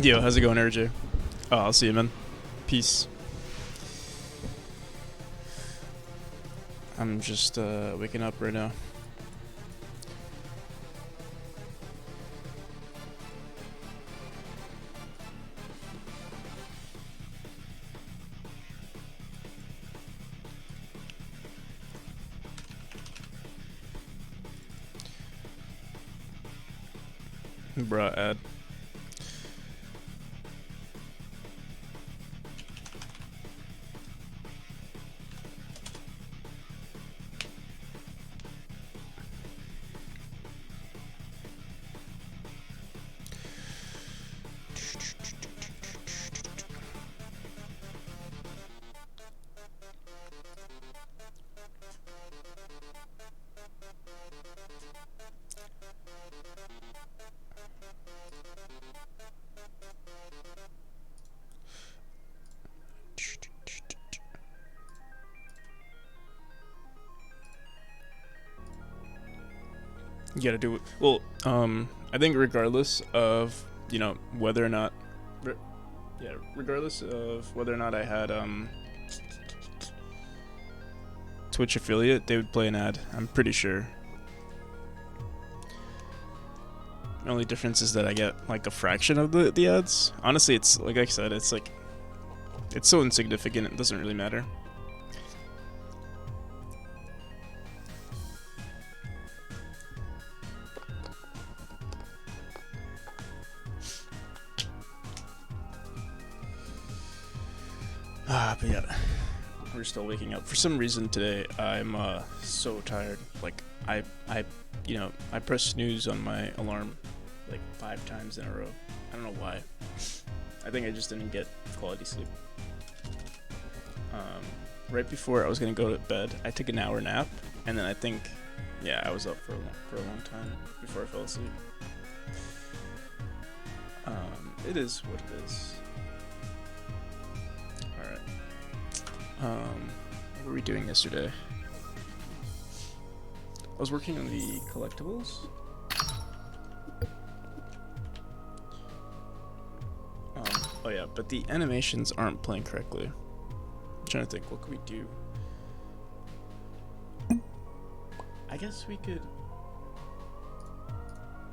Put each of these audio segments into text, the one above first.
Yo, how's it going, RJ? Oh, I'll see you, man. Peace. I'm just waking up right now. Bruh, ad. You gotta do it. Well, I think regardless of, whether or not, regardless of whether or not I had, Twitch affiliate, they would play an ad. I'm pretty sure. The only difference is that I get like a fraction of the ads. Honestly, it's like I said, it's so insignificant, it doesn't really matter. But yeah, we're still waking up. For some reason today, I'm so tired. Like I pressed snooze on my alarm like 5 times in a row. I don't know why. I think I just didn't get quality sleep. Right before I was gonna go to bed, I took an hour nap, and then I think, yeah, I was up for a long time before I fell asleep. It is what it is. What were we doing yesterday? I was working on the collectibles. Oh yeah, but the animations aren't playing correctly. I'm trying to think, what could we do? I guess we could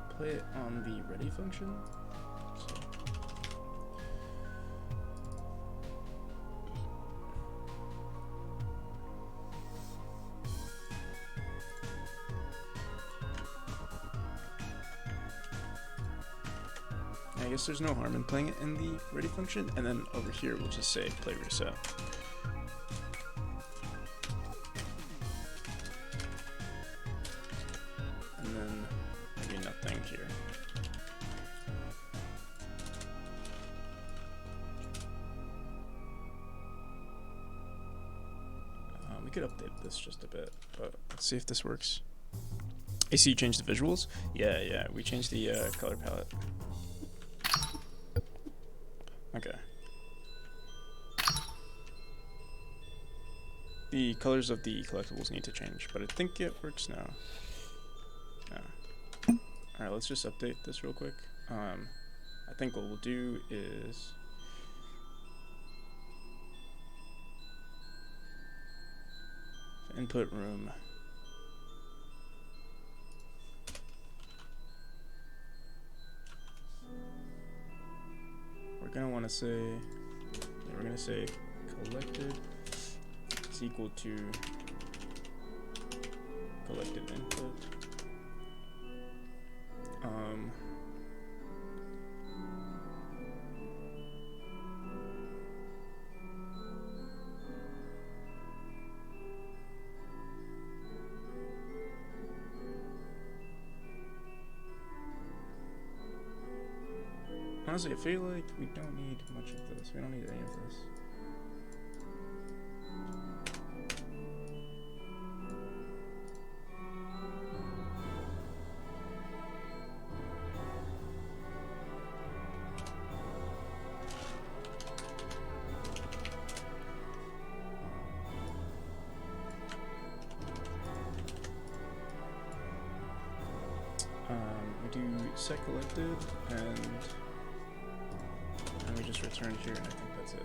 play it on the ready function. So. I guess there's no harm in playing it in the ready function, and then over here we'll just say play reset. And then maybe nothing here. We could update this just a bit, but let's see if this works. I see you changed the visuals? Yeah, we changed the color palette. Okay. The colors of the collectibles need to change, but I think it works now. Yeah. Alright, let's just update this real quick. I think what we'll do is input room. We're gonna say collected is equal to collected input. Honestly, I feel like we don't need much of this. We don't need any of this. We do set collected and just return here, and I think that's it.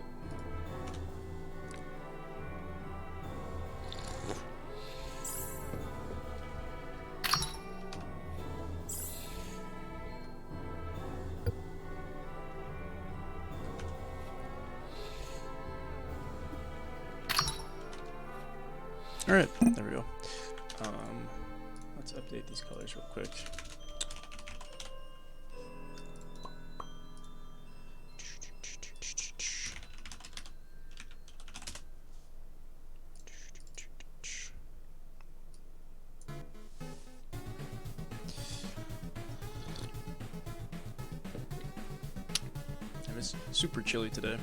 Alright, there we go. Let's update these colors real quick. And it's super chilly today.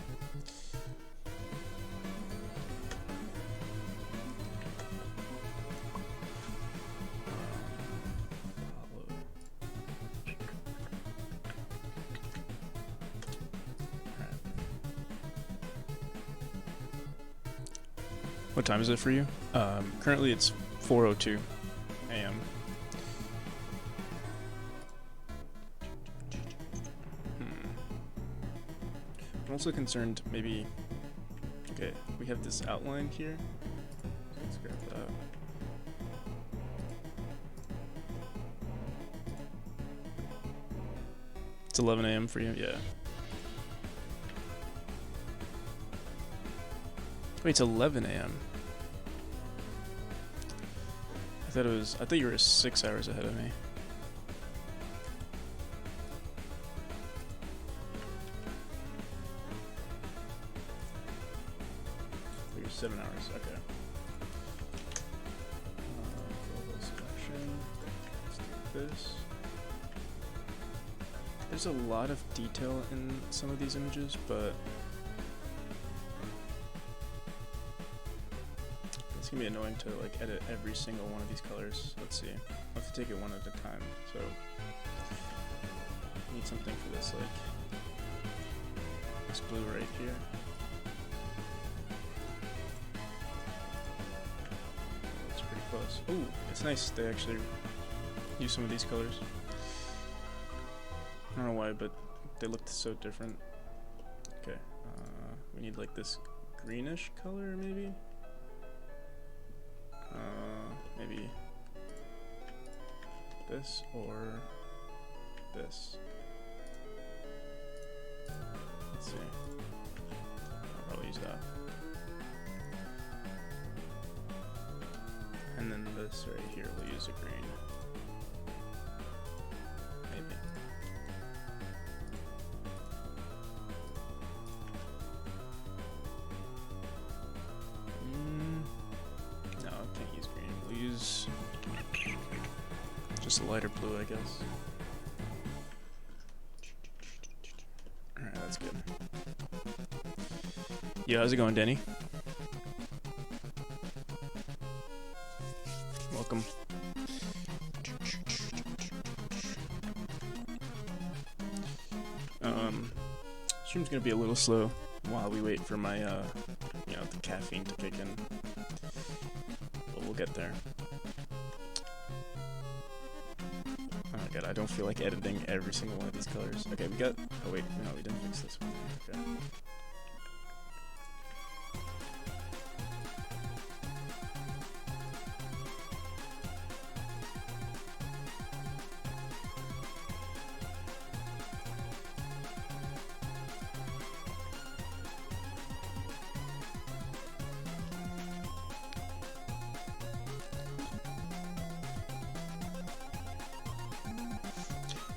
What time is it for you? Currently it's 4:02 a.m. I'm also concerned maybe... Okay, we have this outline here. Let's grab that. It's 11 a.m. for you? Yeah. Wait, it's 11 a.m. I thought you were 6 hours ahead of me. You're 7 hours, okay. Global selection. Let's do this. There's a lot of detail in some of these images, but it's gonna be annoying to like edit every single one of these colors. Let's see. I'll have to take it one at a time. So I need something for this, like this blue right here. That's pretty close. Ooh, it's nice they actually use some of these colors. I don't know why, but they looked so different. Okay, we need like this greenish color maybe? Maybe this or this. Let's see. I'll probably use that. And then this right here, we'll use a green. Maybe. No, I can't use green. We'll use just a lighter blue, I guess. Alright, that's good. Yeah, how's it going, Denny? Welcome. Stream's gonna be a little slow while we wait for my, you know, the caffeine to kick in. But we'll get there. Oh my god, I don't feel like editing every single one of these colors. Okay, we got... Oh wait, no, we didn't fix this one. Okay.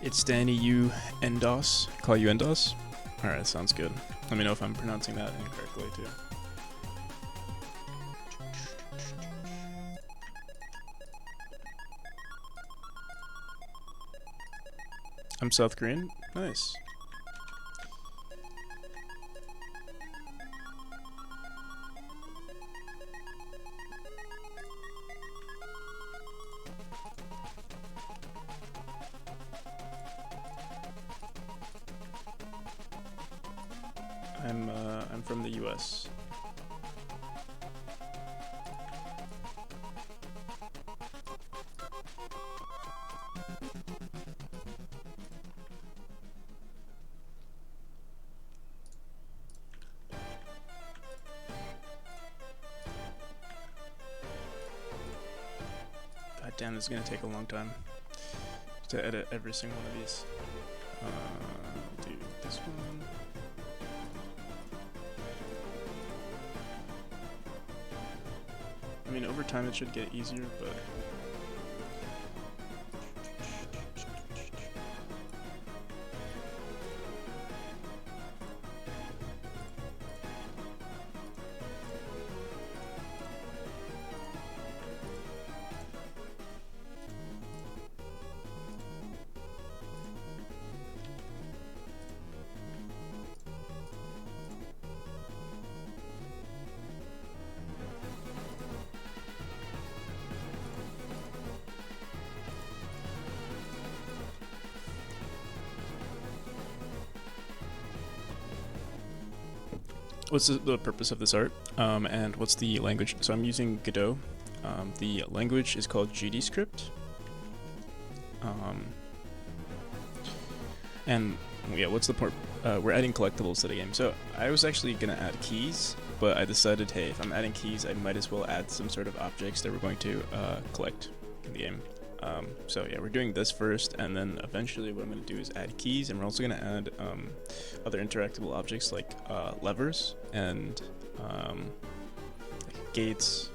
It's Danny U. Endos. Call you Endos? Alright, sounds good. Let me know if I'm pronouncing that incorrectly too. I'm South Korean? Nice. I'm from the US. Damn, this is gonna take a long time to edit every single one of these. Do this one. I mean, over time it should get easier, but what's the purpose of this art, and what's the language? So I'm using Godot. The language is called GDScript. And yeah, what's the point? We're adding collectibles to the game. So I was actually gonna add keys, but I decided, hey, if I'm adding keys, I might as well add some sort of objects that we're going to collect in the game. So yeah, we're doing this first, and then eventually what I'm going to do is add keys, and we're also going to add other interactable objects like levers and like gates,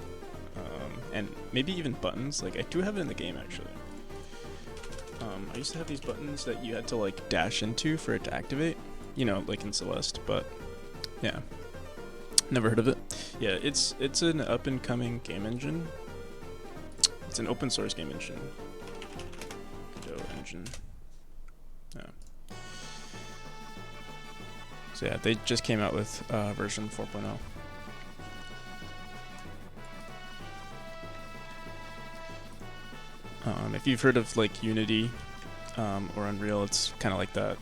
and maybe even buttons. Like I do have it in the game actually. I used to have these buttons that you had to like dash into for it to activate, you know, like in Celeste, but yeah, never heard of it. Yeah, it's an up and coming game engine. It's an open source game engine. Godot engine. Yeah. So yeah, they just came out with version 4.0. If you've heard of like Unity or Unreal, it's kind of like that.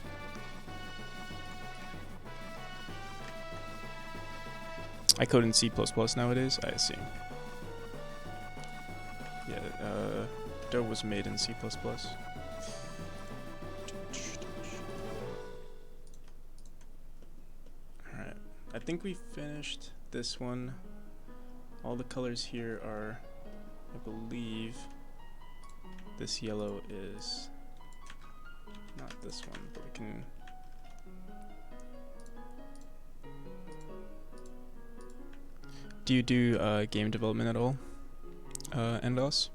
I code in C++ nowadays. I see. Yeah, Godot was made in C++. Alright, I think we finished this one. All the colors here are, I believe, this yellow is not this one, but we can... Do you do game development at all? Endos?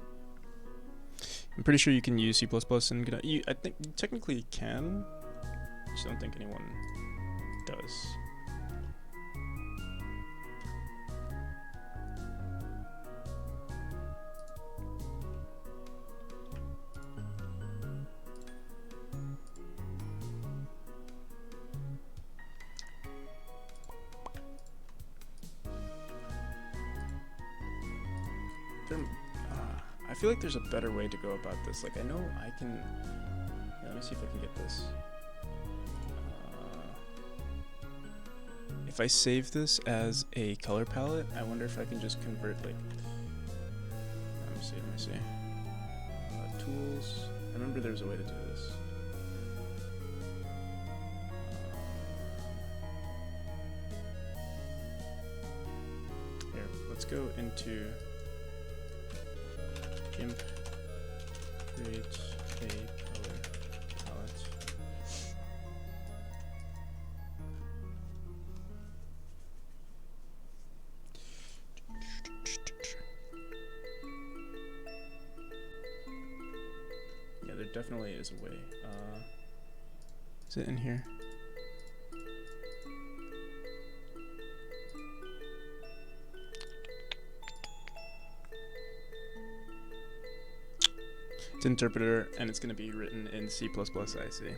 I'm pretty sure you can use C++ and Godot. I think you technically can. I just don't think anyone does. I feel like there's a better way to go about this. Like I know I can. Yeah, let me see if I can get this. If I save this as a color palette, I wonder if I can just convert like. Let me see. Tools. I remember there's a way to do this. Here, let's go into. GIMP, create a color palette. Yeah, there definitely is a way. Is it in here? It's interpreter, and it's going to be written in C++, I see.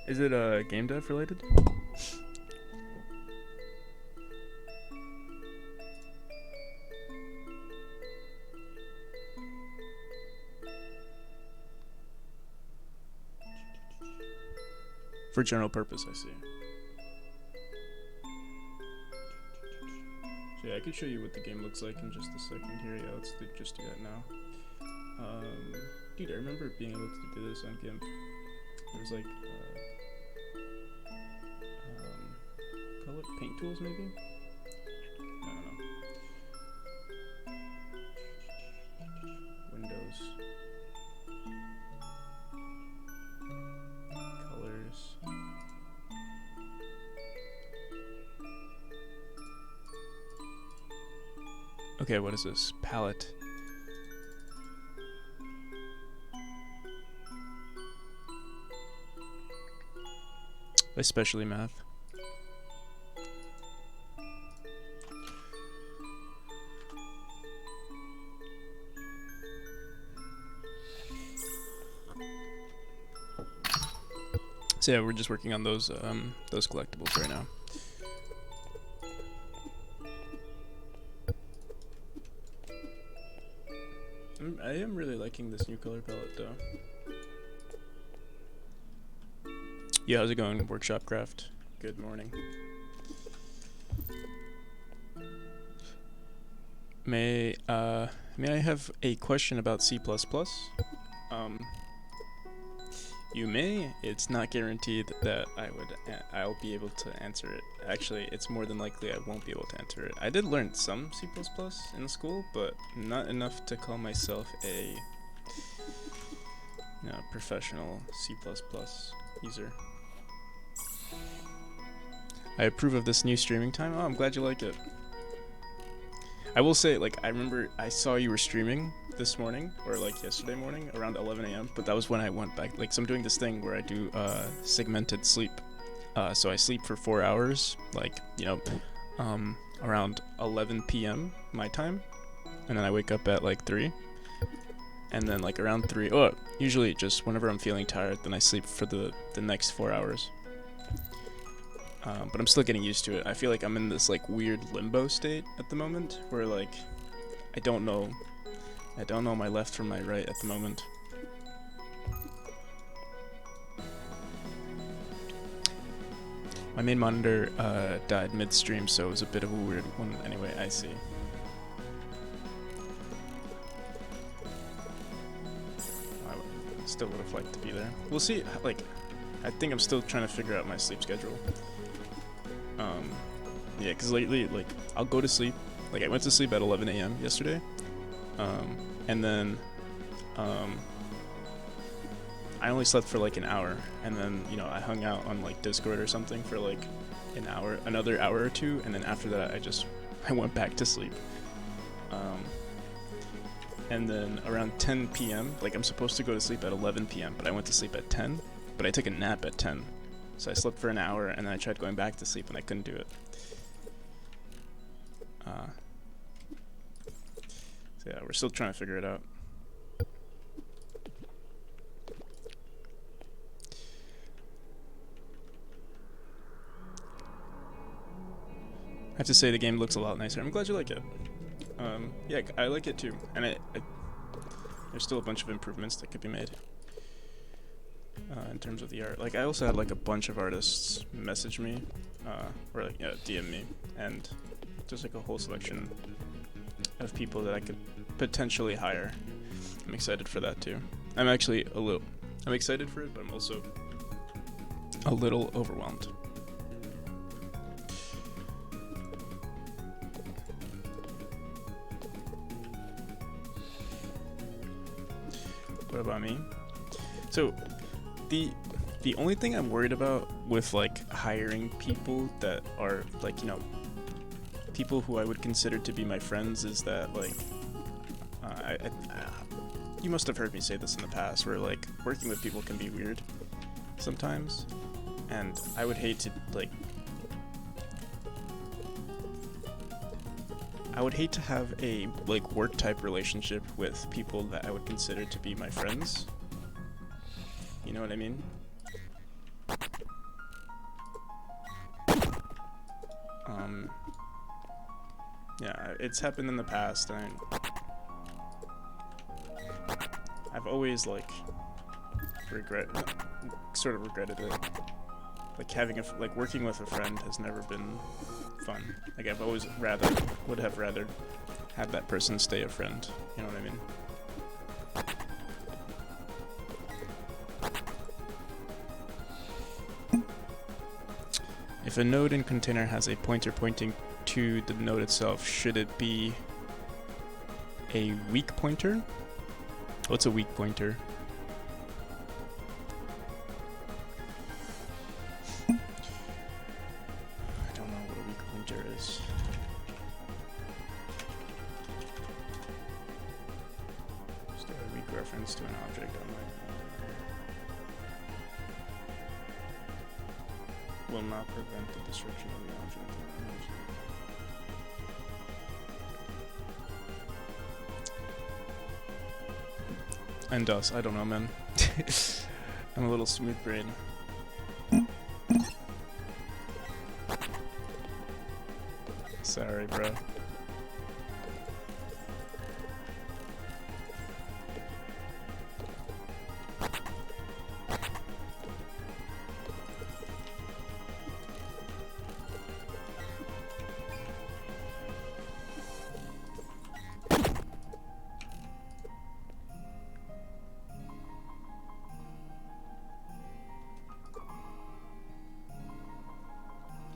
Is it game dev related? For general purpose, I see. So yeah, I could show you what the game looks like in just a second here. Yeah, let's just do that now. Dude, I remember being able to do this on GIMP. There was like, call it paint tools maybe? I don't know. Windows. Okay, what is this? Palette. Especially math. So yeah, we're just working on those collectibles right now. I am really liking this new color palette though. Yeah, how's it going, Workshop Craft? Good morning. May I have a question about C++? You may. It's not guaranteed that I'll be able to answer it. Actually, it's more than likely I won't be able to answer it. I did learn some C++ in school, but not enough to call myself a professional C++ user. I approve of this new streaming time. Oh, I'm glad you like it. I will say, like, I remember I saw you were streaming this morning, or like yesterday morning, around 11 a.m., but that was when I went back. Like, so I'm doing this thing where I do segmented sleep. So I sleep for 4 hours, like, around 11 p.m. my time, and then I wake up at like 3. And then like around 3, usually just whenever I'm feeling tired, then I sleep for the next 4 hours. But I'm still getting used to it. I feel like I'm in this like weird limbo state at the moment, where like I don't know my left from my right at the moment. My main monitor died midstream, so it was a bit of a weird one. Anyway, I see. I still would have liked to be there. We'll see. Like, I think I'm still trying to figure out my sleep schedule. Yeah, because lately, like, I'll go to sleep. Like, I went to sleep at 11 a.m. yesterday. And then, I only slept for like an hour. And then, I hung out on like Discord or something for like another hour or two. And then after that, I went back to sleep. And then around 10 p.m., like, I'm supposed to go to sleep at 11 p.m., but I went to sleep at 10. But I took a nap at 10. So I slept for an hour, and then I tried going back to sleep, and I couldn't do it. So yeah, we're still trying to figure it out. I have to say the game looks a lot nicer. I'm glad you like it. Yeah, I like it too. And there's still a bunch of improvements that could be made. In terms of the art. Like, I also had like a bunch of artists message me, or like, DM me, and just like a whole selection of people that I could potentially hire. I'm excited for that too. I'm excited for it, but I'm also a little overwhelmed. What about me? So, the only thing I'm worried about with like hiring people that are like, people who I would consider to be my friends is that like, you must have heard me say this in the past, where like working with people can be weird sometimes, and I would hate to have a like work type relationship with people that I would consider to be my friends. You know what I mean? Yeah, it's happened in the past, and I've always like sort of regretted it. Like working with a friend has never been fun. Like, I've always would have rather had that person stay a friend. You know what I mean? If a node in container has a pointer pointing to the node itself, should it be a weak pointer? What's a weak pointer? I don't know what a weak pointer is. happens to an object on my will not prevent the destruction of the object. And us, I don't know, man. I'm a little smooth brain. Sorry, bro.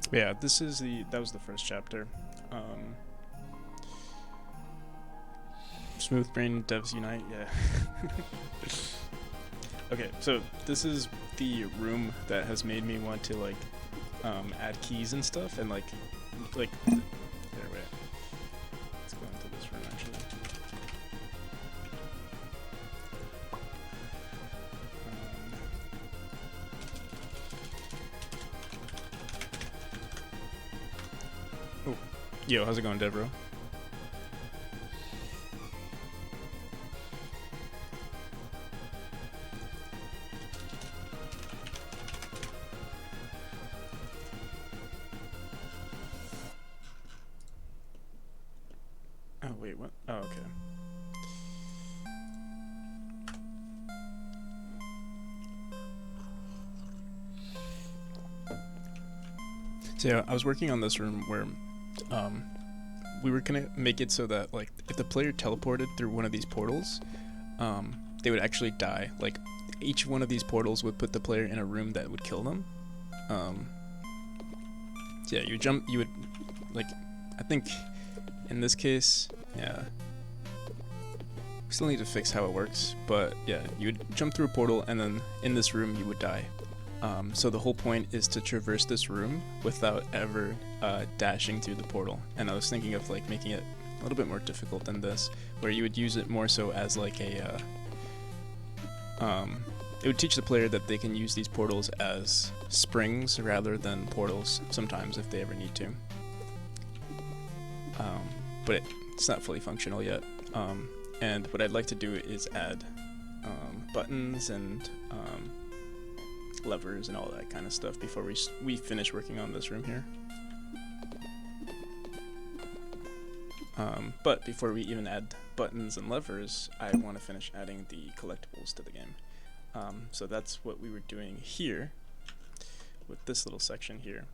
Yeah, that was the first chapter. Smooth brain devs unite, yeah. Okay, so this is the room that has made me want to like add keys and stuff and like there, wait. Let's go into this room actually. Oh, yo, how's it going, Deborah? Oh, wait, what? Oh, okay. So yeah, I was working on this room where we were gonna make it so that like if the player teleported through one of these portals, they would actually die. Like each one of these portals would put the player in a room that would kill them. So yeah, you would like, I think in this case, yeah. We still need to fix how it works, but yeah, you would jump through a portal and then in this room you would die. So the whole point is to traverse this room without ever dashing through the portal. And I was thinking of like making it a little bit more difficult than this, where you would use it more so as like a it would teach the player that they can use these portals as springs rather than portals sometimes if they ever need to. But it's not fully functional yet. And what I'd like to do is add buttons and levers and all that kind of stuff before we finish working on this room here. But before we even add buttons and levers, I want to finish adding the collectibles to the game. So that's what we were doing here with this little section here.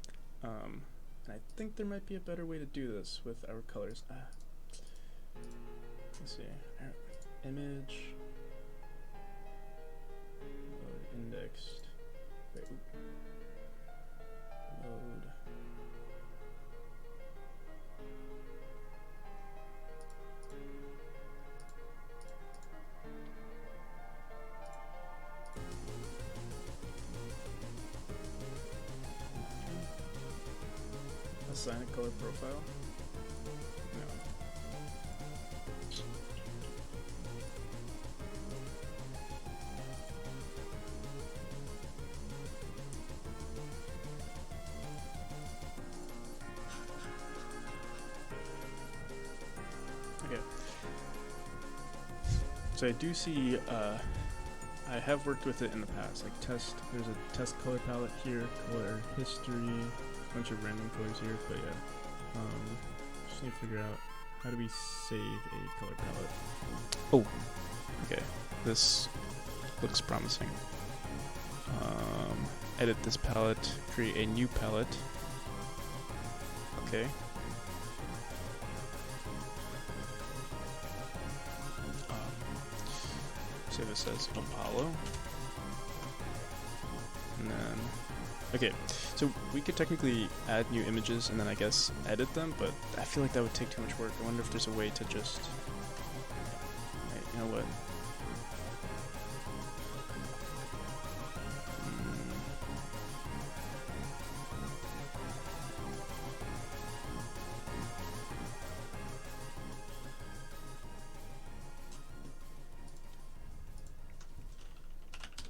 And I think there might be a better way to do this with our colors. Let's see. Image. Load indexed. Wait. Load. Assign a color profile? No. Okay. So I do see, I have worked with it in the past, like there's a test color palette here, color history, bunch of random colors here, but yeah, just need to figure out how do we save a color palette. Oh, okay, this looks promising. Edit this palette, create a new palette. Okay. Save this as Apollo. And then, okay, so we could technically add new images and then I guess edit them, but I feel like that would take too much work. I wonder if there's a way to just, hey, you know what?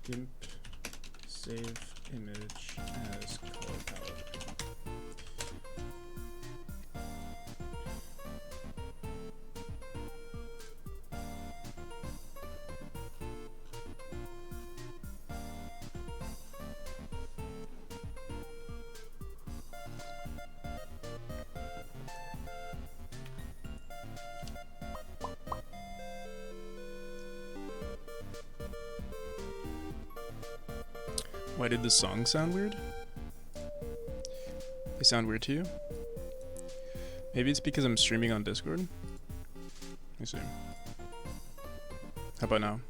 gimp save image as color palette. Why did the songs sound weird? They sound weird to you? Maybe it's because I'm streaming on Discord? Let me see. How about now?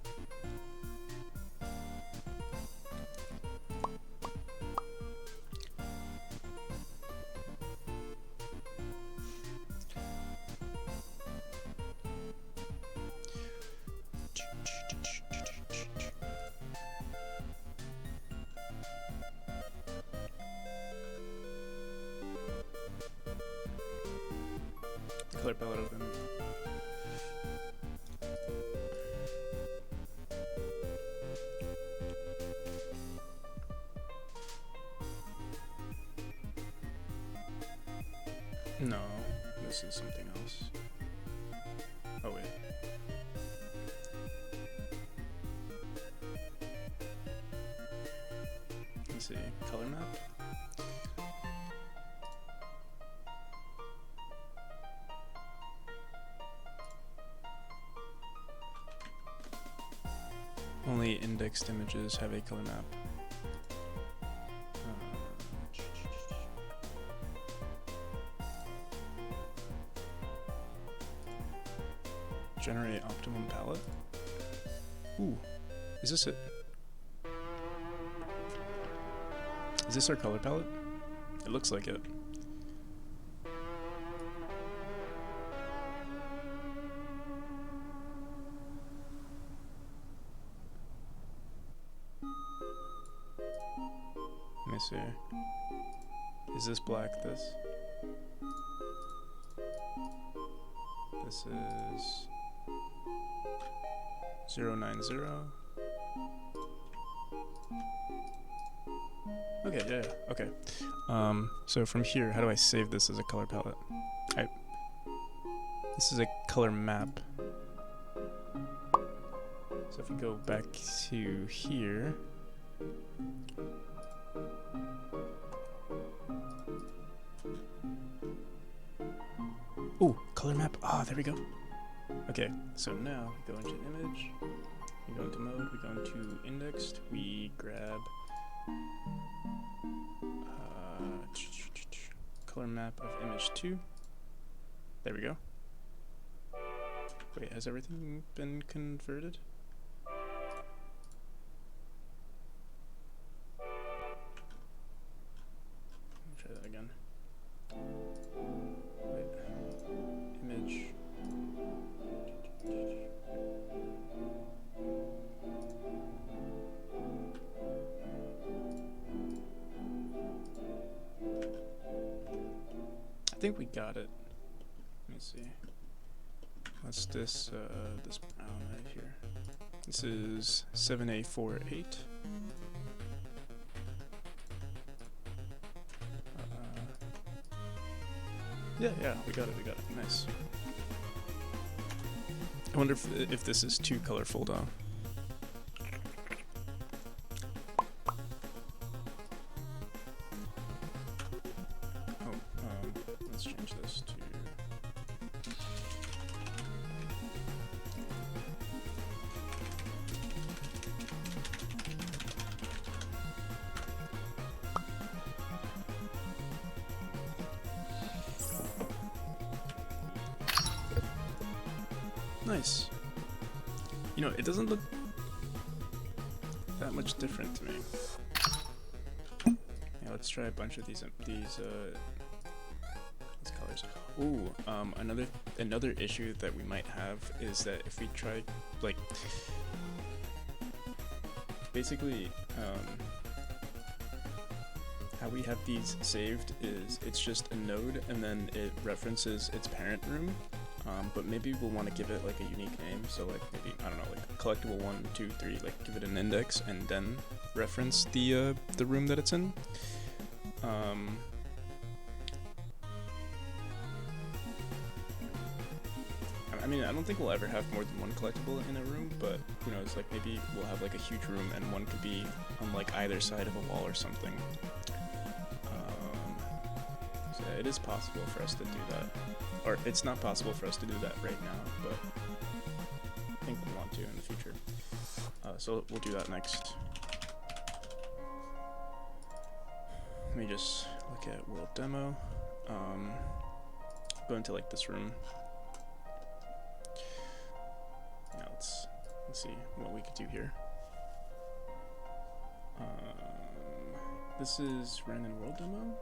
Color palette open. No, this is something else. Oh wait. Let's see, color map. Only indexed images have a color map. Generate optimum palette. Ooh, is this it? Is this our color palette? It looks like it. Let me see. Is this black? This is 090. Okay, yeah, okay. So from here, how do I save this as a color palette? This is a color map. So if we go back to here, ooh, color map. Ah, there we go. Okay, so now we go into image, we go into mode, we go into indexed, we grab color map of image 2. There we go. Wait, has everything been converted? Try that again. Wait. Image. I think we got it. Let me see. What's this? This brown right here. This is 7A48. Yeah, we got it. Nice. I wonder if this is too colorful though. Let's change this to. Nice. You know, it doesn't look that much different to me. Yeah, let's try a bunch of these colors. Ooh, another issue that we might have is that if we try, like, basically, how we have these saved is it's just a node and then it references its parent room. but maybe we'll want to give it like a unique name. So like maybe, I don't know, like collectible 1, 2, 3, like give it an index and then reference the room that it's in. I mean, I don't think we'll ever have more than one collectible in a room, but who knows, like maybe we'll have like a huge room and one could be on like either side of a wall or something. So it is possible for us to do that. Or it's not possible for us to do that right now, but I think we want to in the future. So we'll do that next. Let me just look at world demo. Go into like this room. Now let's see what we could do here. This is ran in world demo.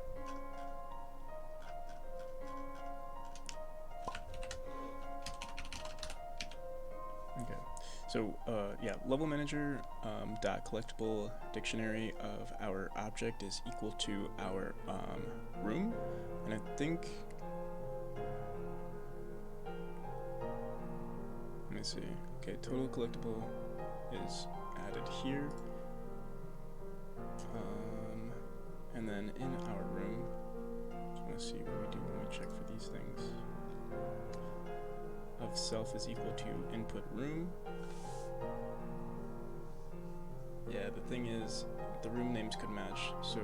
Okay, so yeah, level manager dot collectible dictionary of our object is equal to our room, and I think, let me see. Okay, total collectible is added here, and then in our room, just want to see what we do when we check for these things. Of self is equal to input room. Yeah, the thing is, the room names could match, so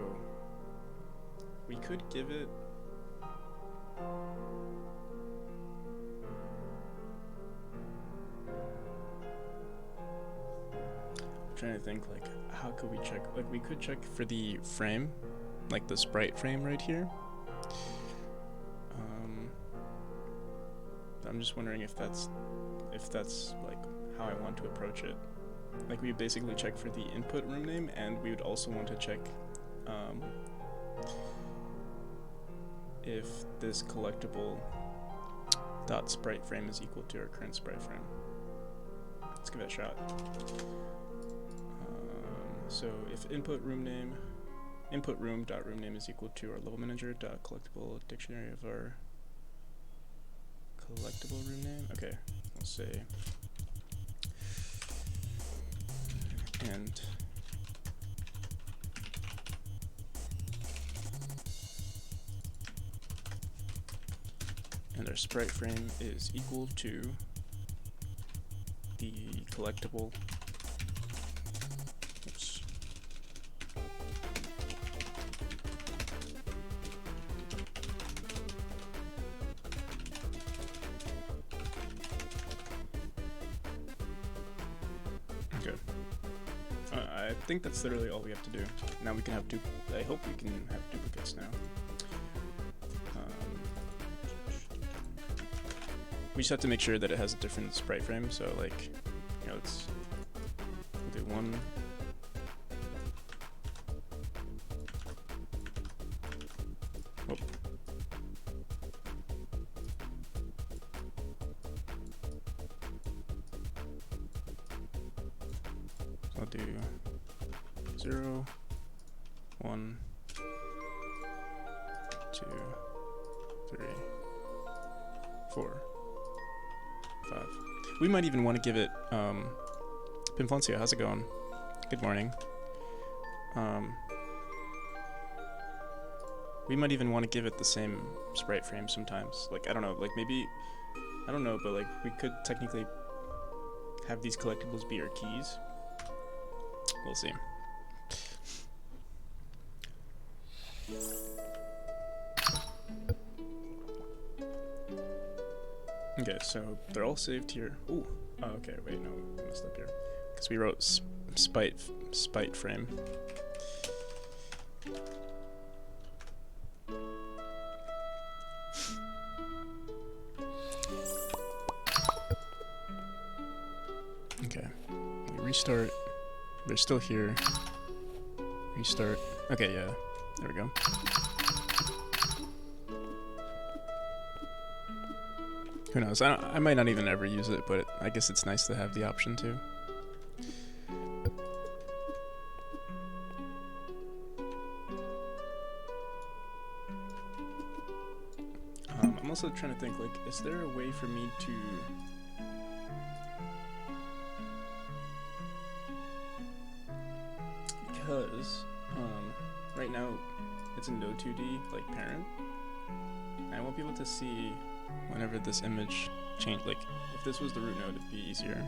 we could give it I'm trying to think, like, how could we check? Like, we could check for the frame, like the sprite frame right here. I'm just wondering if that's like how I want to approach it. Like, we basically check for the input room name, and we would also want to check if this collectible dot sprite frame is equal to our current sprite frame. Let's give it a shot. So if input room dot room name is equal to our level manager dot collectible dictionary of our collectible room name. Okay, we'll say and our sprite frame is equal to the collectible. Oops. Okay. I think that's literally all we have to do. Now we can have I hope we can have duplicates now. We just have to make sure that it has a different sprite frame. So, like, you know, we'll do one. Oh. So I'll do 0, 1, 2, 3, 4, 5. We might even want to give it, Pinfluencio, how's it going? Good morning. We might even want to give it the same sprite frame sometimes. Like, I don't know, like maybe, I don't know, but like we could technically have these collectibles be our keys. We'll see. Okay, so they're all saved here. Ooh, oh, okay, wait, no, I messed up here. Because we wrote spite frame. Okay, we restart. They're still here. Restart. Okay, yeah, there we go. Who knows? I might not even ever use it, but I guess it's nice to have the option to. I'm I'm also trying to think, like, is there a way for me to... Because, right now, it's a no 2D, like, parent. I won't be able to see whenever this image change, like, if this was the root node, it'd be easier.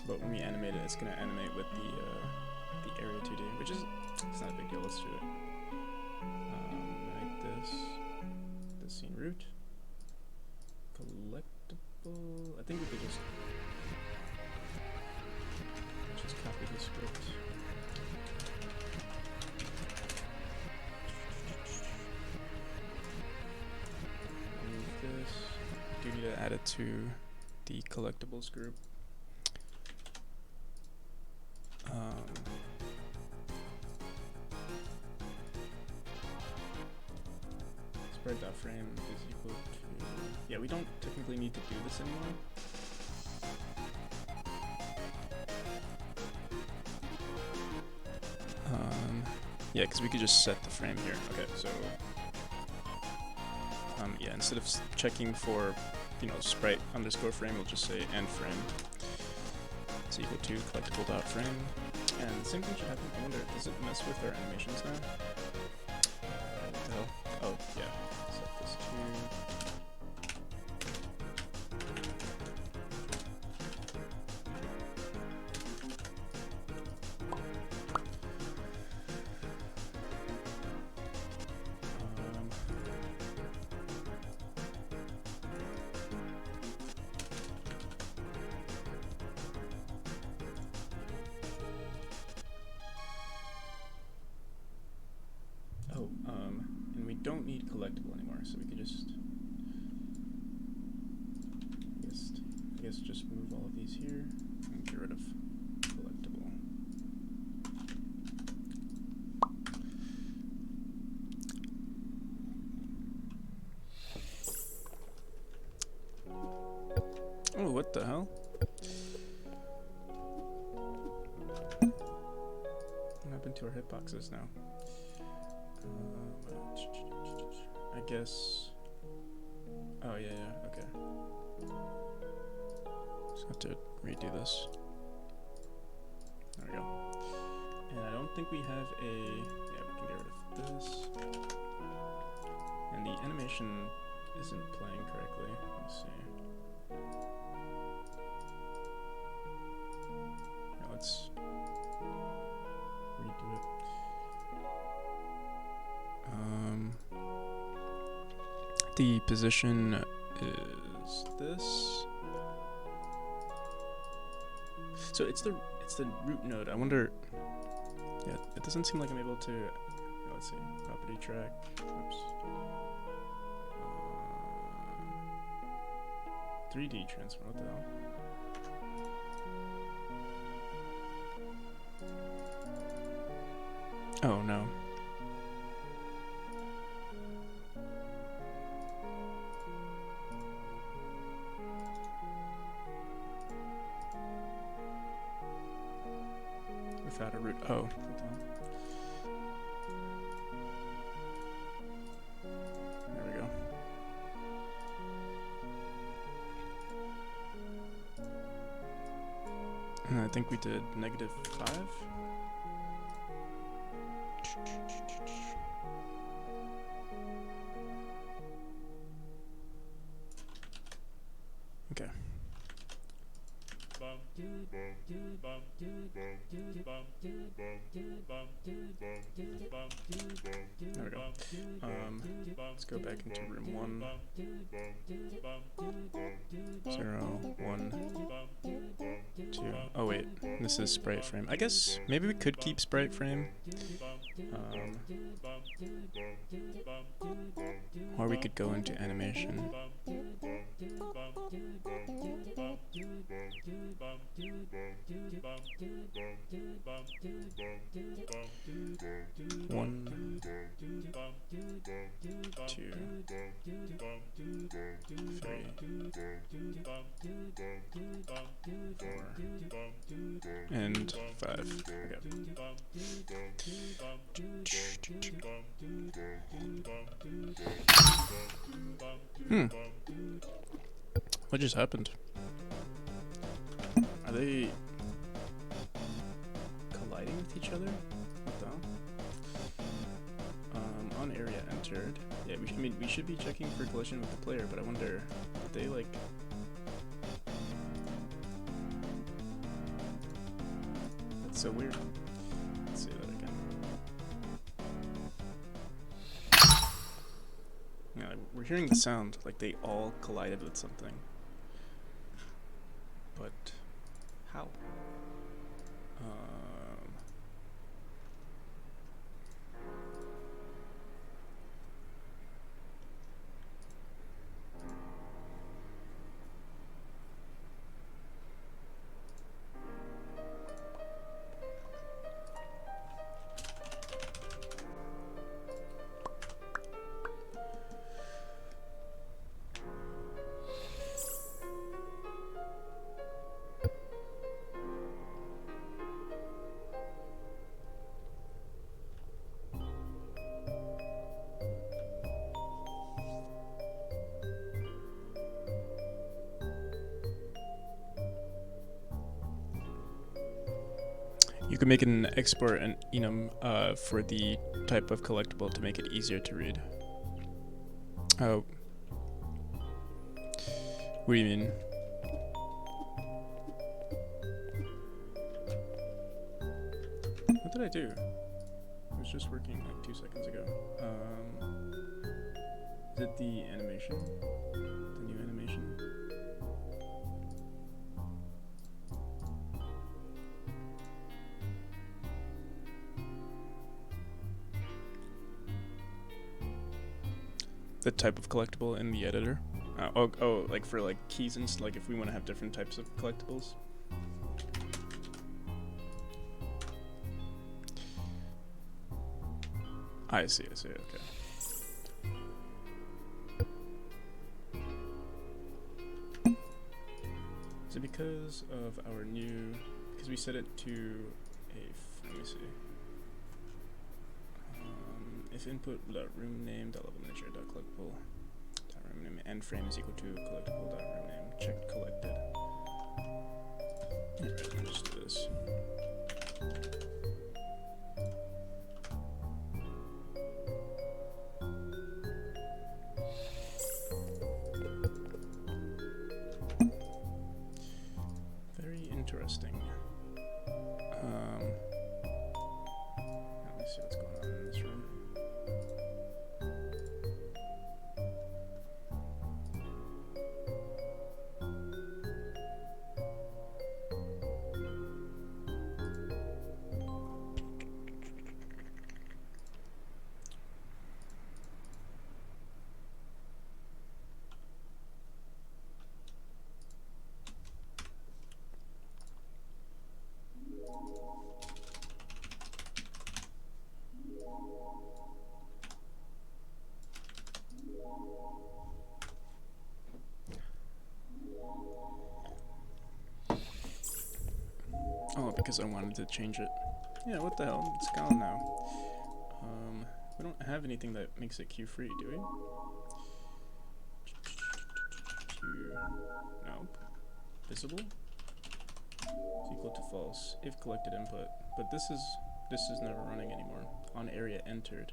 But when we animate it, it's gonna animate with the area 2D, which is, it's not a big deal, let's do it. Make this scene root. Collectible, I think we could just copy the script. Do need to add it to the collectibles group. Sprite.frame is equal to... Yeah, we don't technically need to do this anymore. Yeah, because we could just set the frame here. Okay, so... yeah, instead of checking for, you know, sprite underscore frame, we'll just say end frame. It's equal to collectible.frame. And the same thing should happen. I wonder, does it mess with our animations now? What the hell? Oh, yeah. Set this to... and we don't need collectible anymore, so we could just, I guess just move all of these here and get rid of collectible. Oh, what the hell? What happened to our hitboxes now? I guess... Oh, yeah, okay. Just have to redo this. There we go. And I don't think we have a... Yeah, we can get rid of this. And the animation isn't playing correctly. Let's see. Yeah, let's redo it. The position is this. So it's the root node. I wonder. Yeah, it doesn't seem like I'm able to. Yeah, let's see. Property track. Oops. 3D transform. What the hell? Oh no. Without a root. Oh, hold on. There we go. And I think we did -5. Okay. There we go. Let's go back into room 1. 0, 1, 2. Oh wait, this is sprite frame. I guess maybe we could keep sprite frame. Or we could go into animation. One, 2, 3, 4, and 5. Okay. Hmm. What just happened? Are they colliding with each other? What the hell? On area entered. Yeah, we should be checking for collision with the player, but I wonder, did they like... That's so weird. Let's say that again. Yeah, we're hearing the sound like they all collided with something. But how? You can make an export and enum for the type of collectible to make it easier to read. Oh. What do you mean? What did I do? It was just working like 2 seconds ago. Is it the animation? The new animation? The type of collectible in the editor. Oh, like for like keys and like if we want to have different types of collectibles. I see, okay. Is it because of our new, because we set it to a, let me see. If input room name level miniature collectible room name and frame is equal to collectible room name checked collected. Alright, let me just do this. Very interesting. Let me see what's going on in this room. Oh, because I wanted to change it. Yeah, what the hell? It's gone now. We don't have anything that makes it queue free, do we? Queue. Nope. Visible? Is equal to false if collected input. But this is never running anymore. On area entered.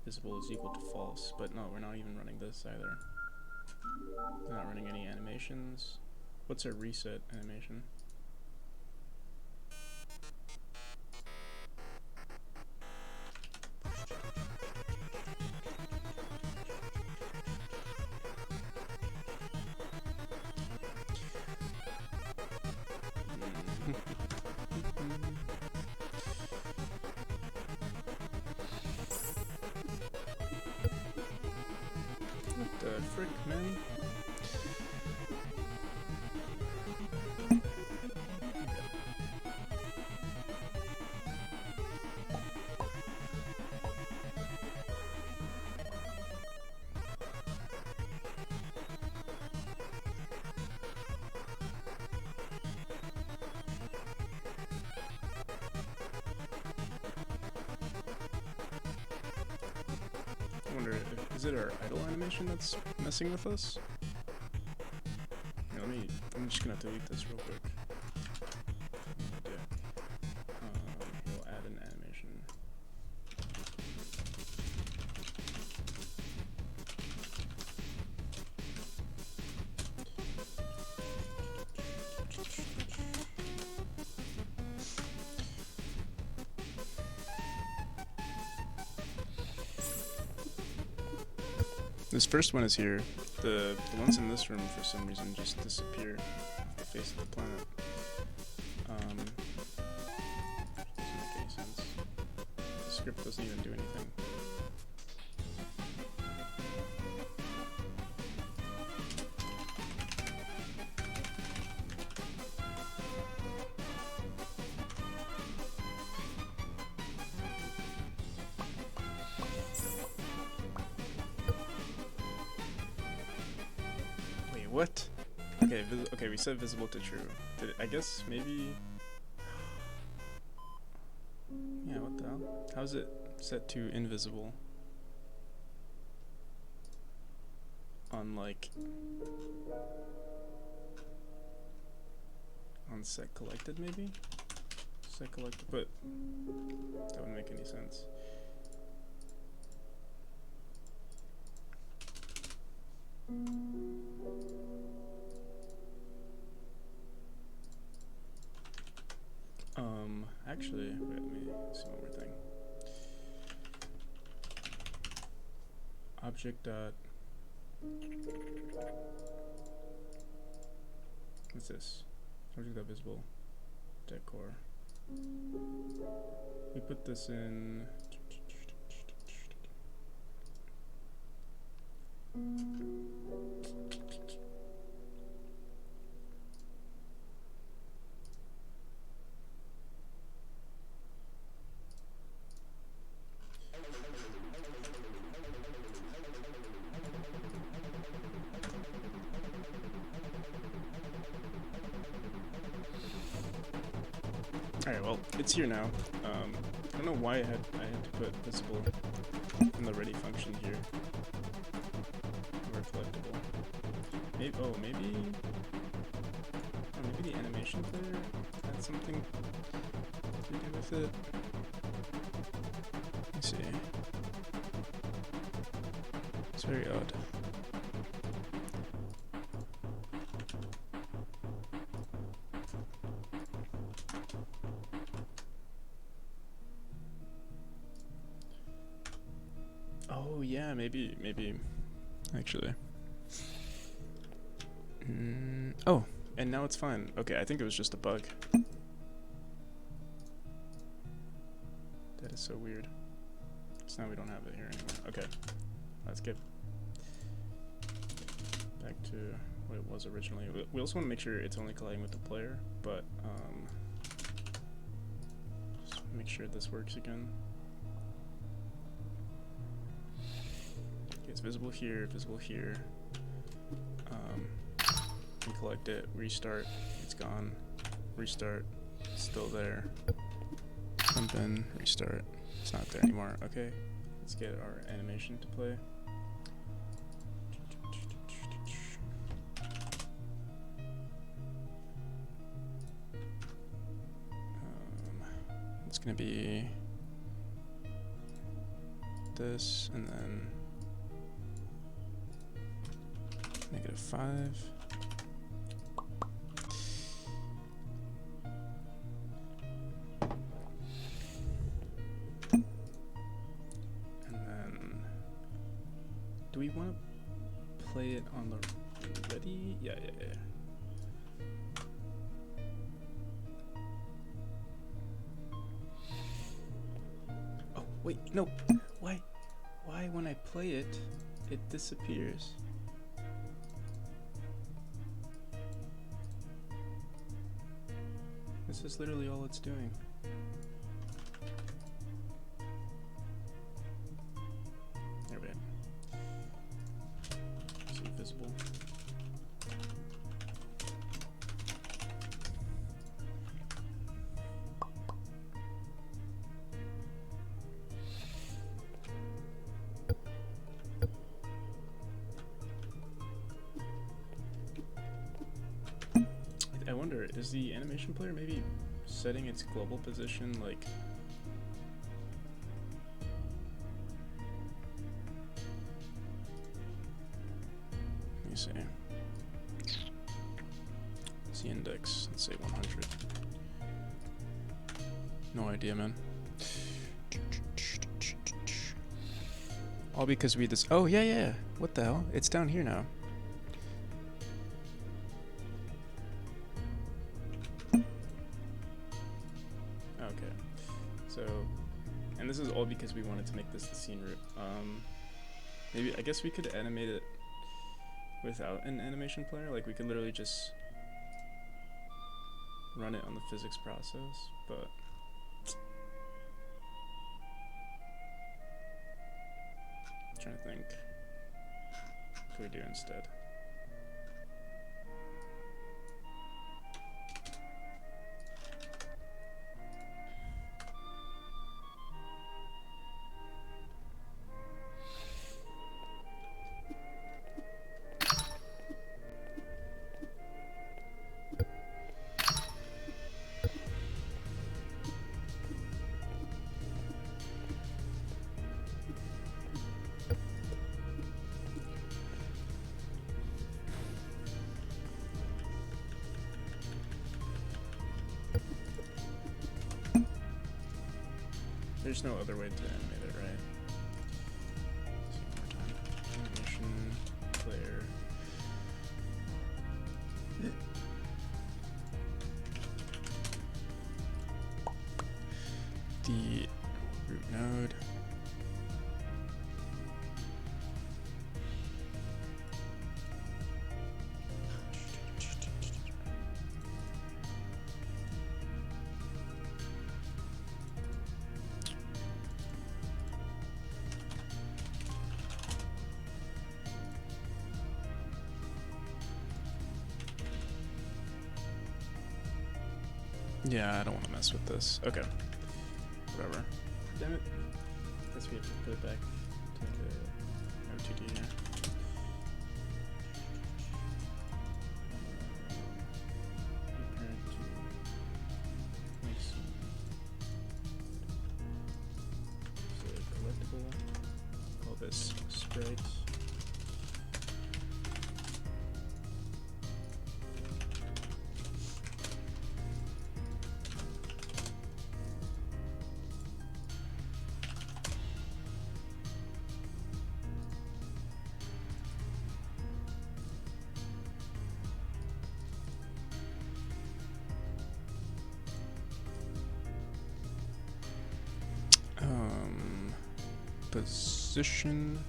Visible is equal to false. But no, we're not even running this either. We're not running any animations. What's our reset animation? What the frick, man? wonder, is it our idle animation that's messing with us? Here, I'm just gonna delete this real quick. We'll add an animation. This first one is here. The ones in this room for some reason just disappear off the face of the planet. Doesn't make any sense. The script doesn't even do anything. What? Okay, okay, we set visible to true. I guess maybe. Yeah, what the hell? How's it set to invisible? On like. On set collected, maybe? Set collected, but that wouldn't make any sense. Actually, wait, let me see one more thing. Object dot. What's this? Object dot visible. Decor. We put this in. Alright, well, it's here now. I don't know why I had to put visible in the ready function here. Reflectable. Maybe maybe the animation player had something to do with it. Let's see. It's very odd. Oh yeah, maybe, actually. Oh, and now it's fine. Okay, I think it was just a bug. That is so weird. So now we don't have it here anymore. Okay, let's get back to what it was originally. We also want to make sure it's only colliding with the player, but just make sure this works again. It's visible here, we collect it, restart, it's gone, restart, it's still there, jump in, restart, it's not there anymore. Okay, let's get our animation to play. It's gonna be this, and then -5. And then, do we want to play it on the ready? Yeah. Oh, wait, no. Why when I play it, it disappears? This is literally all it's doing. There we go. See visible. is the animation player maybe setting its global position like... Let me see. What's the index? Let's say 100. No idea, man. All because we just... Oh, yeah. What the hell? It's down here now. Okay. So... And this is all because we wanted to make this the scene root. Maybe... I guess we could animate it without an animation player. Like, we could literally just run it on the physics process, but... I'm trying to think. What can we do instead? There's no other way to animate it, right? Let's see one more time. Animation player. The root node. Yeah, I don't want to mess with this. Okay. Whatever. Damn it. Guess we have to put it back to the M2D here. Parent to make some collectible. Call this sprite. Position.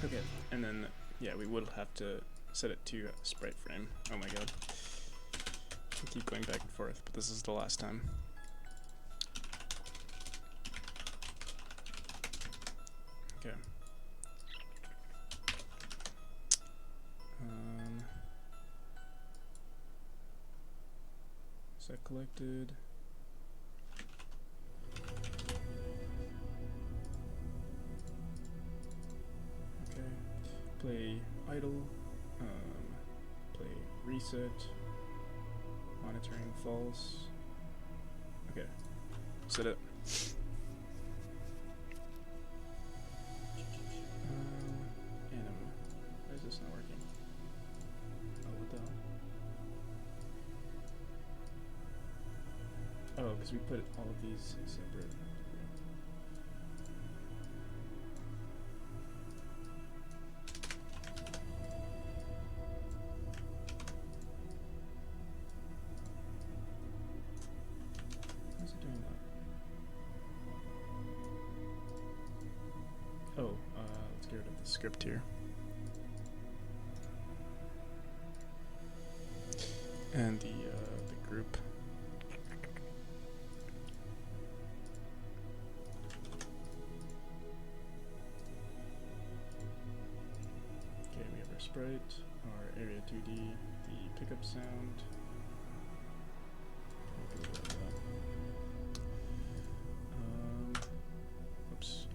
Okay, and then, yeah, we will have to set it to sprite frame. Oh my god. I keep going back and forth, but this is the last time. Okay. Set collected. Play idle, play reset, monitoring false. Okay, set it. Anim. Why is this not working? Oh, what the hell? Oh, because we put all of these separate. script here. And the group. Okay, we have our sprite, our area 2D, the pickup sound. Oops.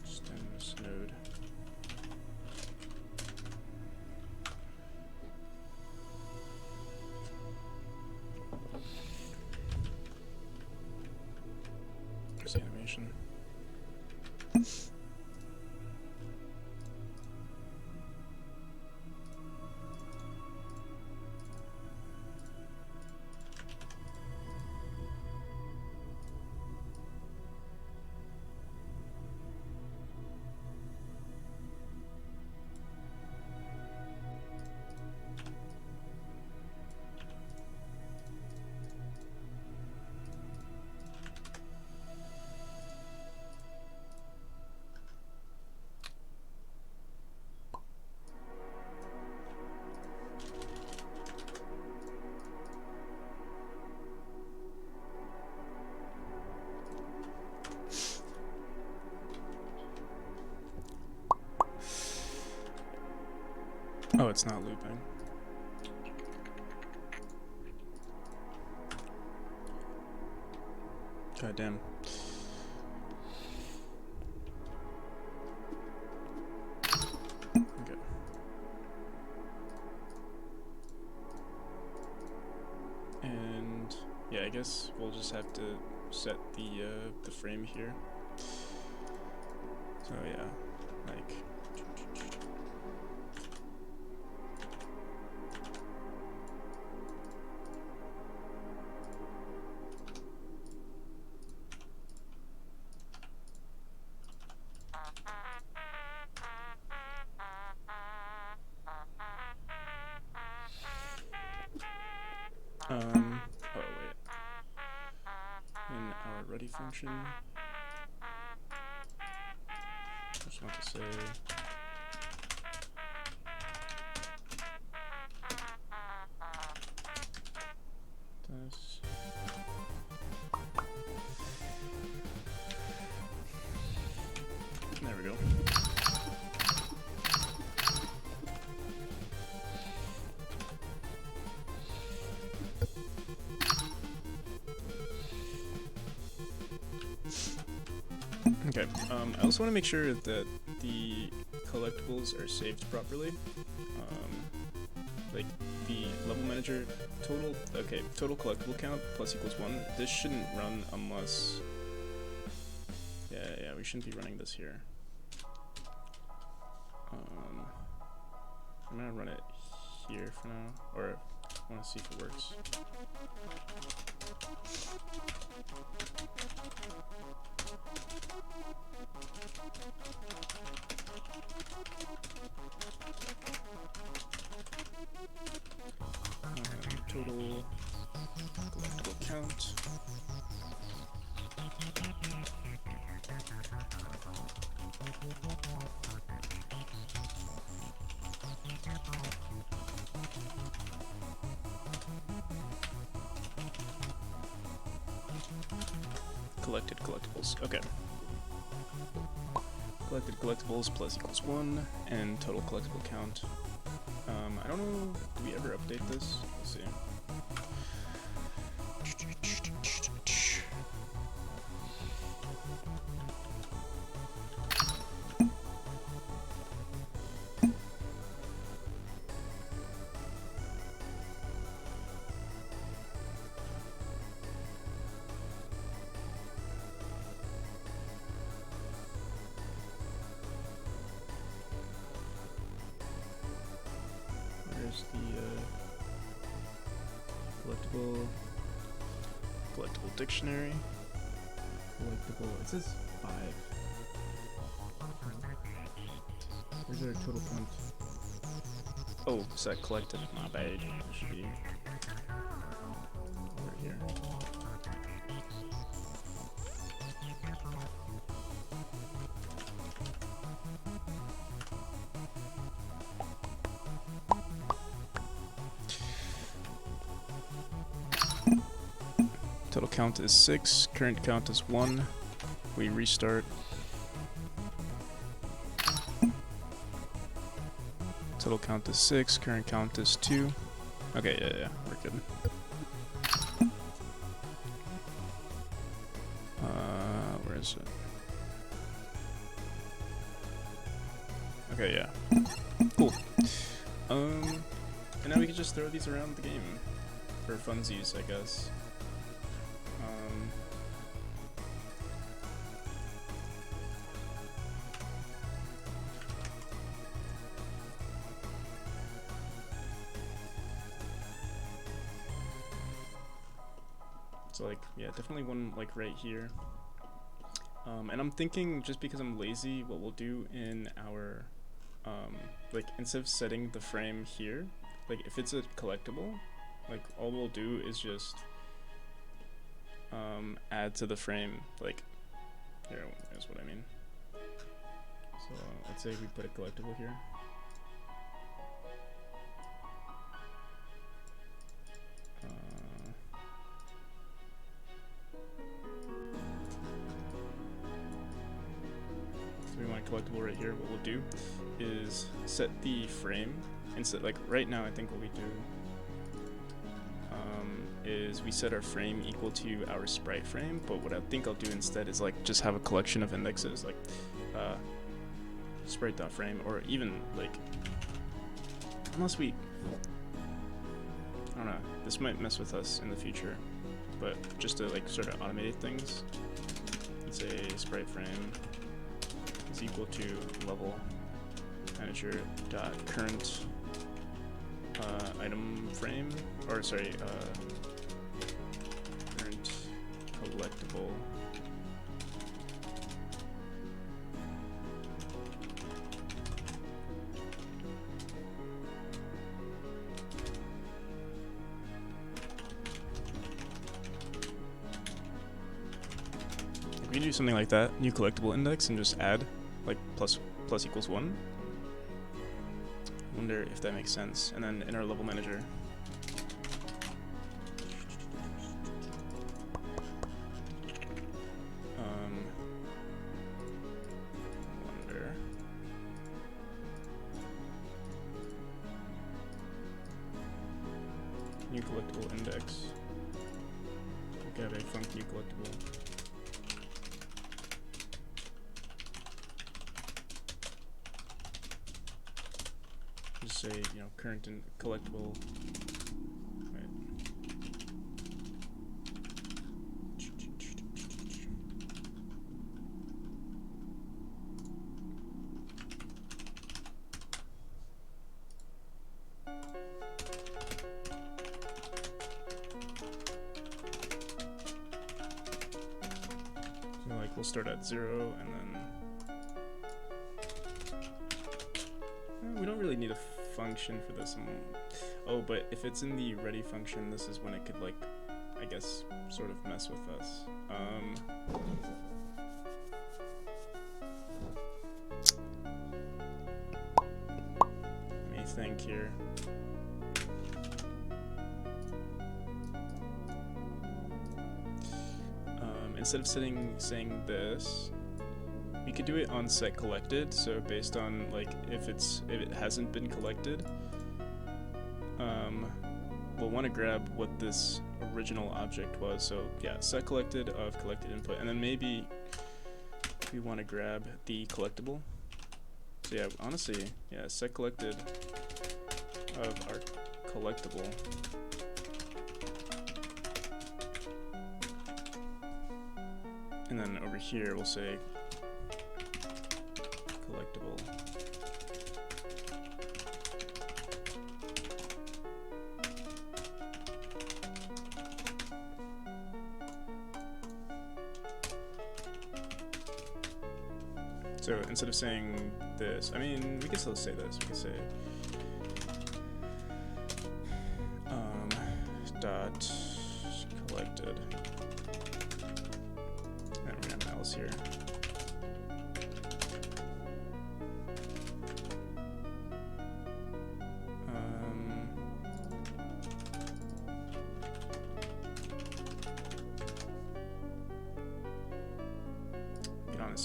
Extend this node. There's animation. Oh, it's not looping. God damn. Okay. And yeah, I guess we'll just have to set the frame here. So yeah, like. Oh wait. In our ready function, I just want to say this. There we go. Okay, I also want to make sure that the collectibles are saved properly. Like the level manager total collectible count plus equals 1. This shouldn't run unless, yeah, we shouldn't be running this here. I'm gonna run it here for now, or I want to see if it works. Total collectible count. Collected collectibles. Okay. Collected collectibles plus equals 1, and total collectible count. I don't know, do we ever update this? Let's see. Where's the collectible dictionary? Collectible, it says 5. Where's our total count? Oh, is that collected? My bad. It should be over here. count is 6, current count is 1. We restart. Total count is 6, current count is 2. Okay, yeah, we're good. Where is it? Okay, yeah. Cool. And now we can just throw these around the game for funsies, I guess. So like, yeah, definitely one like right here. And I'm thinking, just because I'm lazy, what we'll do in our, like instead of setting the frame here, like if it's a collectible, like all we'll do is just add to the frame, like, here, here's what I mean. So let's say we put a collectible here. So we want a collectible right here. What we'll do is set the frame instead, like right now I think what we do is we set our frame equal to our sprite frame, but what I think I'll do instead is like just have a collection of indexes, like sprite.frame, or even like, unless we, I don't know, this might mess with us in the future, but just to like sort of automate things, let's say sprite frame is equal to level manager dot current item frame, or sorry, current collectible we can do something like that, new collectible index, and just add like plus equals 1. Wonder if that makes sense. And then in our level manager, wonder, new collectible index. We have a func new collectible. Just say, you know, current and collectible. Right. So like we'll start at 0 and then we don't really need a function for this. Oh, but if it's in the ready function, this is when it could, like, I guess, sort of mess with us. Let me think here. Instead of saying this, we could do it on set collected, so based on like if it hasn't been collected, we'll want to grab what this original object was. So yeah, set collected of collected input, and then maybe we want to grab the collectible. So yeah, honestly, yeah, set collected of our collectible. And then over here we'll say collectible. So instead of saying this, I mean, we can still say this. We can say dot collected. And we're gonna have an else here.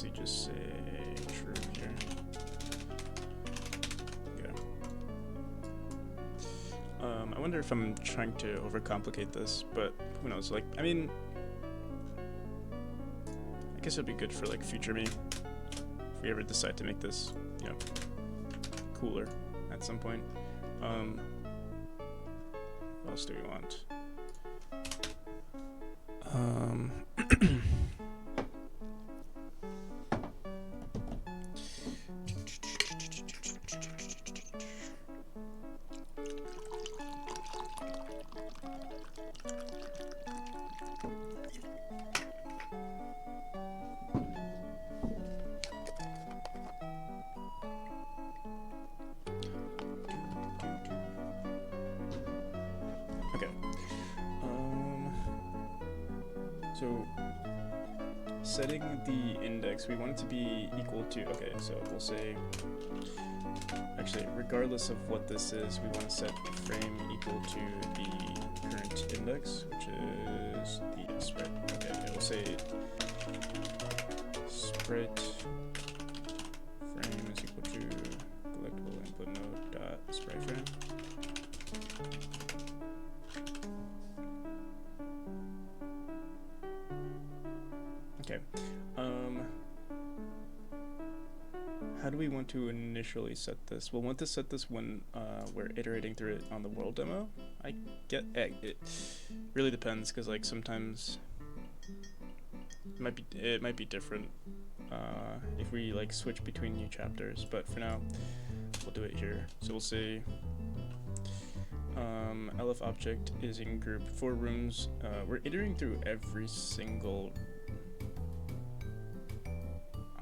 honestly just say true here. Okay. I wonder if I'm trying to overcomplicate this, but who knows? Like, I mean, I guess it'd be good for like future me if we ever decide to make this, you know, cooler at some point. What else do we want? So setting the index, we want it to be equal to, okay, so we'll say, actually, regardless of what this is, we want to set the frame equal to the current index, which is the sprite. Okay, and we'll say sprite frame is equal to collectible input node dot sprite frame. Okay, how do we want to initially set this? We'll want to set this when we're iterating through it on the world demo. I get it really depends, because like sometimes it might be different if we like switch between new chapters, but for now we'll do it here. So we'll say LF object is in group 4 rooms. We're iterating through every single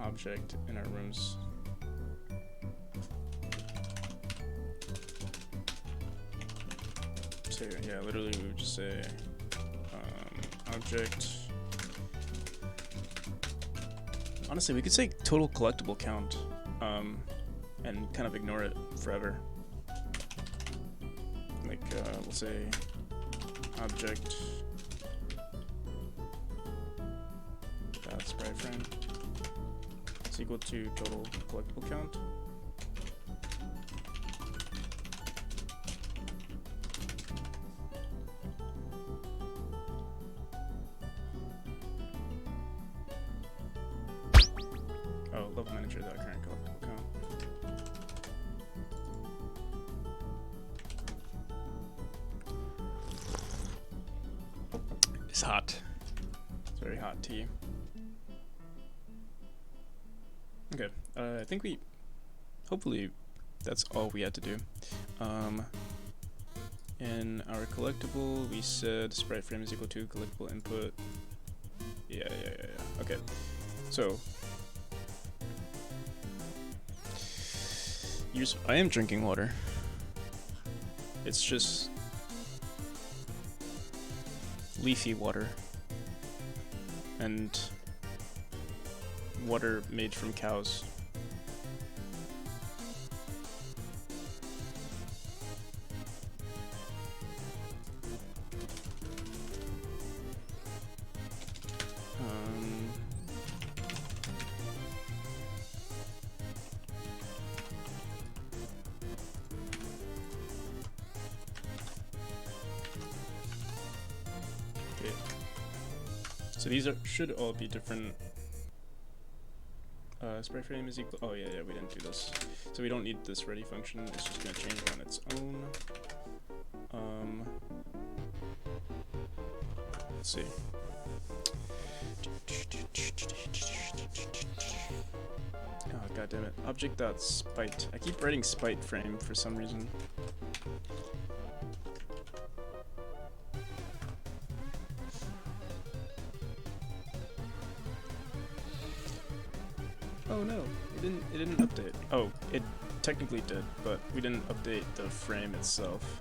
object in our rooms. So yeah, literally we would just say object. Honestly, we could say total collectible count and kind of ignore it forever. Like we'll say object dot sprite frame is equal to total collectible count. Oh, level manager dot current collectible count. It's hot. It's very hot tea. Okay, I think hopefully that's all we had to do. In our collectible, we said sprite frame is equal to collectible input. Yeah. Okay, so I am drinking water. It's just leafy water and water made from cows. Okay. So these should all be different. Sprite frame is equal. Oh yeah, we didn't do this, so we don't need this ready function. It's just gonna change on its own. Let's see. Oh god damn it! Object.spite. I keep writing spite frame for some reason. Oh no, it didn't update. Oh, it technically did, but we didn't update the frame itself.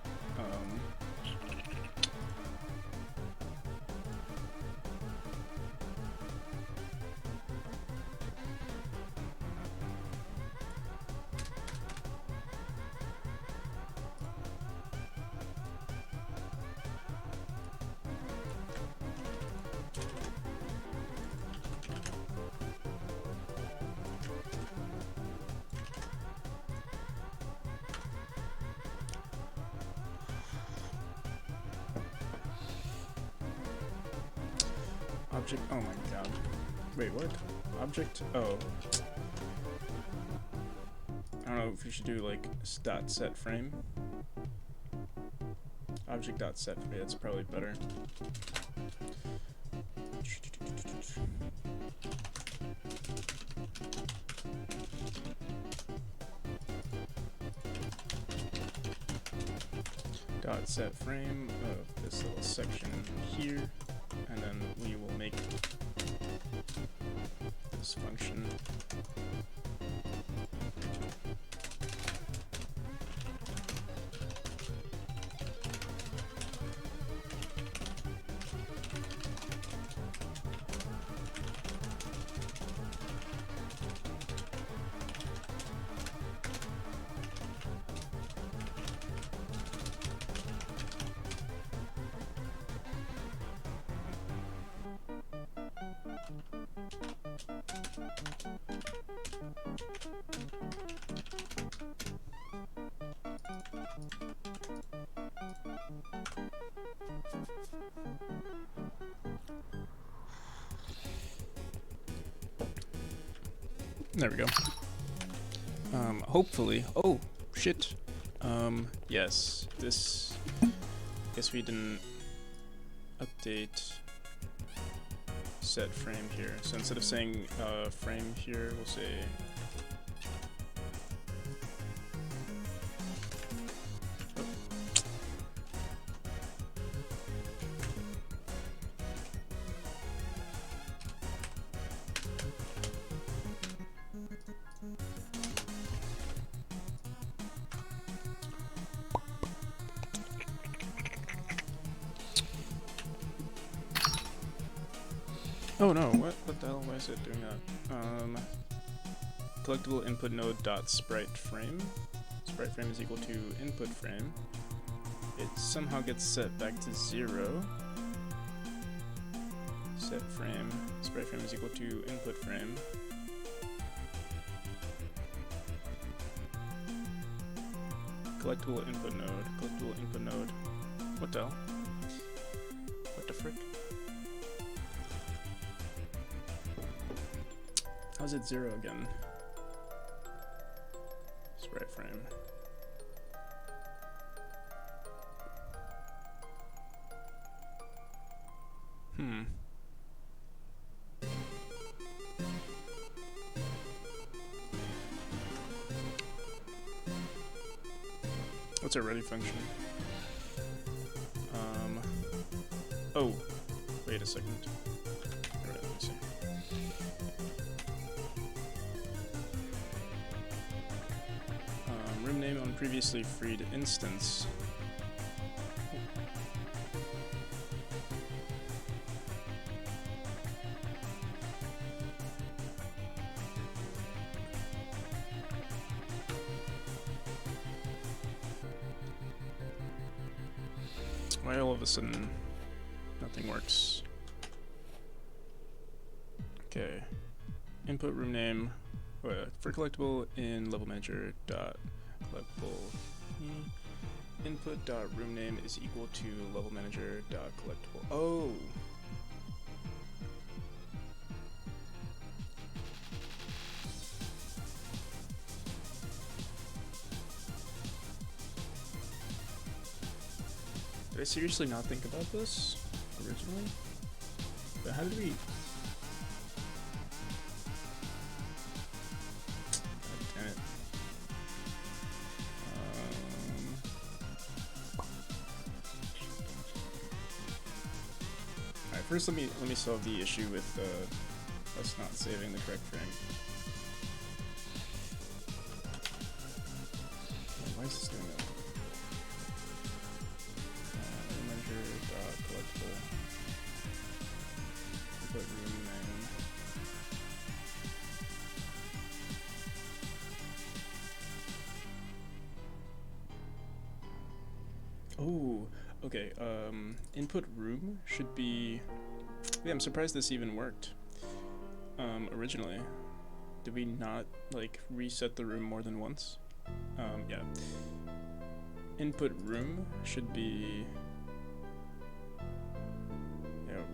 object. Oh my god. Wait, what? Object? Oh. I don't know if you should do like dot set frame. Object dot set frame. That's probably better. Dot set frame of this little section here, and then we will make this function. There we go. Hopefully. Oh, shit. Yes. This. Guess we didn't update set frame here. So instead of saying frame here, we'll say. Oh no, what the hell, why is it doing that? Collectible input node dot sprite frame. Sprite frame is equal to input frame. It somehow gets set back to 0. Set frame, sprite frame is equal to input frame. Collectible input node. What the hell? What the frick? How's it 0 again? Sprite frame. What's our ready function? Oh, wait a second. Alright, let me see. Room name on previously freed instance. Why all of a sudden nothing works? Okay. Input room name for collectible in level manager dot collectible input dot room name is equal to level manager dot collectible. Oh. Did I seriously not think about this originally? But how did we? God damn it. Alright, first let me solve the issue with us not saving the correct frame. Why is this doing that? Collectible input room name. Oh, okay. Input room should be. Yeah, I'm surprised this even worked. Originally, did we not like reset the room more than once? Yeah. Input room should be.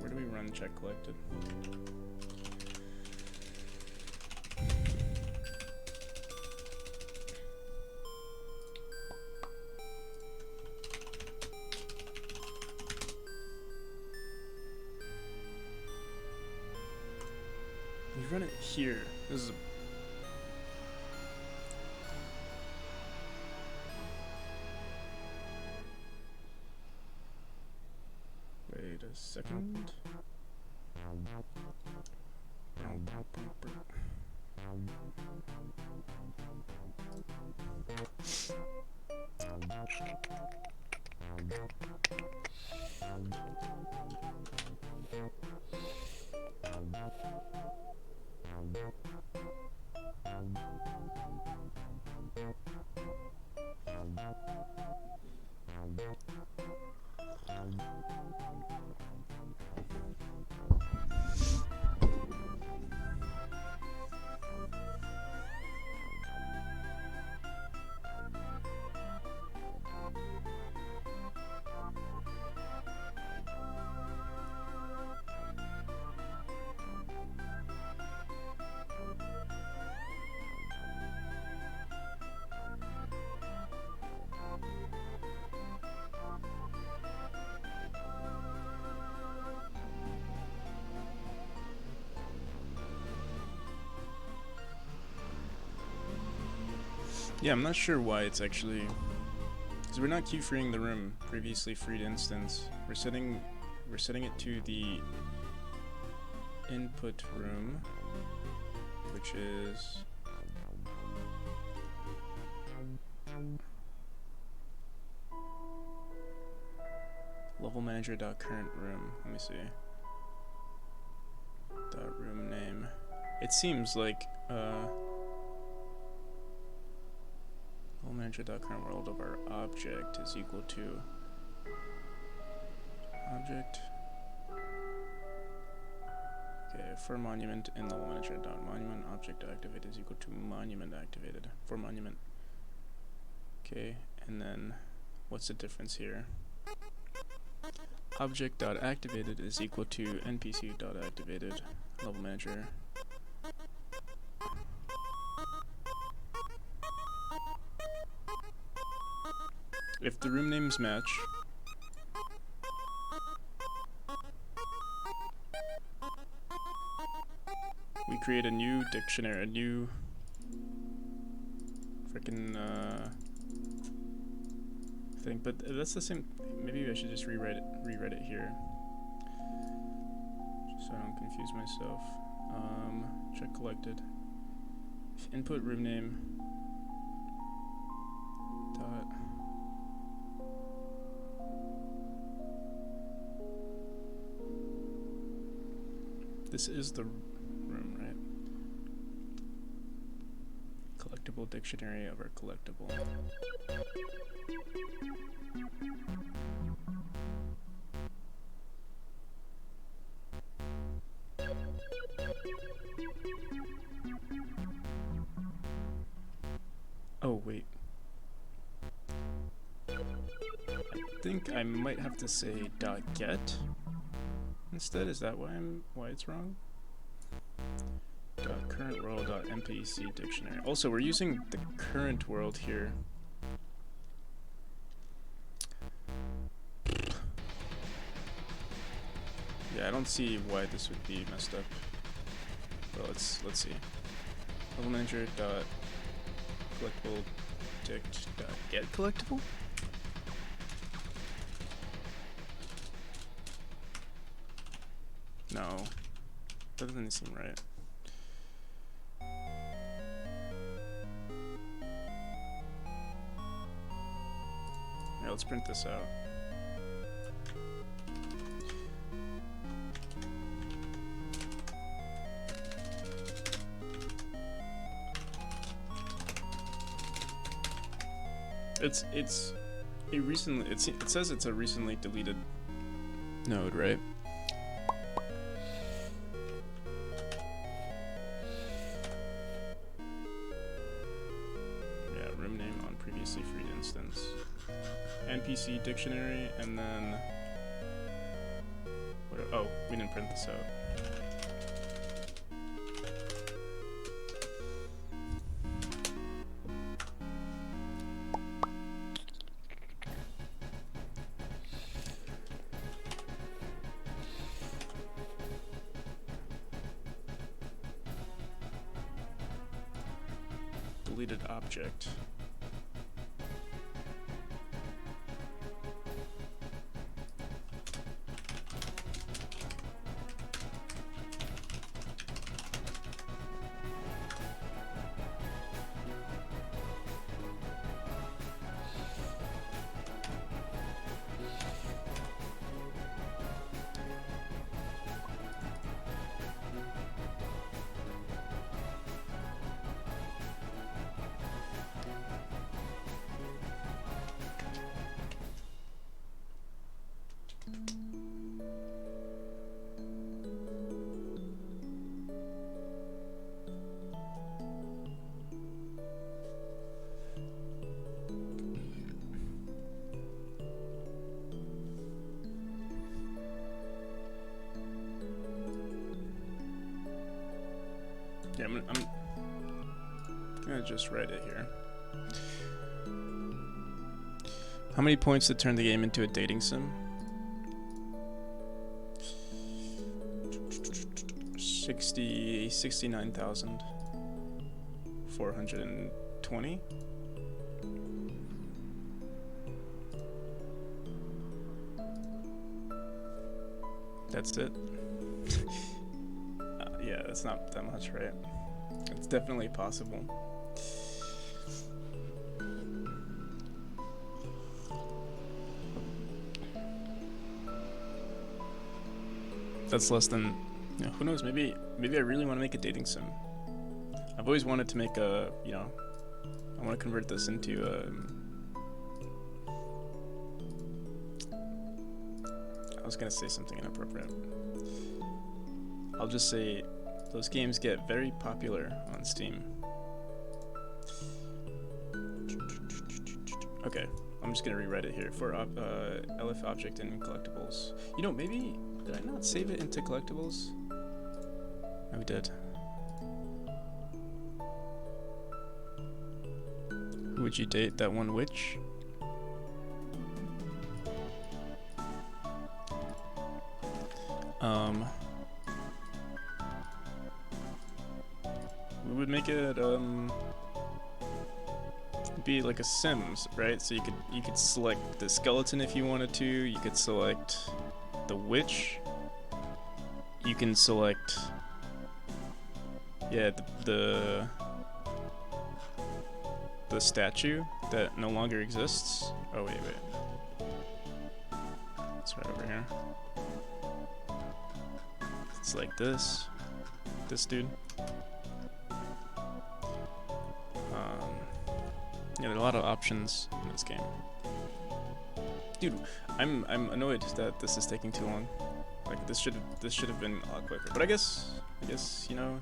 where do we run check collected? We run it here. This is a wait a second. Yeah, I'm not sure why it's actually, because we're not keyfreeing the room previously freed instance. We're setting it to the input room, which is level manager.current room. Let me see. Dot room name. It seems like level manager.current world of our object is equal to object. Okay, for monument in level manager.monument object activated is equal to monument activated for monument. Okay, and then what's the difference here? Object.activated is equal to npc.activated level manager. If the room names match, we create a new dictionary, a new freaking thing. But that's the same. Maybe I should just rewrite it here, just so I don't confuse myself. Check collected. Input room name. Dot. This is the room, right? Collectible dictionary of our collectible. Oh, wait. I think I might have to say .get instead. Is that why it's wrong? Current world .mpc dictionary. Also, we're using the current world here. Yeah, I don't see why this would be messed up. Well, let's see. Level manager collectible dict get collectible. No, that doesn't seem right. Yeah, let's print this out. It's a recently, it says it's a recently deleted node, right? Yeah, room name on previously freed instance. NPC dictionary, and then what Oh, we didn't print this out. Deleted object. Yeah, I'm gonna just write it here. How many points to turn the game into a dating sim? 69,420. That's it. Yeah, that's not that much, right? It's definitely possible. That's less than, you know, who knows, maybe I really want to make a dating sim. I've always wanted to make a, you know, I want to convert this into I was gonna say something inappropriate. I'll just say those games get very popular on Steam. Okay, I'm just gonna rewrite it here for LF object and collectibles. You know, maybe did I not save it into collectibles? No, we did. Who would you date? That one witch? We would make it be like a Sims, right? So you could select the skeleton if you wanted to. You could select the witch. You can select, yeah, the statue that no longer exists. Oh wait. It's right over here. It's like this dude. Yeah, there are a lot of options in this game. Dude, I'm annoyed that this is taking too long. Like this should have been a lot quicker. But I guess you know,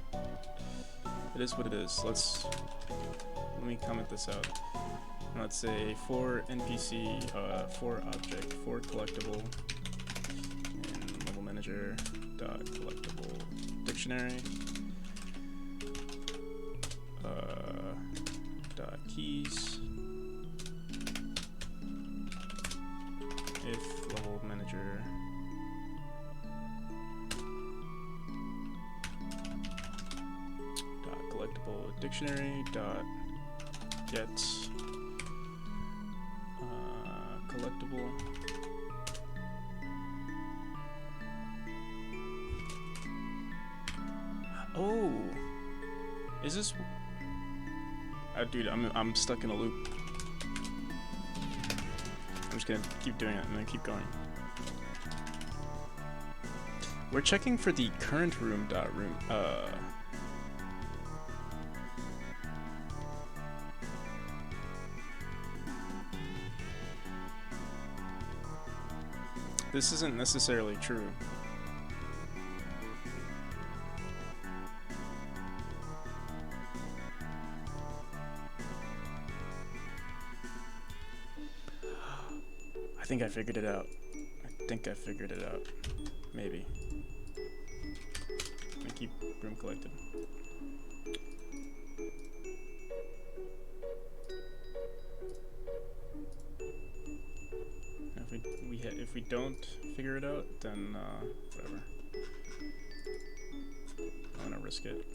it is what it is. Let me comment this out. Let's say for NPC, for object, for collectible, and level manager dot collectible dictionary dot keys if level manager dot collectible dictionary dot get collectible oh, is this dude, I'm stuck in a loop. I'm just gonna keep doing it and then keep going. We're checking for the current room dot room. This isn't necessarily true. I think I figured it out. maybe. I'm gonna keep room collected. If we don't figure it out, then whatever. I'm gonna risk it.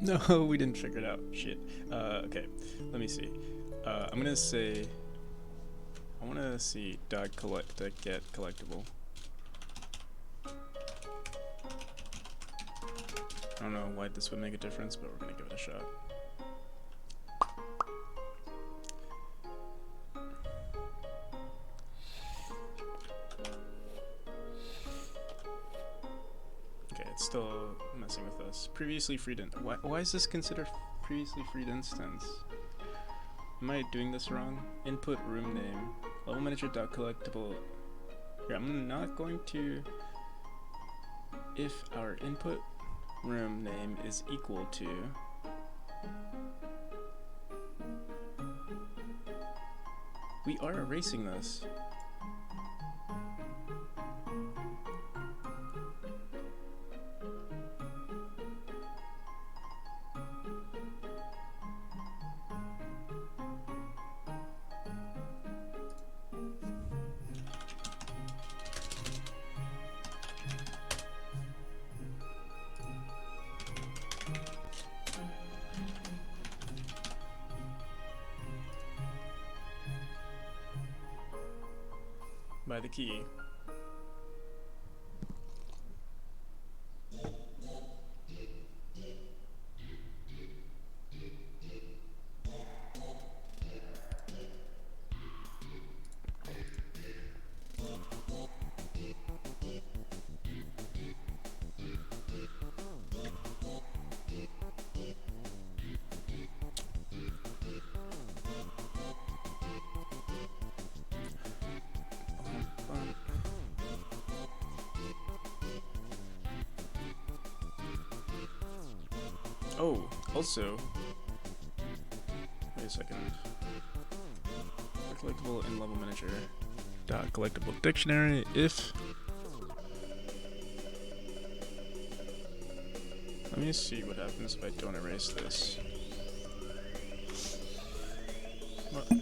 No, we didn't figure it out. Shit. Okay, let me see. I'm gonna say. I wanna see dot get collectible. I don't know why this would make a difference, but we're gonna give it a shot. Okay, it's still messing with us. Previously freed why is this considered previously freed instance? Am I doing this wrong? Input room name. Level manager dot collectible. Here, I'm not going to. If our input room name is equal to we are erasing this. By the key. Oh, also, wait a second. Collectible in level manager dot collectible dictionary if. Let me see what happens if I don't erase this. What? I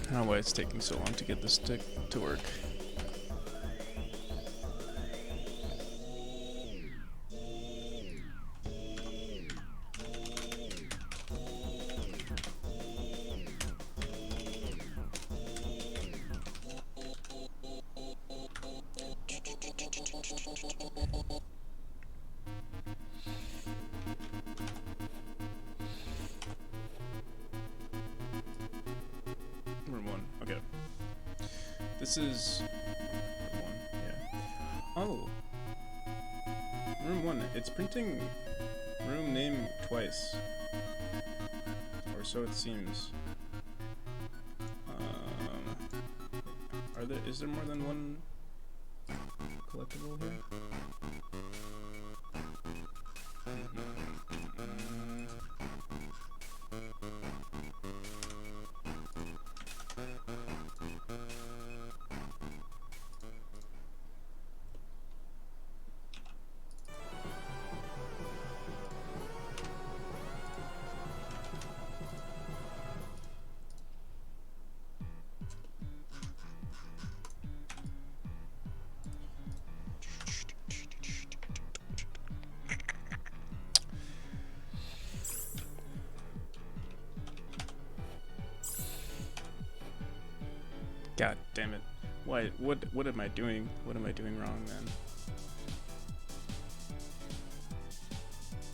don't know why it's taking so long to get this to work. Room 1, okay. This is room 1, yeah. Oh! Room 1, it's printing room name twice. Or so it seems. Is there more than one collectible here? God damn it. Why? What am I doing? What am I doing wrong, man?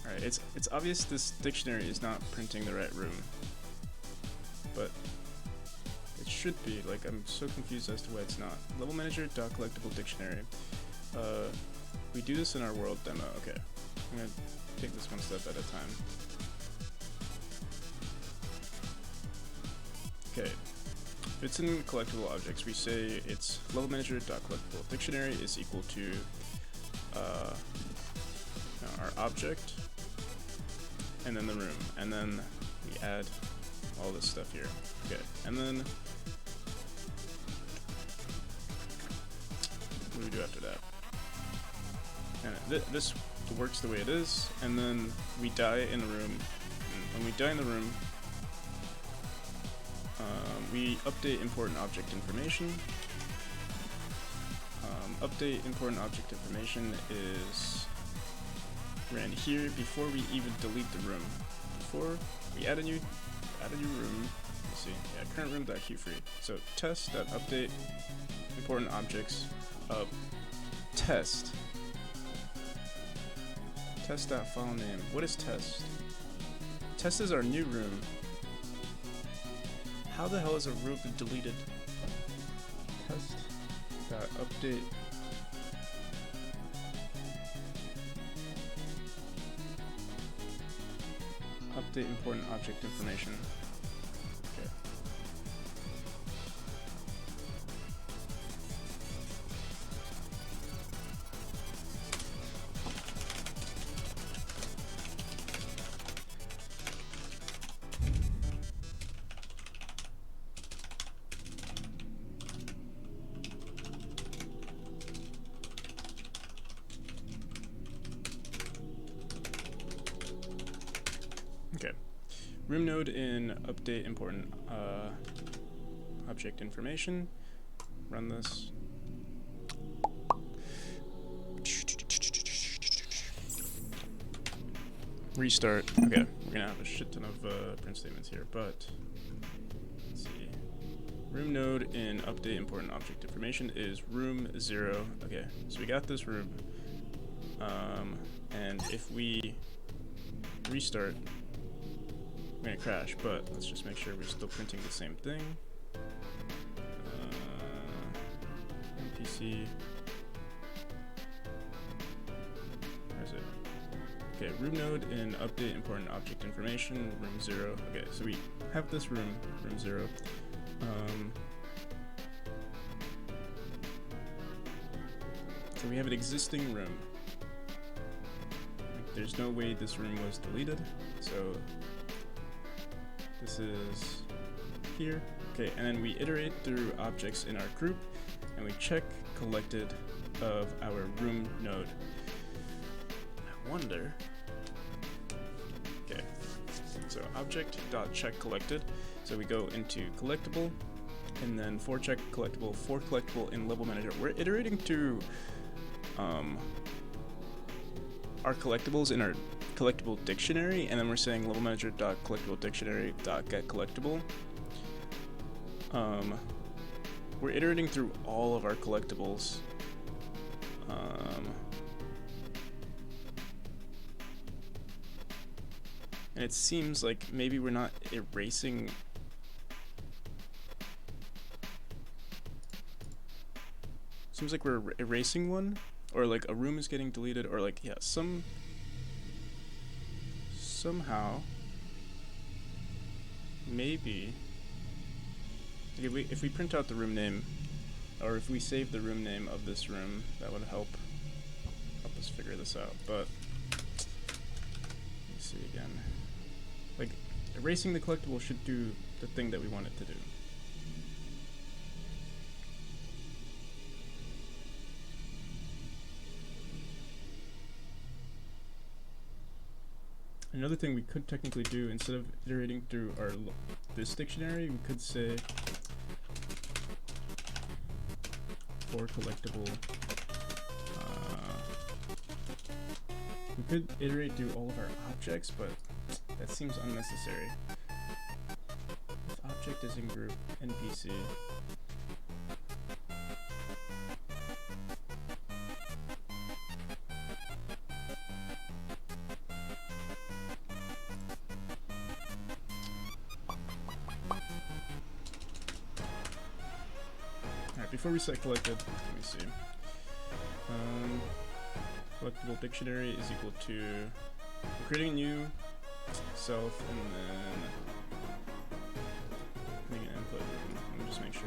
Alright, it's obvious this dictionary is not printing the right room. But it should be. Like, I'm so confused as to why it's not. Level manager dot collectible dictionary. We do this in our world demo. Okay. I'm gonna take this one step at a time. Okay. if it's in collectible objects, we say it's level manager.collectible dictionary is equal to our object, and then the room, and then we add all this stuff here. Okay, and then what do we do after that? And this works the way it is, and then we die in the room. And when we die in the room, we update important object information. Update important object information is ran here before we even delete the room. Before we add a new room. Let's see. Yeah, current room.queueFree. So test.update important objects of test. Test.file name. What is test? Test is our new room. How the hell is a room deleted? Test.update. Update important object information. Okay. Okay. Room node in update important object information. Run this. Restart. Okay, we're gonna have a shit ton of print statements here, but let's see. Room node in update important object information is room 0. Okay, so we got this room, and if we restart, we're gonna crash, but let's just make sure we're still printing the same thing. NPC. Where is it? Okay, room node in update important object information, room 0. Okay, so we have this room, room 0. So we have an existing room. Like, there's no way this room was deleted, so this is here. Okay, and then we iterate through objects in our group, and we check collected of our room node. I wonder. Okay, so object.check collected. So we go into collectible, and then for check collectible, for collectible in level manager. We're iterating through our collectibles in our collectible dictionary, and then we're saying level manager dot collectible dictionary dot get collectible. We're iterating through all of our collectibles. And it seems like maybe we're not erasing. Seems like we're erasing one, or like a room is getting deleted, or like, yeah, somehow, maybe, if we print out the room name, or if we save the room name of this room, that would help us figure this out. But let me see again. Like, erasing the collectible should do the thing that we want it to do. Another thing we could technically do, instead of iterating through this dictionary, we could say for collectible. We could iterate through all of our objects, but that seems unnecessary. If object is in group NPC. Alright, before we set collected, let me see. Collectible dictionary is equal to, we're creating a new self, and then making an input. Let me just make sure.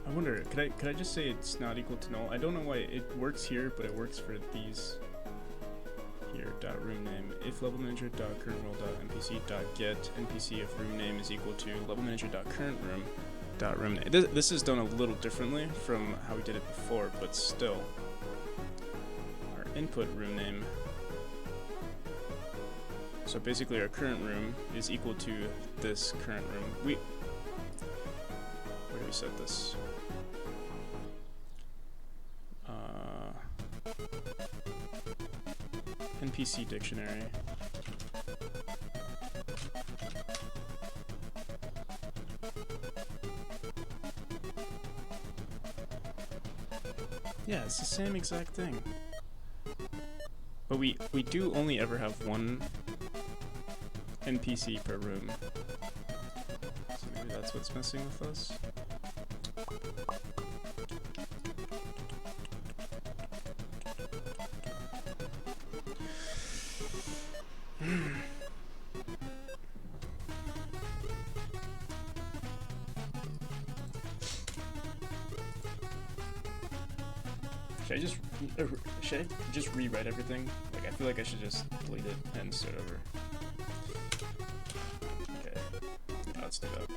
I wonder, could I just say it's not equal to null? I don't know why it works here, but it works for these here. Dot room name. If level manager dot current role dot npc dot get npc if room name is equal to level manager dot current room dot room name. This is done a little differently from how we did it before, but still. Our input room name. So basically, our current room is equal to this current room. Where do we set this? NPC dictionary. Yeah, it's the same exact thing. But we do only ever have one NPC per room. So maybe that's what's messing with us. Should I just rewrite everything? Like, I feel like I should just delete it and start over. Okay, yeah, let's do that.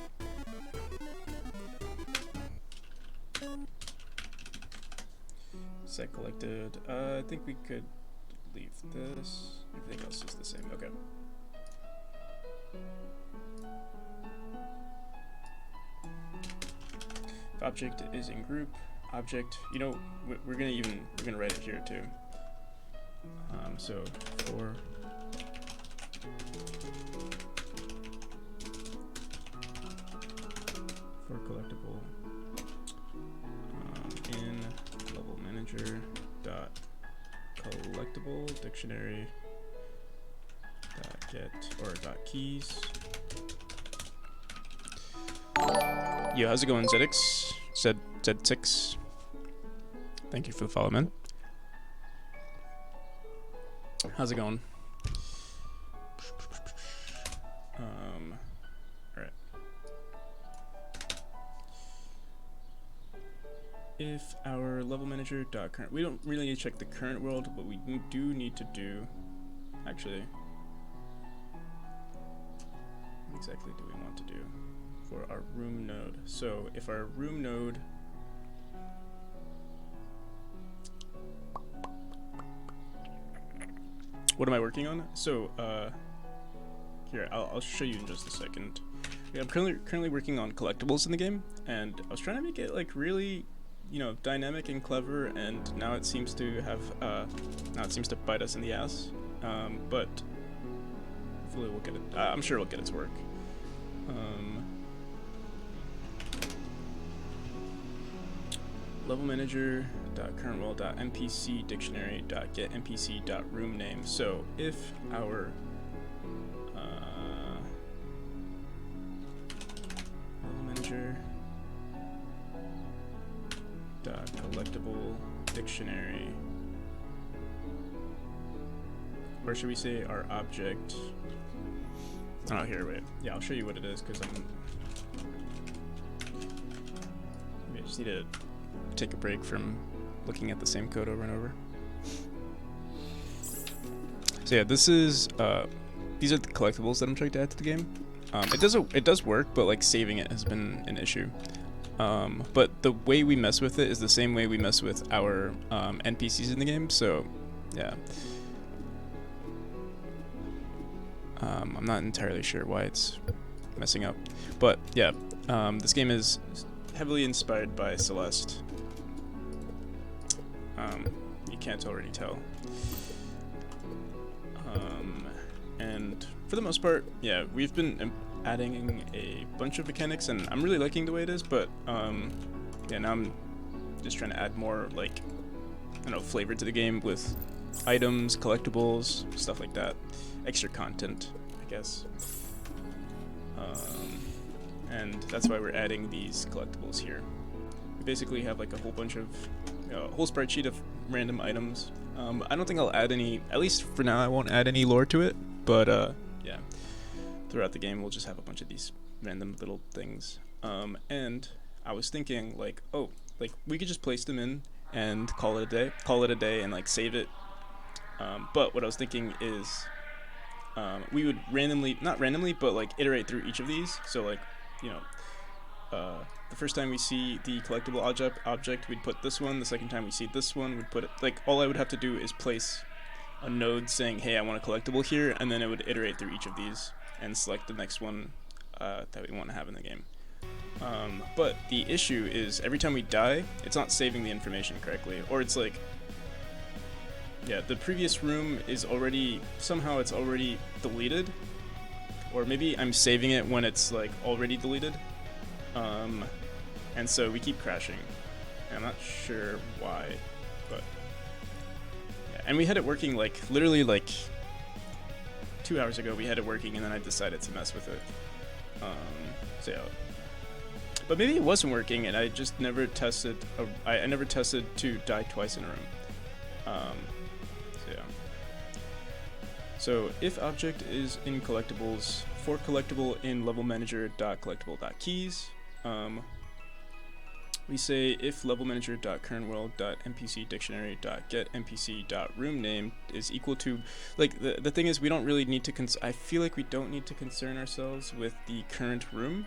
Set collected. I think we could leave this. Everything else is the same. Okay. If object is in group. Object, you know, we're gonna write it here too. So for collectible in level manager dot collectible dictionary dot get or dot keys. Yo, how's it going, ZX? Z6. Thank you for the follow, man. How's it going? Alright. If our level manager dot current, we don't really need to check the current world, but we do need to do, actually, what exactly do we want to do for our room node? So if our room node what am I working on? So, here, I'll show you in just a second. Yeah, I'm currently working on collectibles in the game, and I was trying to make it like really, you know, dynamic and clever, and now it seems to have, now it seems to bite us in the ass. But hopefully we'll get it. I'm sure we'll get its work. Level manager dot current role dot npc dictionary dot get npc dot room name. So if our level manager dot collectible dictionary, or should we say our object? Oh, here, wait. Yeah, I'll show you what it is, because I just need to take a break from looking at the same code over and over. So yeah, this is these are the collectibles that I'm trying to add to the game. It does work, but like saving it has been an issue. But the way we mess with it is the same way we mess with our NPCs in the game. So yeah, I'm not entirely sure why it's messing up, but yeah, this game is heavily inspired by Celeste. You can't already tell. And for the most part, yeah, we've been adding a bunch of mechanics, and I'm really liking the way it is, but yeah, now I'm just trying to add more, like, I don't know, flavor to the game with items, collectibles, stuff like that. Extra content, I guess. And that's why we're adding these collectibles here. We basically have like a whole bunch of, a whole spreadsheet of random items. I don't think I'll add any, at least for now I won't add any lore to it, but yeah, throughout the game we'll just have a bunch of these random little things. And I was thinking like, oh, like we could just place them in and call it a day and like save it. But what I was thinking is we would not randomly, but like iterate through each of these. So like, you know, the first time we see the collectible object, we'd put this one. The second time we see this one, we'd put it, like, all I would have to do is place a node saying, hey, I want a collectible here, and then it would iterate through each of these and select the next one that we want to have in the game. But the issue is every time we die, it's not saving the information correctly, or it's like, yeah, the previous room is already, somehow it's already deleted, or maybe I'm saving it when it's like already deleted, and so we keep crashing. And I'm not sure why, but yeah. And we had it working like literally like 2 hours ago. We had it working, and then I decided to mess with it. So yeah. But maybe it wasn't working, and I just never tested. I never tested to die twice in a room. So yeah. So if object is in collectibles, for collectible in level manager.collectible.keys, we say if level manager.currentworld.npc dictionary.get.npc.room name is equal to, like, the thing is we don't really need to I feel like we don't need to concern ourselves with the current room.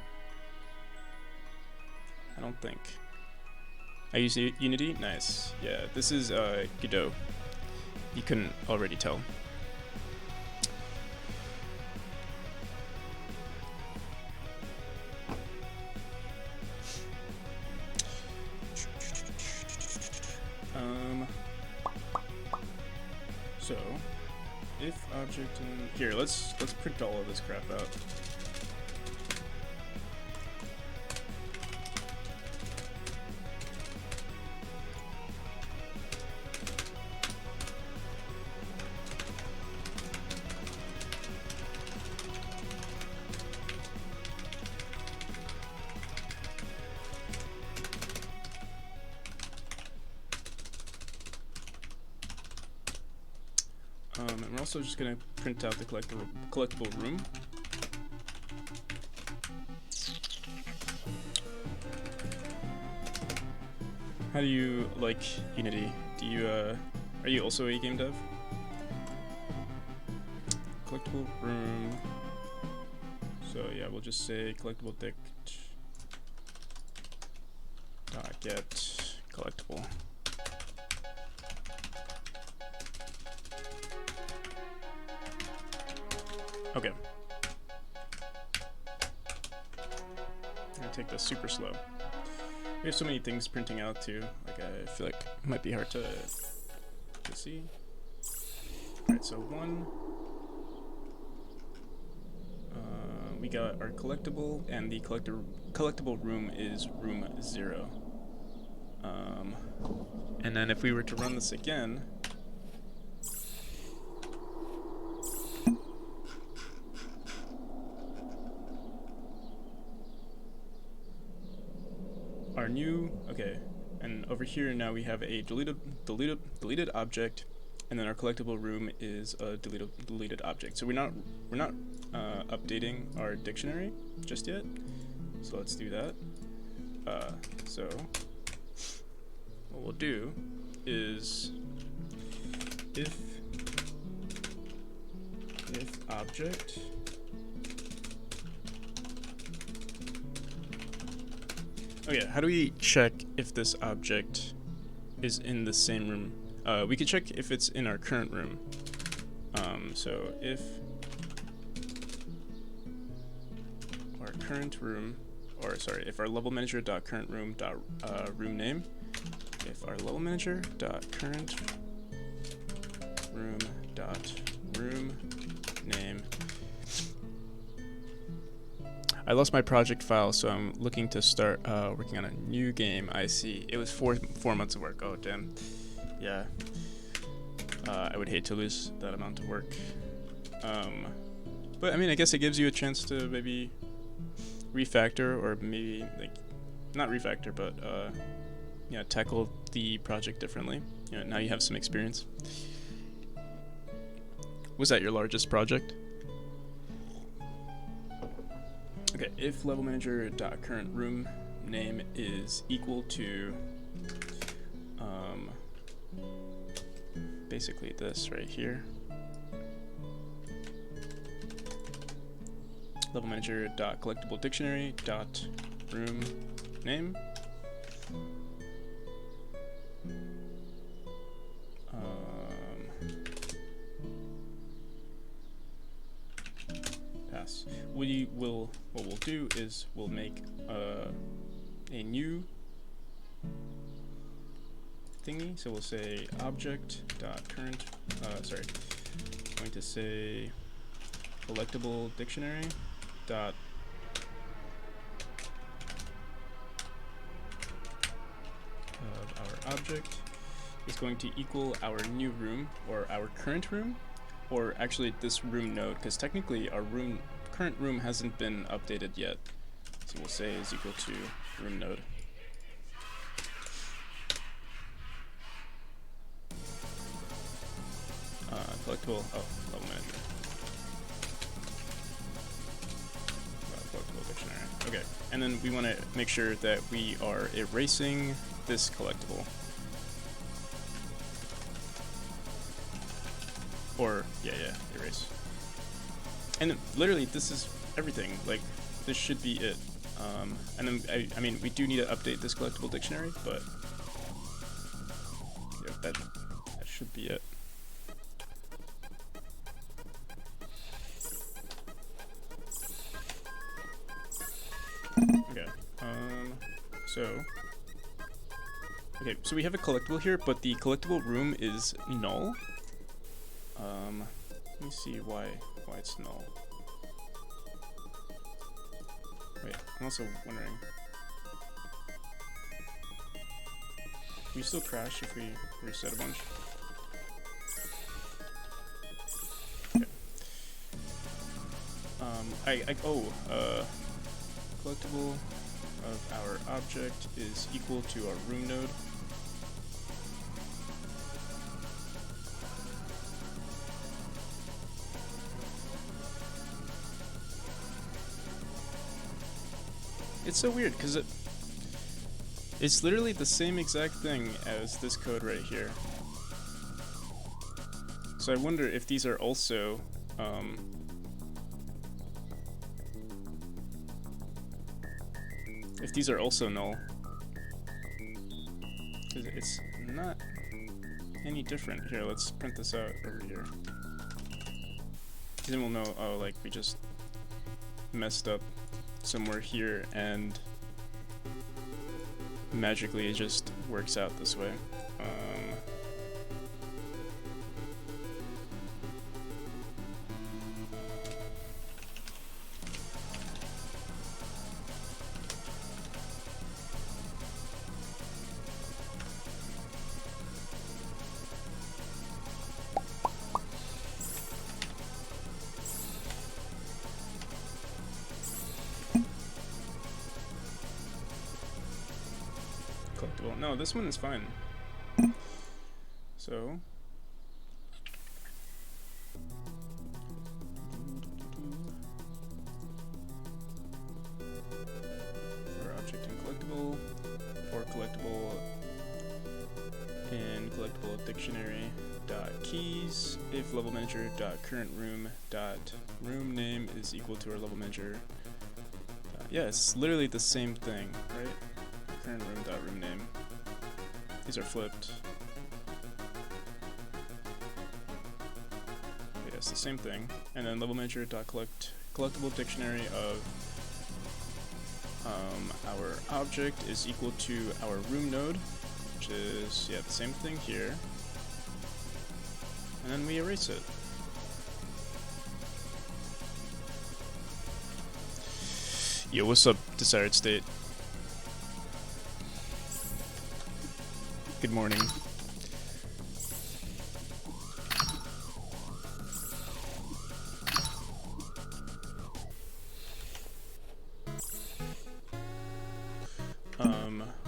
I don't think. I use Unity? Nice. Yeah, this is Godot. You couldn't already tell. So, if object in here, let's print all of this crap out. And we're also just gonna print out the collectible room. How do you like Unity? Do you are you also a game dev? Collectible room. So yeah, we'll just say collectible dict get collectible. Okay. I'm gonna take this super slow. We have so many things printing out too. Like I feel like it might be hard to see. Alright, so one. We got our collectible, and the collectible room is room 0. And then if we were to run this again, our new, okay, and over here now we have a deleted object, and then our collectible room is a deleted object. So we're not updating our dictionary just yet. So let's do that. So what we'll do is if object okay, how do we check if this object is in the same room? We can check if it's in our current room. So if our current room, or sorry, if our level manager dot current room dot room name, if our level manager dot current room dot room name I lost my project file, so I'm looking to start working on a new game. I see. It was 4 months of work. Oh, damn. Yeah. I would hate to lose that amount of work. But I mean, I guess it gives you a chance to maybe refactor, or maybe like not refactor, but yeah, tackle the project differently. You know, now you have some experience. Was that your largest project? Okay, if level manager dot current room name is equal to basically this right here. Level manager dot collectible dictionary dot room name. Pass. What we'll do is we'll make a new thingy. So we'll say object dot current. Sorry, I'm going to say collectible dictionary dot of our object is going to equal our new room, or our current room, or actually this room node, because technically our current room hasn't been updated yet. So we'll say is equal to room node. Collectible, level manager. Collectible dictionary. Okay, and then we want to make sure that we are erasing this collectible. Or, yeah, erase. And then, literally, this is everything. Like, this should be it. And then, I mean, we do need to update this collectible dictionary, but yeah, that should be it. Okay, so we have a collectible here, but the collectible room is null. Let me see why it's null. Wait, I'm also wondering, can we still crash if we reset a bunch? Okay. Collectible of our object is equal to our room node. It's so weird because it's literally the same exact thing as this code right here. So I wonder if these are also null. 'Cause it's not any different. Here, let's print this out over here. Then we'll know, oh, like we just messed up somewhere here, and magically it just works out this way. Collectible. No, this one is fine. So for object and collectible, for collectible in collectible dictionary dot keys, if level manager dot current room dot room name is equal to our level manager. Yeah, it's literally the same thing, right? Current room dot room name. These are flipped. Yeah, it's the same thing. And then level manager dot collectible dictionary of our object is equal to our room node, which is the same thing here. And then we erase it. Yo, what's up, Desired State? Good morning.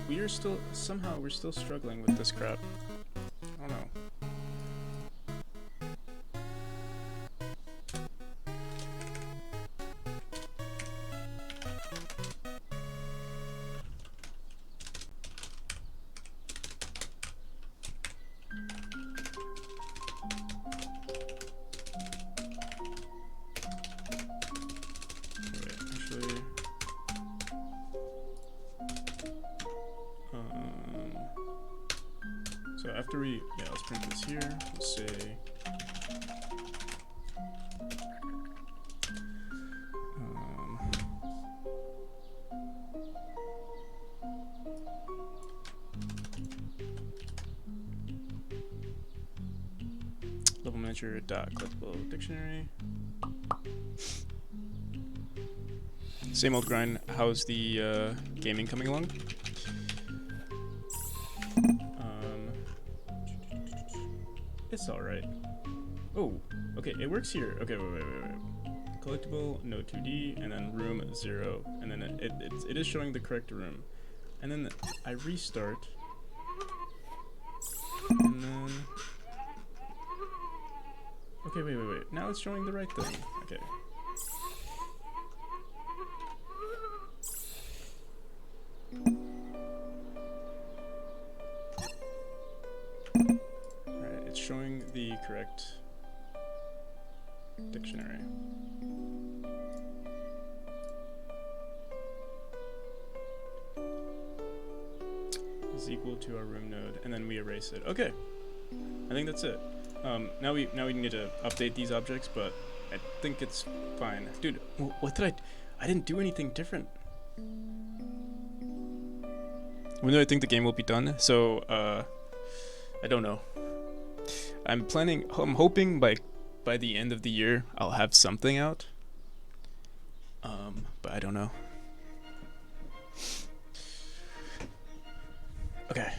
We are still, somehow we're still struggling with this crap. I don't know. So after we, yeah, let's print this here. We'll say level manager dot collectible dictionary. Same old grind. How's the gaming coming along? It's all right. Oh, okay, it works here. Okay, wait. Collectible, no 2D, and then room 0, and then it is showing the correct room. And then I restart, and then okay, wait. Now it's showing the right thing. Okay. Showing the correct dictionary. Is equal to our room node, and then we erase it. Okay, I think that's it. Now we need to update these objects, but I think it's fine. Dude, what did I didn't do anything different. When do I think the game will be done? So I don't know. I'm hoping by the end of the year I'll have something out. But I don't know. Okay.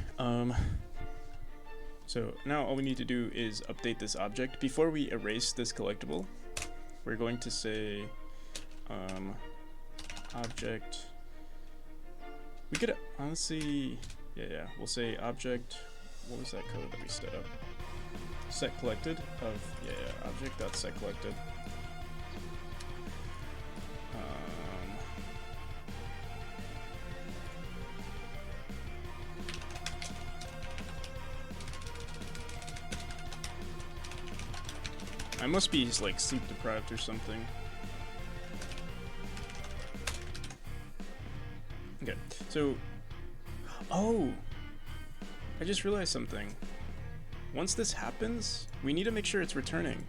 So now all we need to do is update this object. Before we erase this collectible, we're going to say object. We could honestly, yeah. We'll say object. What was that code that we set up? Set collected of object dot set collected. I must be like sleep deprived or something. Okay, so oh, I just realized something. Once this happens, we need to make sure it's returning.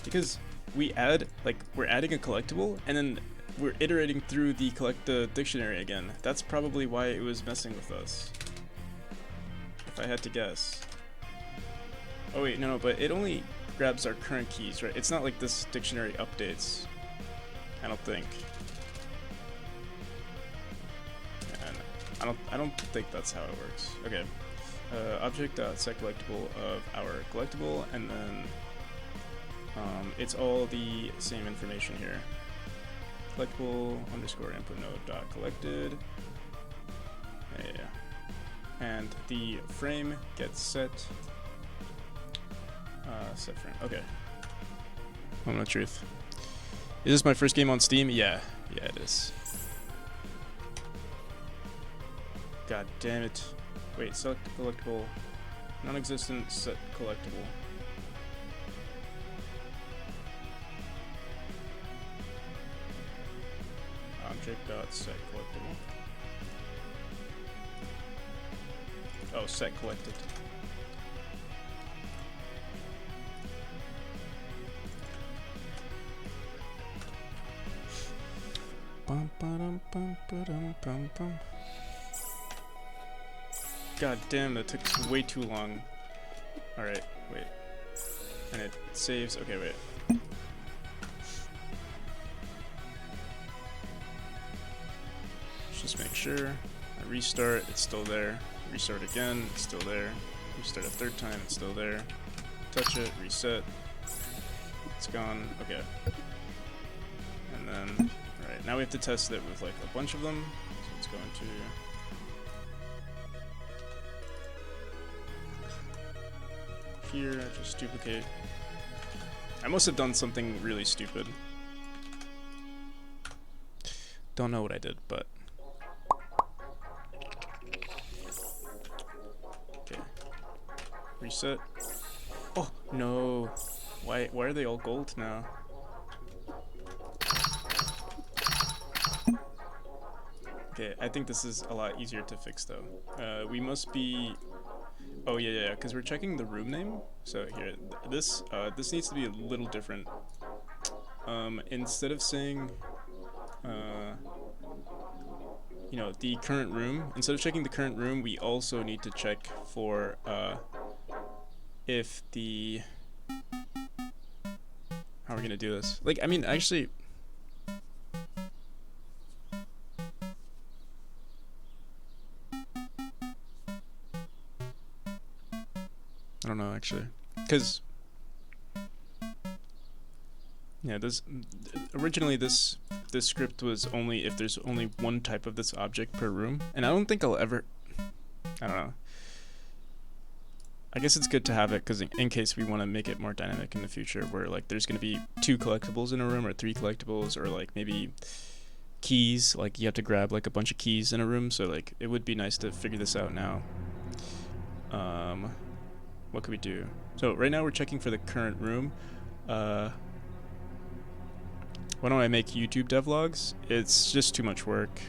Because we're adding a collectible, and then we're iterating through the dictionary again. That's probably why it was messing with us. If I had to guess. Oh wait, no, but it only grabs our current keys, right? It's not like this dictionary updates. I don't think. And I don't think that's how it works. Okay. Object.set collectible of our collectible, and then it's all the same information here. Collectible underscore input node dot collected. Yeah. And the frame gets set. Set frame. Okay. Moment of truth. Is this my first game on Steam? Yeah. Yeah, it is. God damn it. Wait, select collectible, non-existent set collectible. Object.set collectible. Oh, set collected. Bum, ba-dum, bum, ba-dum, bum, bum. God damn, that took way too long. Alright, wait. And it saves. Okay, wait. sure. I restart, it's still there. Restart again, it's still there. Restart a third time, it's still there. Touch it, reset. It's gone. Okay. And then, alright, now we have to test it with like a bunch of them. So let's go into here, just duplicate. I must have done something really stupid. Don't know what I did, but okay. Reset. Oh no! Why are they all gold now? Okay, I think this is a lot easier to fix though. We must be. Oh yeah, because we're checking the room name. So here, this needs to be a little different. Instead of saying, you know, the current room. Instead of checking the current room, we also need to check for if the. How are we gonna do this? Like, I mean, actually. I don't know actually, because yeah, originally this script was only if there's only one type of this object per room, and I don't think I'll ever. I don't know. I guess it's good to have it because in case we want to make it more dynamic in the future, where like there's gonna be 2 collectibles in a room or 3 collectibles, or like maybe keys. Like you have to grab like a bunch of keys in a room, so like it would be nice to figure this out now. What could we do? So right now we're checking for the current room. Why don't I make YouTube devlogs? It's just too much work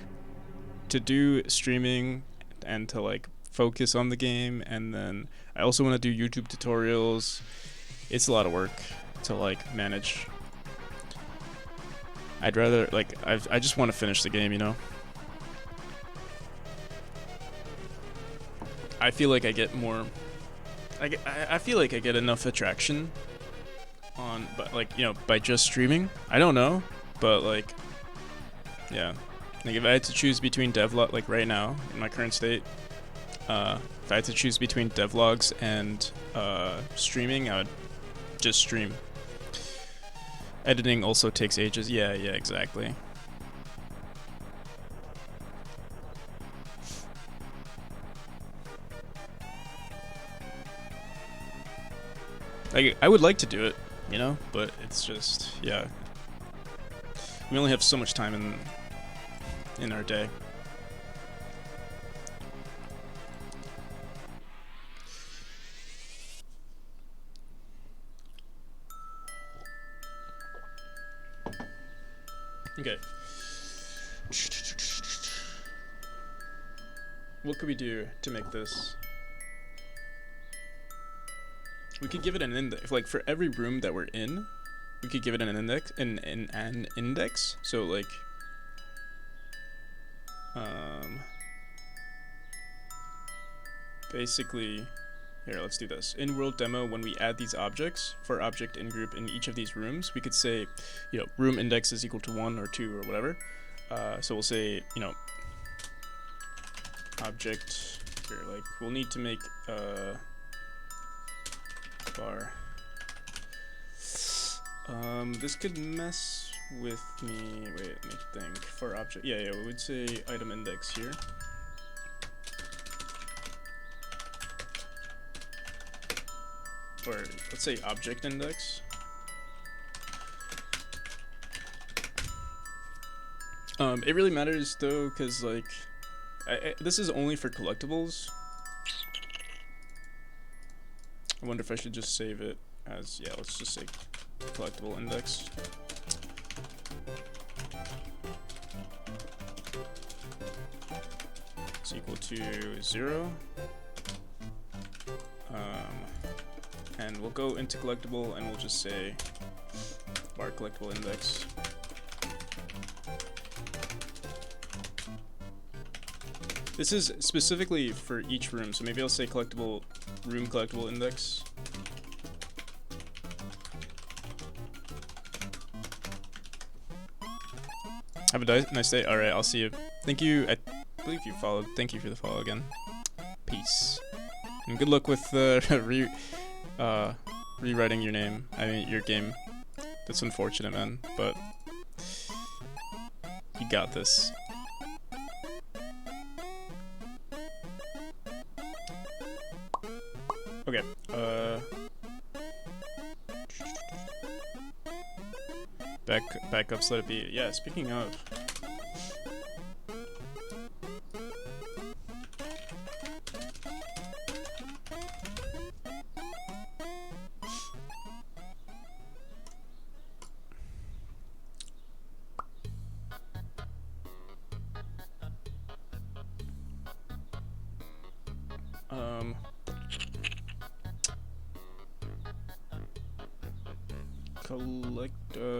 to do streaming and to like focus on the game, and then I also want to do YouTube tutorials. It's a lot of work to like manage. I'd rather like I just want to finish the game, you know. I feel like I get more. I feel like I get enough attraction on, but like, you know, by just streaming. I don't know, but like, yeah. Like if I had to choose between devlog, like right now in my current state, if I had to choose between devlogs and streaming, I would just stream. Editing also takes ages. Yeah, exactly. I would like to do it, you know, but it's just, yeah. We only have so much time in our day. Okay. What could we do to make this? We could give it an index. Like for every room that we're in, we could give it an index. An index. So like, basically, here, let's do this. In world demo, when we add these objects for object in group in each of these rooms, we could say, you know, room index is equal to 1 or 2 or whatever. So we'll say, you know, object here. Like we'll need to make bar. This could mess with me. Wait, let me think. For object, yeah, we would say item index here. Or let's say object index. It really matters though, because like, this is only for collectibles. I wonder if I should just save it as, yeah, let's just say collectible index. It's equal to 0. And we'll go into collectible and we'll just say bar collectible index. This is specifically for each room, so maybe I'll say collectible room collectible index. Have a nice day. Alright, I'll see you. Thank you. believe you followed. Thank you for the follow again. Peace. And good luck with rewriting your name. I mean, your game. That's unfortunate, man, but you got this. Okay, backups, let it be. Yeah, speaking of.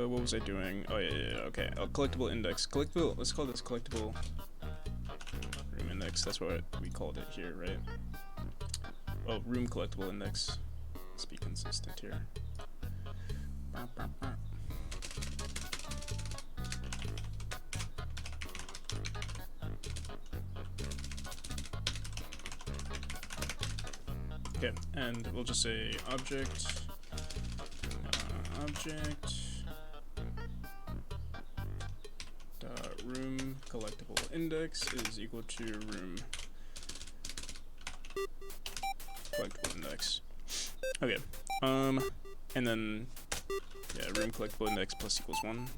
What was I doing? Oh yeah, okay. Collectible index. Collectible, let's call this collectible room index. That's what we called it here, right? Oh, room collectible index. Let's be consistent here. Okay, and we'll just say object dot room collectible index is equal to room collectible index. Okay, and then yeah, room collectible index plus equals 1.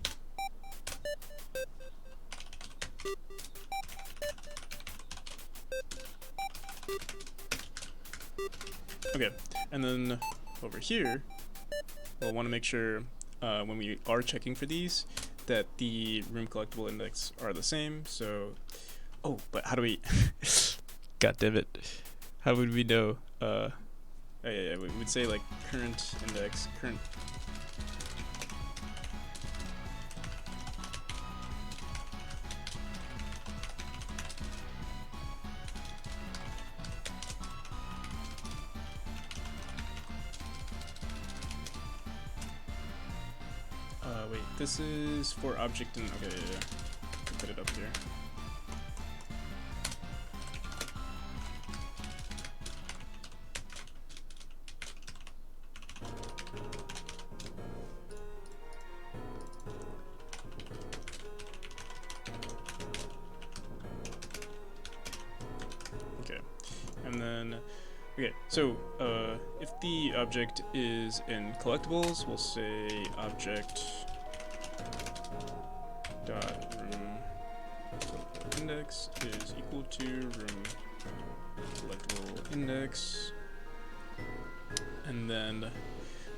Okay, and then over here, we'll want to make sure when we are checking for these that the room collectible index are the same. So, oh, but how do we? God damn it! How would we know? Oh, yeah, we would say like current index, current. Wait, this is for object and okay, yeah. Put it up here. Okay, and then okay, so if the object is in collectibles, we'll say object dot room collectible index is equal to room collectible index, and then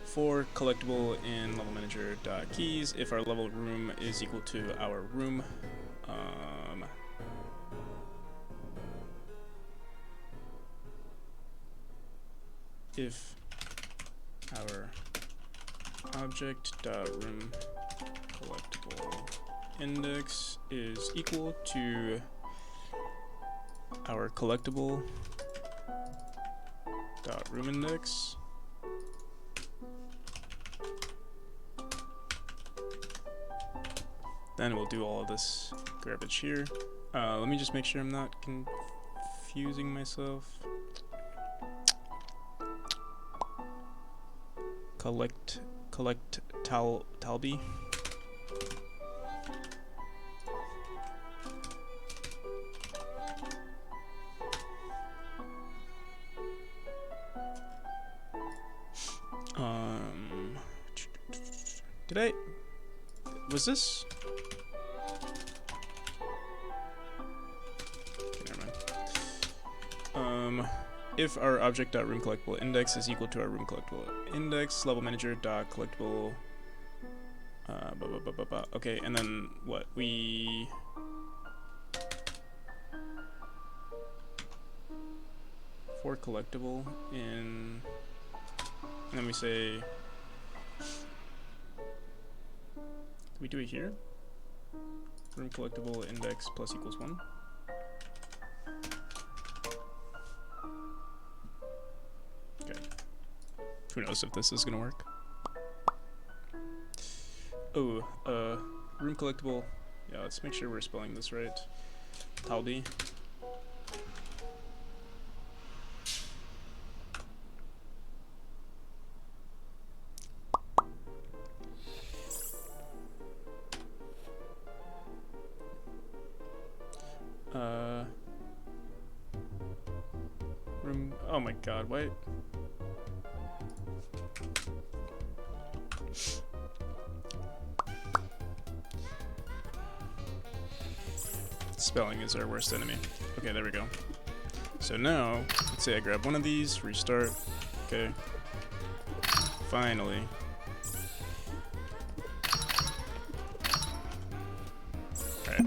for collectible in level manager dot keys, if our level room is equal to our room, if our object dot room collectible index is equal to our collectible dot room index, then we'll do all of this garbage here. Let me just make sure I'm not confusing myself. Collect Talby. Was this? Okay, never mind. If our object.room collectible index is equal to our room collectible index, level manager dot collectible. Okay, and then what we. For collectible in. And then we say. Do we do it here? Room collectible index plus equals 1. Okay. Who knows if this is gonna work? Oh, room collectible. Yeah, let's make sure we're spelling this right. Talby. Oh my god, wait. Spelling is our worst enemy. Okay, there we go. So now, let's say I grab one of these, restart. Okay. Finally. Alright.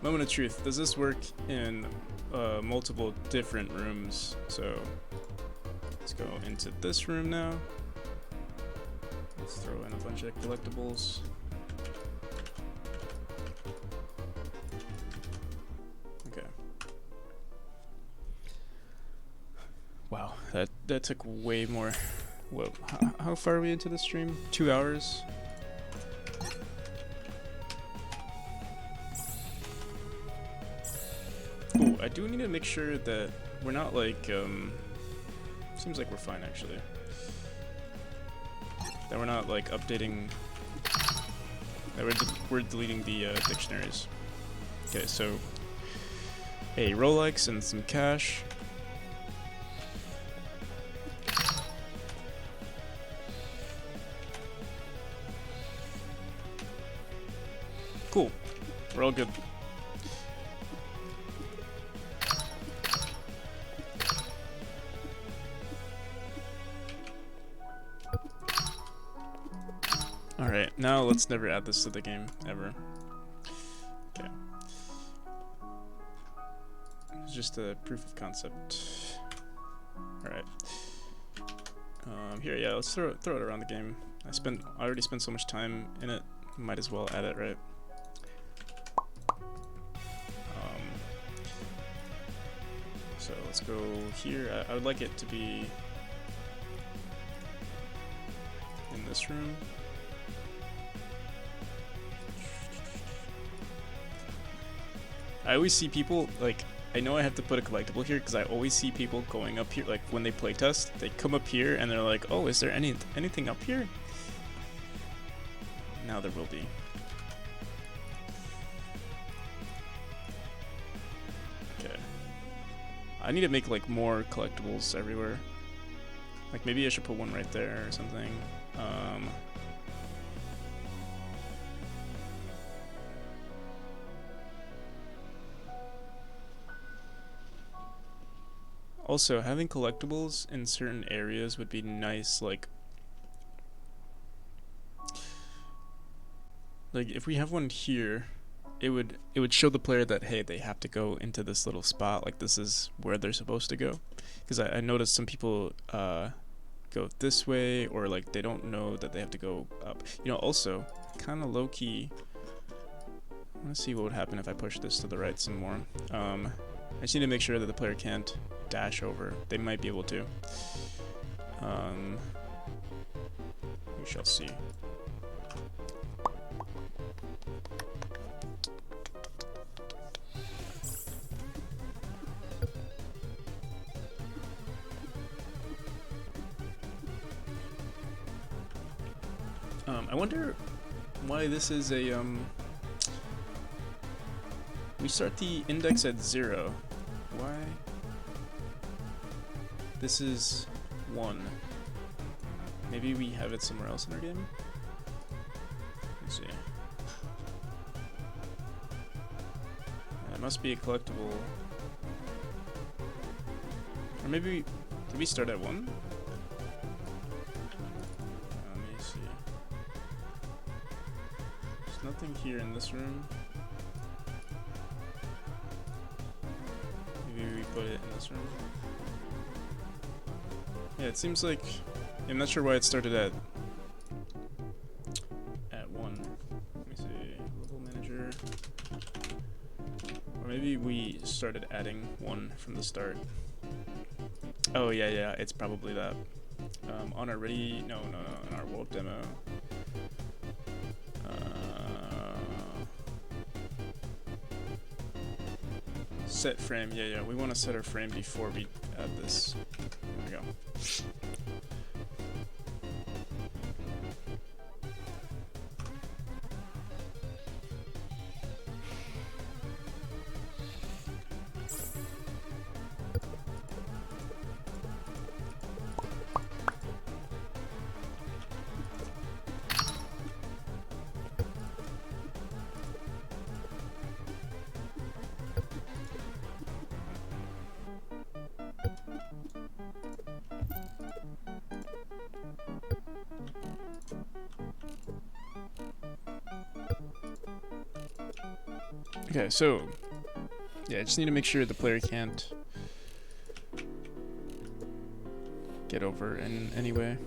Moment of truth. Does this work in multiple different rooms? So let's go into this room now. Let's throw in a bunch of collectibles. Okay. Wow, that took way more. Whoa, how far are we into the stream? 2 hours? Ooh, I do need to make sure that we're not like, seems like we're fine actually. That we're not like updating, that we're deleting the dictionaries. Okay, so a Rolex and some cash. Cool, we're all good. Alright, now let's never add this to the game, ever. Okay. It's just a proof of concept. Alright. Here, yeah, let's throw it around the game. I already spent so much time in it, might as well add it, right? So let's go here. I would like it to be in this room. I always see people, like, I know I have to put a collectible here because I always see people going up here, like when they playtest, they come up here and they're like, oh, is there anything up here? Now there will be. Okay. I need to make like more collectibles everywhere. Like maybe I should put one right there or something. Also, having collectibles in certain areas would be nice, like if we have one here, it would show the player that, hey, they have to go into this little spot, like this is where they're supposed to go. Because I noticed some people go this way, or like they don't know that they have to go up. You know, also, kind of low-key, I want to see what would happen if I push this to the right some more. I just need to make sure that the player can't dash over. They might be able to. We shall see. I wonder why this is a, we start the index at 0. Why? This is 1. Maybe we have it somewhere else in our game? Let's see. It must be a collectible. Or maybe, did we start at 1? Let me see. There's nothing here in this room. Maybe we put it in this room. Yeah, it seems like, I'm not sure why it started at 1. Let me see, level manager. Or maybe we started adding 1 from the start. Oh yeah, it's probably that. On our ready, no, on our world demo. Set frame, yeah, we want to set our frame before we add this. There we go. Okay, so yeah, I just need to make sure the player can't get over in any way.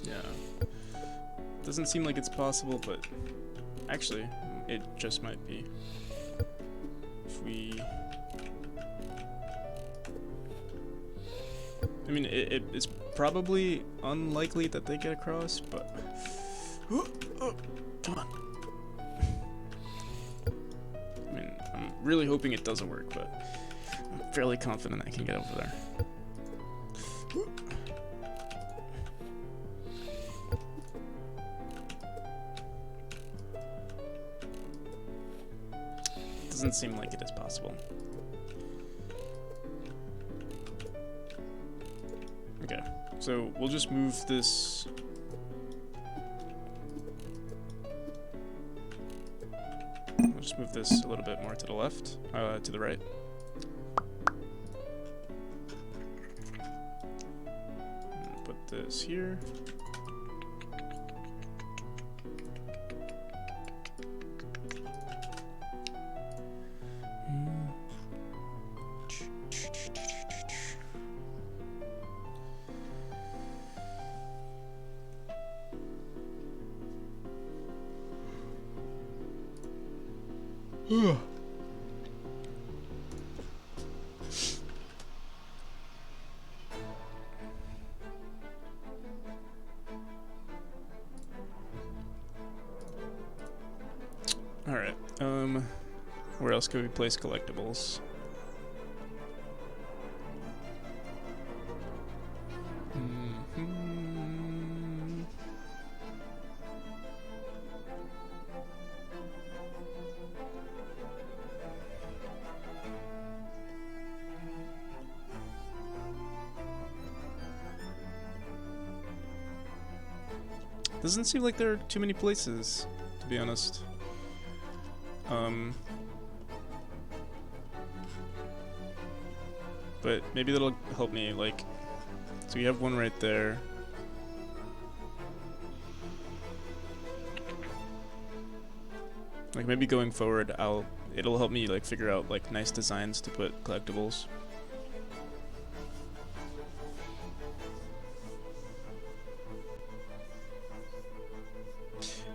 Yeah. Doesn't seem like it's possible, but actually, it just might be. If we... I mean, it's probably unlikely that they get across, but... Oh, come on. I mean, I'm really hoping it doesn't work, but I'm fairly confident I can get over there. Doesn't seem like it is possible. Okay, so we'll just move this. We'll just move this a little bit more to the left, to the right. And put this here. Alright, where else could we place collectibles? Doesn't seem like there are too many places, to be honest. But maybe that'll help me, like, so you have one right there. Like, maybe going forward, it'll help me, like, figure out, like, nice designs to put collectibles.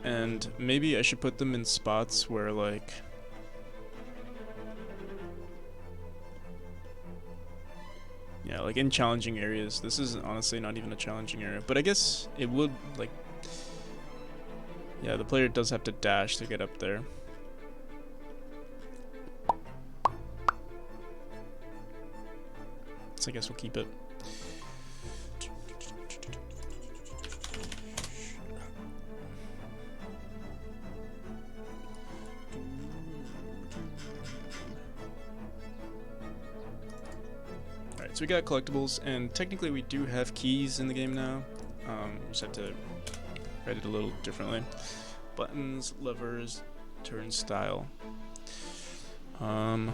And maybe I should put them in spots where, like, yeah, like in challenging areas. This is honestly not even a challenging area, but I guess it would, like, yeah, the player does have to dash to get up there. So I guess we'll keep it. So we got collectibles, and technically we do have keys in the game now. We just have to write it a little differently. Buttons, levers, turnstile. What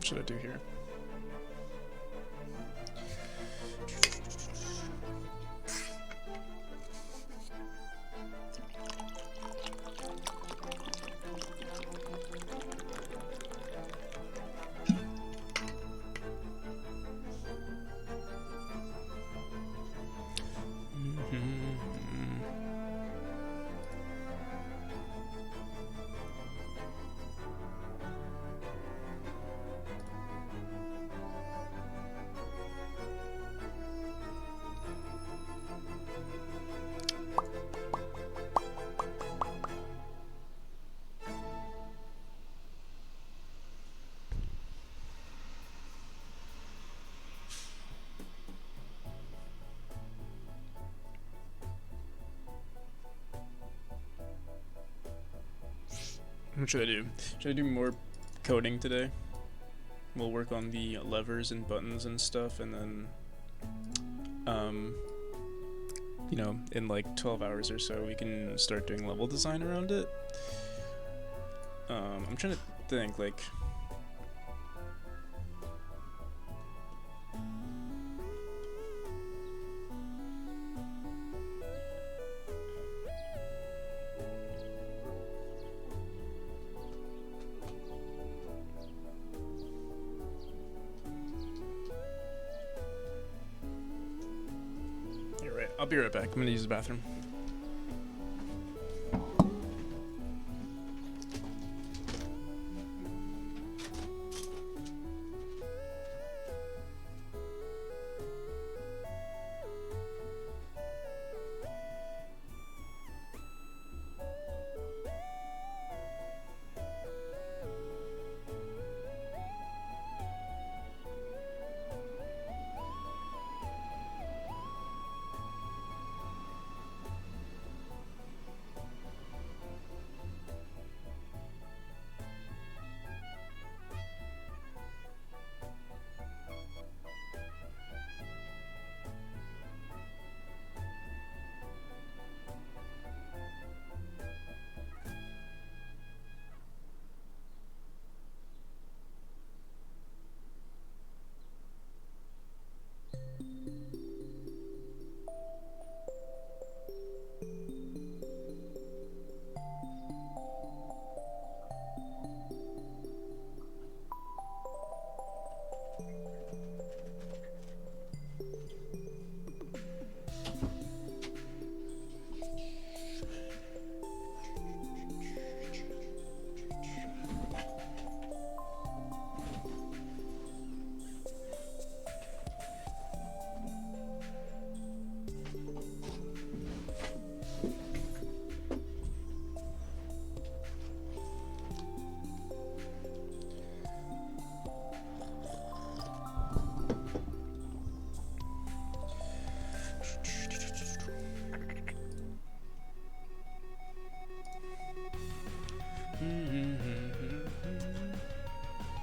should I do here? What should I do? Should I do more coding today? We'll work on the levers and buttons and stuff, and then, you know, in like 12 hours or so, we can start doing level design around it. I'm trying to think, like... You're right. I'll be right back. I'm gonna use the bathroom.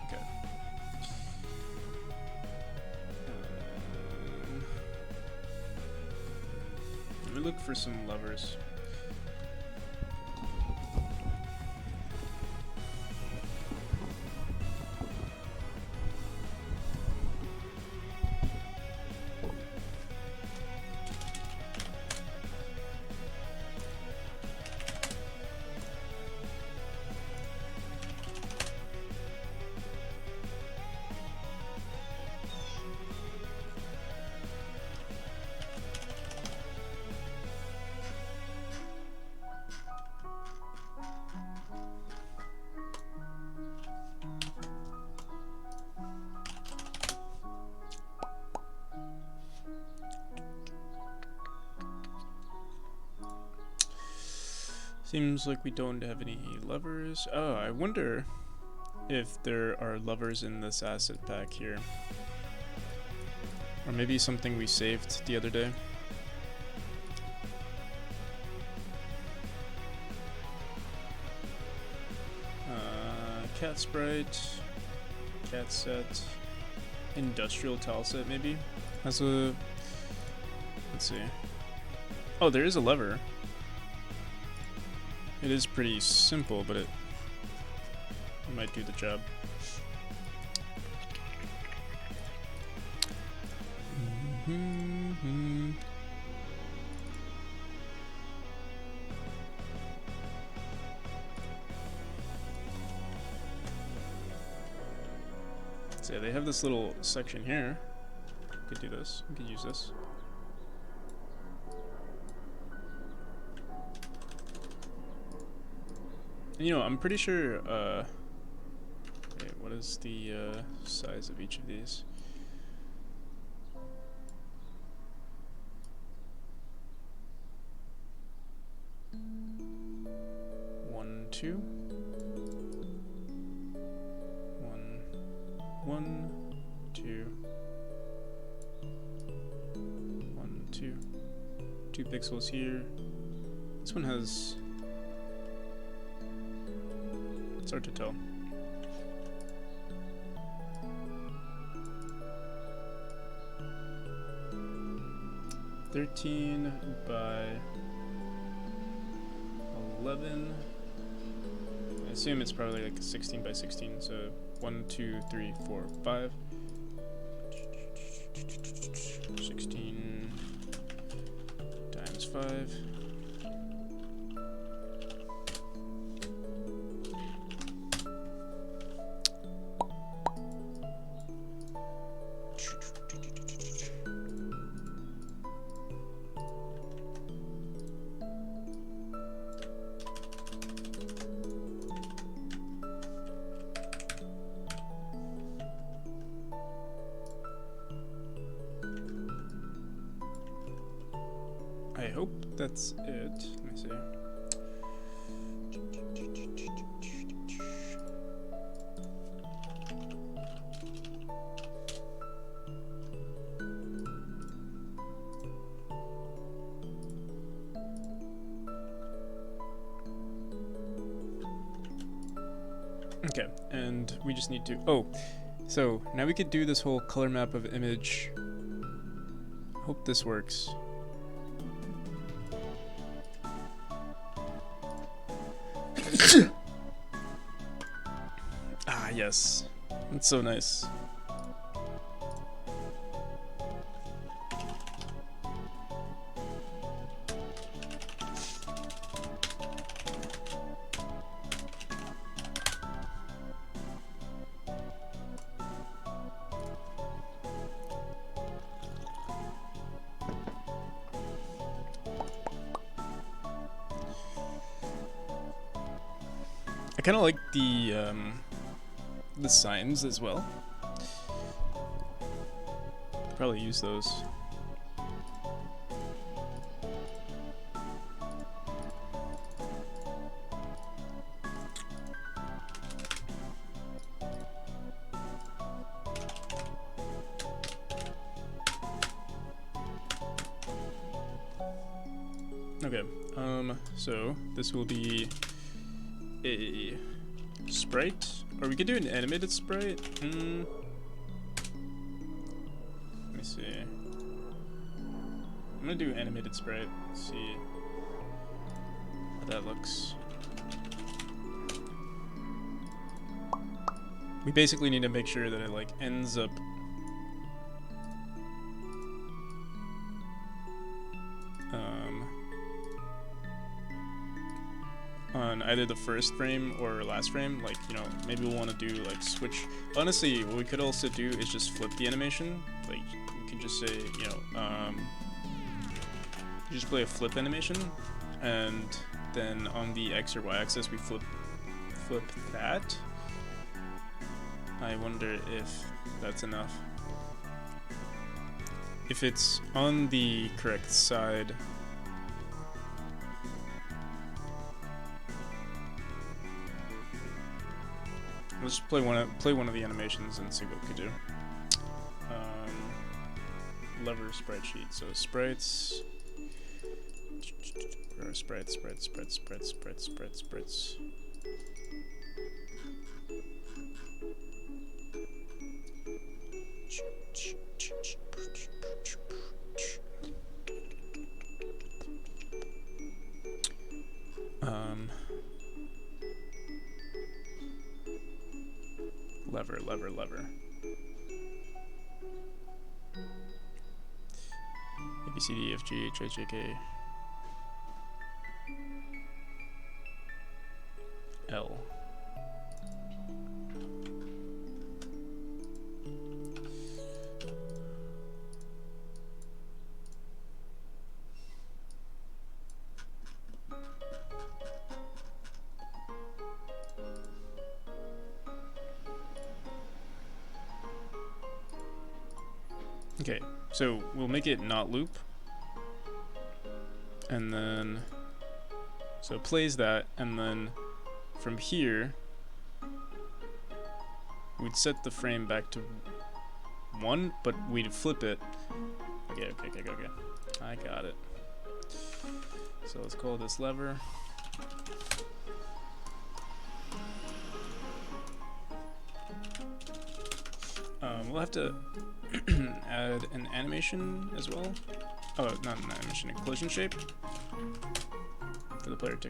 Okay. Let me look for some levers. Seems like we don't have any levers. Oh, I wonder if there are levers in this asset pack here. Or maybe something we saved the other day. Cat sprite, cat set, industrial tile set maybe? Has a... let's see. Oh, there is a lever. It is pretty simple, but it might do the job. So yeah, they have this little section here. We could do this. We could use this. And, you know, I'm pretty sure, wait, what is the size of each of these? One, two. One, two. 1, 2. 2 pixels here. This one has... it's hard to tell. (13 by 11) I assume it's probably like 16 by 16, so 1, 2, 3, 4, 5. 16 times 5. I hope that's it. Let me see. Okay, and we just need to... Oh, so now we could do this whole color map of image. Hope this works. Ah, yes. That's so nice. I kind of like the signs as well. Probably use those. Okay, so this will be a sprite, or we could do an animated sprite. Let me see. I'm gonna do animated sprite. Let's see how that looks. We basically need to make sure that it like ends up on either the first frame or last frame. Like, you know, maybe we'll want to do like switch. Honestly, what we could also do is just flip the animation. Like, you can just say, you know, you just play a flip animation, and then on the X or Y axis we flip that. I wonder if that's enough. If it's on the correct side. Let's just play one of the animations and see what we could do. Lever sprite sheet. So sprites. Where are sprites? Lever. A, B, C, D, F, G, H, I, J, K, L. Okay, so we'll make it not loop, and then, so it plays that, and then from here, we'd set the frame back to 1, but we'd flip it. Okay, I got it. So let's call this lever. We'll have to add an animation as well. Oh, not an animation, a collision shape. for the player to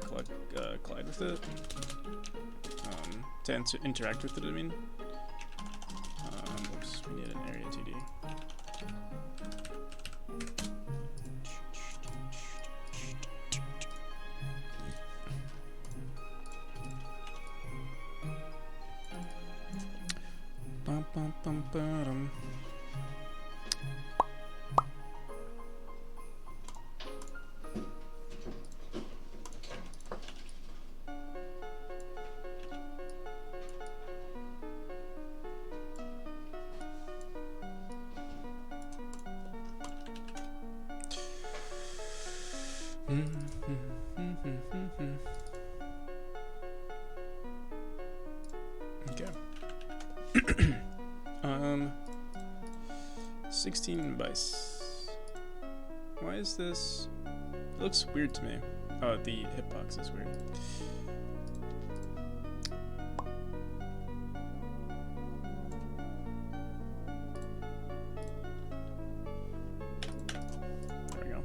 collide with it, to interact with it, I mean. Oops, we need an area 2D. Bum, bum, bum, bum. Okay. 16 by why is this? It looks weird to me. Oh, the hitbox is weird. There we go.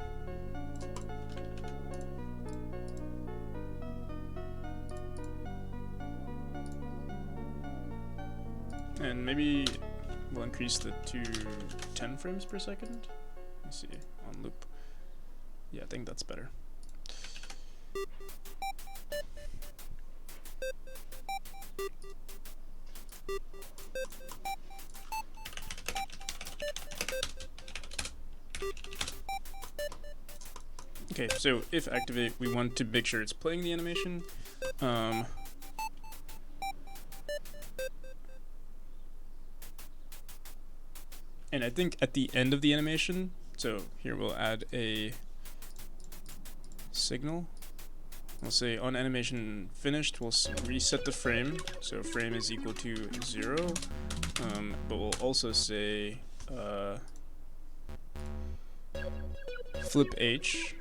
And maybe we'll increase the to 10 frames per second. Let me see, on loop. Yeah, I think that's better. Okay, so if activate, we want to make sure it's playing the animation. And I think at the end of the animation, so here we'll add a signal. We'll say on animation finished, we'll reset the frame. So frame is equal to 0. But we'll also say flip H.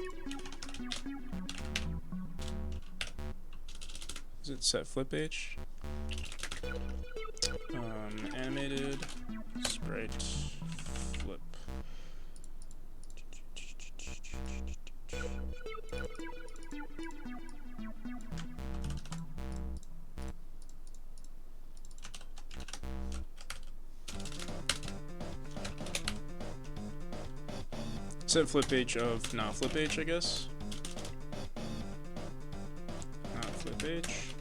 Is it set flip H? Animated sprite flip. Set flip H of not flip H, I guess. Not flip H.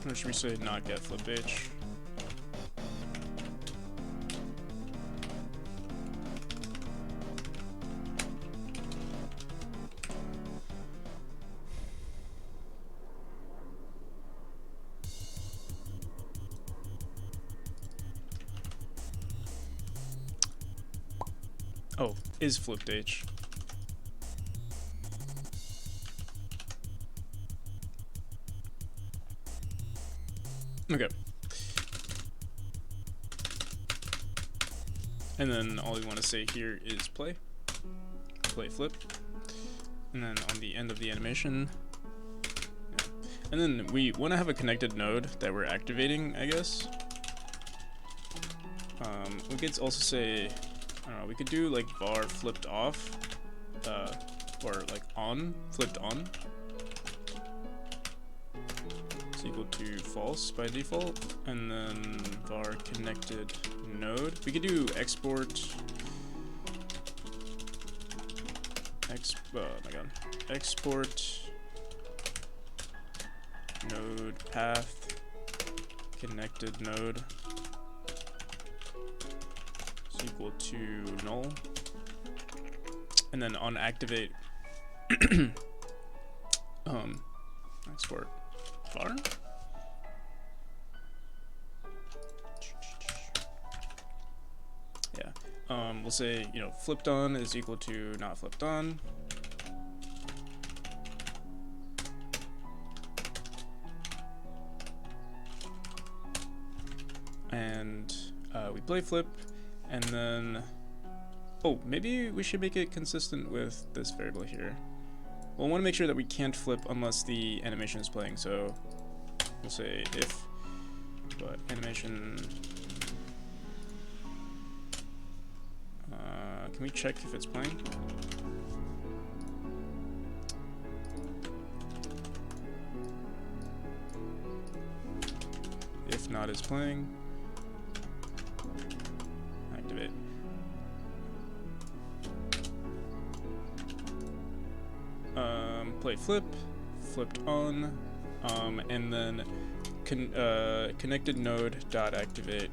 Or should we say not get flip H? Oh, is flipped H. Okay. And then all we want to say here is play flip. And then on the end of the animation. Yeah. And then we want to have a connected node that we're activating, I guess. We could also say, I don't know, we could do like var flipped off, or like on, flipped on. It's equal to false by default, and then var connected node. We could do export, oh my god, export node path connected node is equal to null, and then on activate export var. Yeah. We'll say, you know, flipped on is equal to not flipped on. And we play flip, and then, oh, maybe we should make it consistent with this variable here. We'll want to make sure that we can't flip unless the animation is playing, so we'll say if, but animation, can we check if it's playing? node is playing. Activate. Play flip, flipped on, and then connected node dot activate.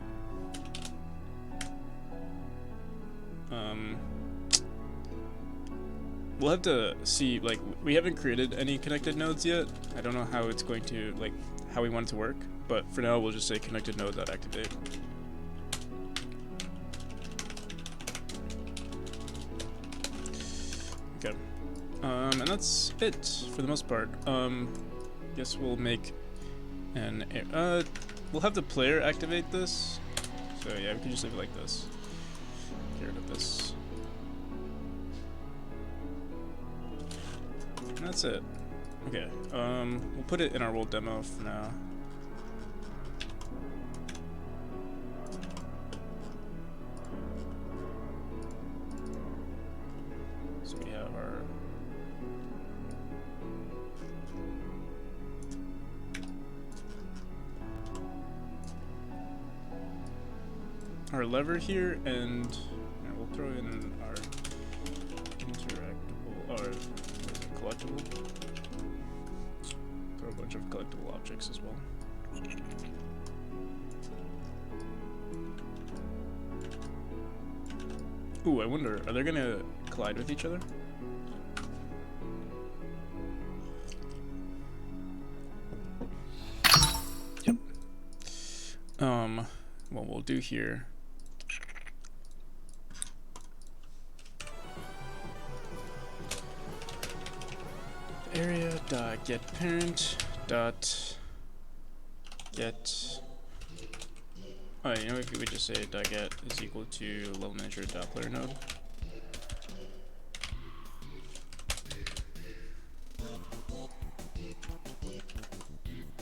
We'll have to see, like, we haven't created any connected nodes yet. I don't know how it's going to, like, how we want it to work, but for now we'll just say connected node dot activate. Okay. And that's it for the most part. Guess we'll make an we'll have the player activate this. So yeah, we can just leave it like this. Get rid of this. And that's it. Okay. We'll put it in our world demo for now. So we have our lever here, and we'll throw in our interactable, or collectible. Throw a bunch of collectible objects as well. Ooh, I wonder, are they gonna collide with each other? Yep. What we'll do here, area dot get parent dot get. Oh, you know, if we would just say dot get is equal to level manager dot player node.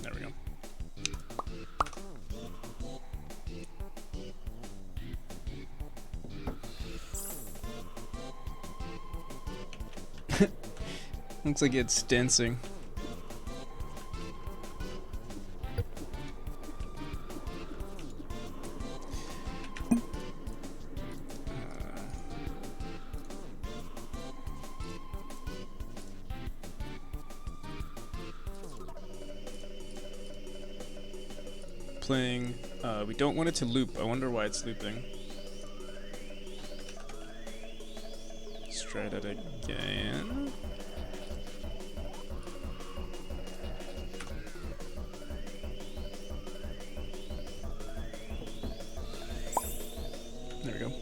There we go. Looks like it's dancing. Playing. We don't want it to loop. I wonder why it's looping. Let's try that again. There we go.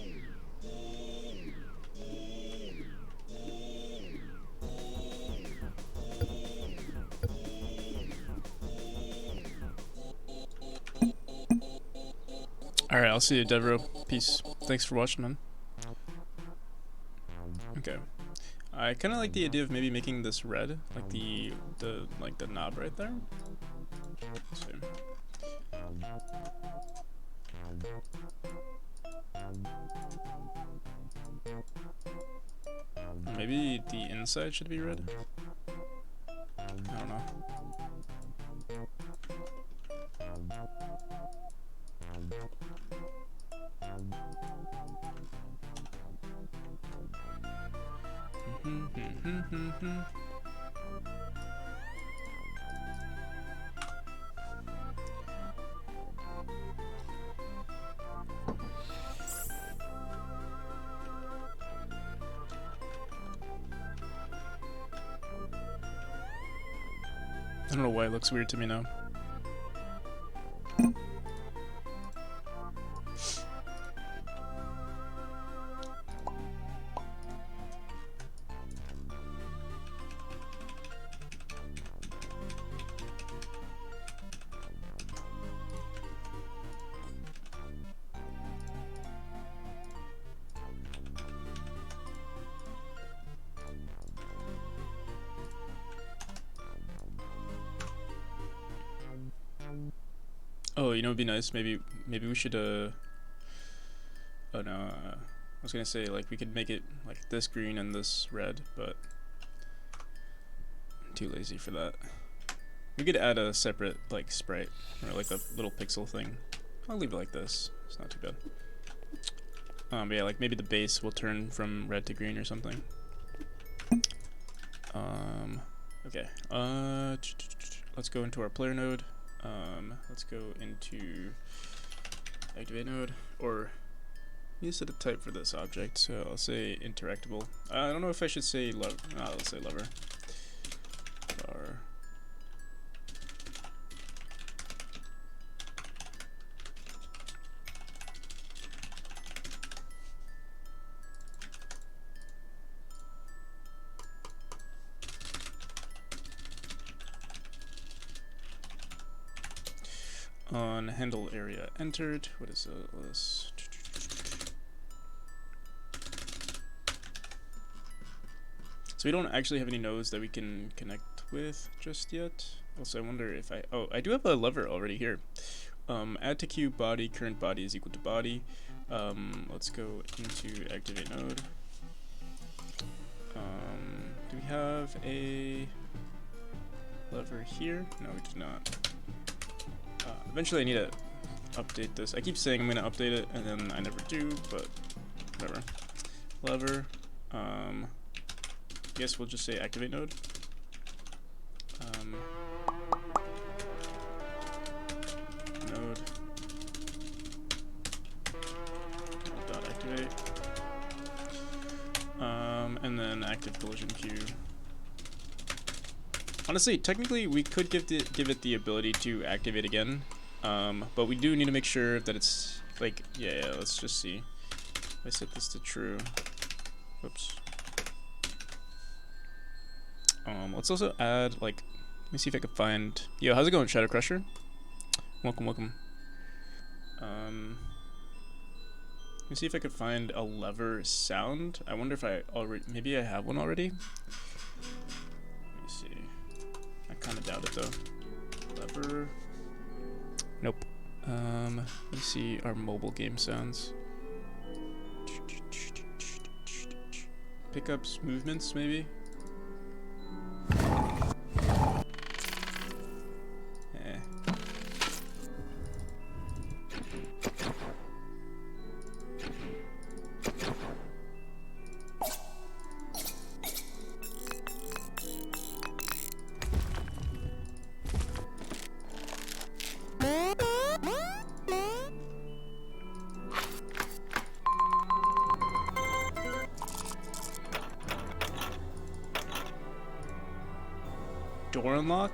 Alright, I'll see you, Devro. Peace. Thanks for watching, man. Okay. I kind of like the idea of maybe making this red, like the knob right there. Let's see. Maybe the inside should be red? I don't know. I don't know why it looks weird to me now. Oh, you know, it'd be nice. Maybe we should. Oh no. I was gonna say, like, we could make it like this green and this red, but I'm too lazy for that. We could add a separate like sprite or like a little pixel thing. I'll leave it like this. It's not too bad. But yeah, like maybe the base will turn from red to green or something. Okay. Let's go into our player node. Let's go into activate node, or you set a type for this object. So I'll say interactable. I don't know if I should say lever. Let's say lever. Var. On handle area entered. What is this? So we don't actually have any nodes that we can connect with just yet. Also, I wonder if I do have a lever already here. Add to queue body, current body is equal to body. Let's go into activate node. Do we have a lever here? No, we do not. Eventually I need to update this. I keep saying I'm going to update it, and then I never do, but whatever. Lever. I guess we'll just say activate node. Node. Dot activate. And then active collision queue. Honestly, technically, we could give it the ability to activate again, but we do need to make sure that it's like, yeah. Let's just see. If I set this to true. Whoops. Let's also add like. Let me see if I can find. Yo, how's it going, Shadow Crusher? Welcome, welcome. Let me see if I could find a lever sound. I wonder if I already. Maybe I have one already. Let me see. I kind of doubt it though. Lever. Nope. Let me see our mobile game sounds. Pickups, movements, maybe. Door unlock?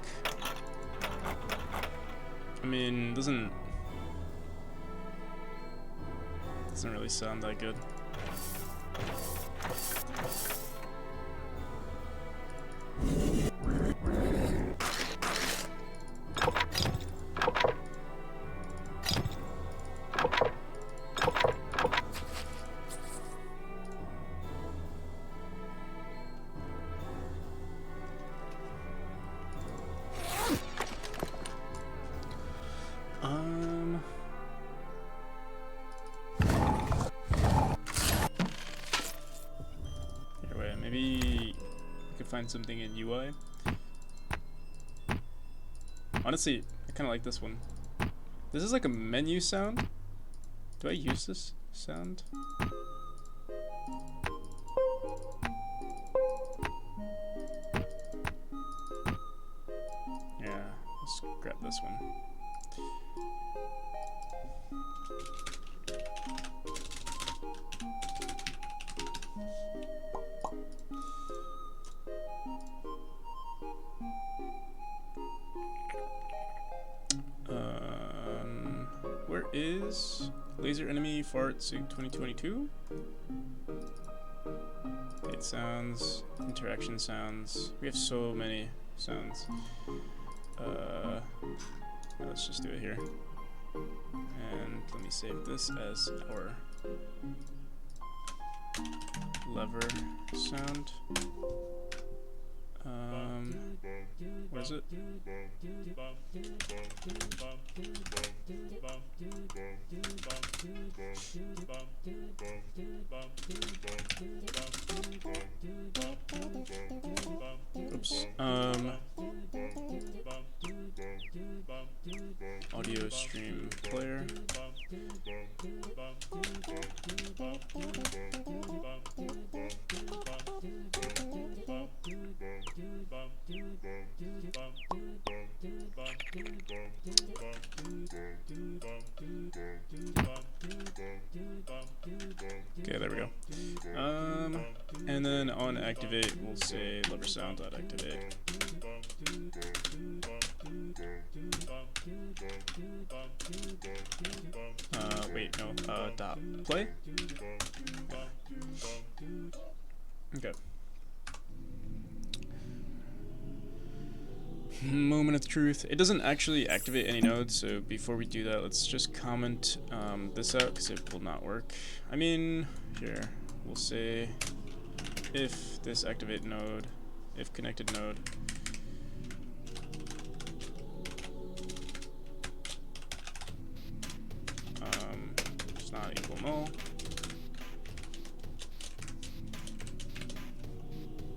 I mean, doesn't really sound that good. Maybe we could find something in UI. Honestly, I kind of like this one. This is like a menu sound. Do I use this sound? Yeah, let's grab this one. Where is laser enemy fart suit 2022? Paid sounds, interaction sounds. We have so many sounds. Let's just do it here. And let me save this as our lever sound. Where is it? Oops. video stream player. Okay, there we go. And then on activate, we'll say lever sound.activate. Wait, no, dot play. Okay. Moment of truth. It doesn't actually activate any nodes, so before we do that, let's just comment this out because it will not work. I mean, here, we'll say if this activate node, if connected node, it's not equal null,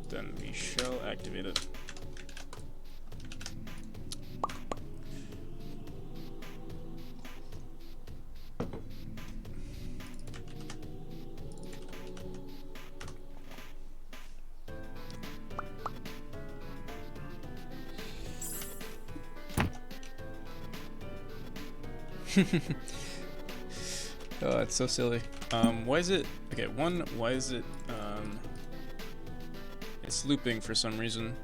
then we shall activate it. Oh, it's so silly. Why is it, okay, why is it, it's looping for some reason.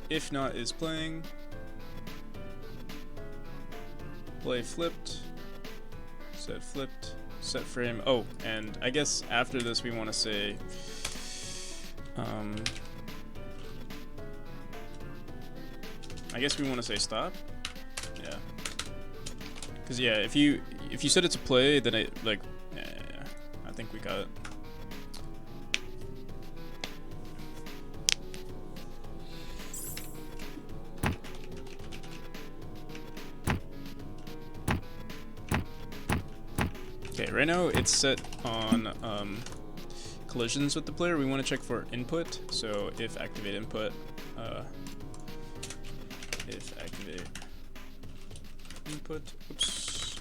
If not is playing, play flipped, set frame. Oh, and I guess after this we want to say, I guess we want to say stop. Yeah. Cause yeah, if you set it to play, then it like, yeah, I think we got it. Okay, right now it's set on collisions with the player. We want to check for input. So if activate input. If activate input, oops.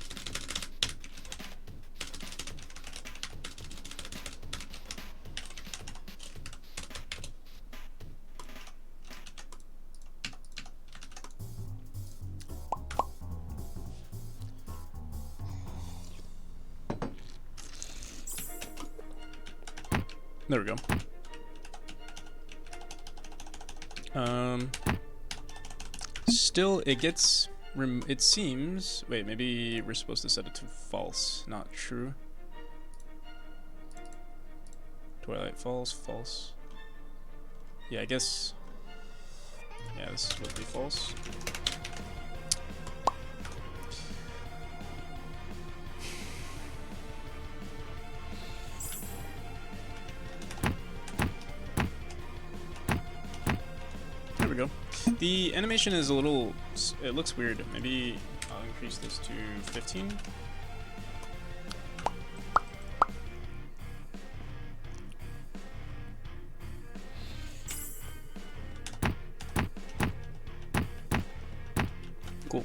There we go. Still, it gets, it seems, wait, maybe we're supposed to set it to false, not true. Twilight false, false. Yeah, I guess, yeah, this would be false. There we go. The animation is a little, it looks weird. Maybe I'll increase this to 15. Cool.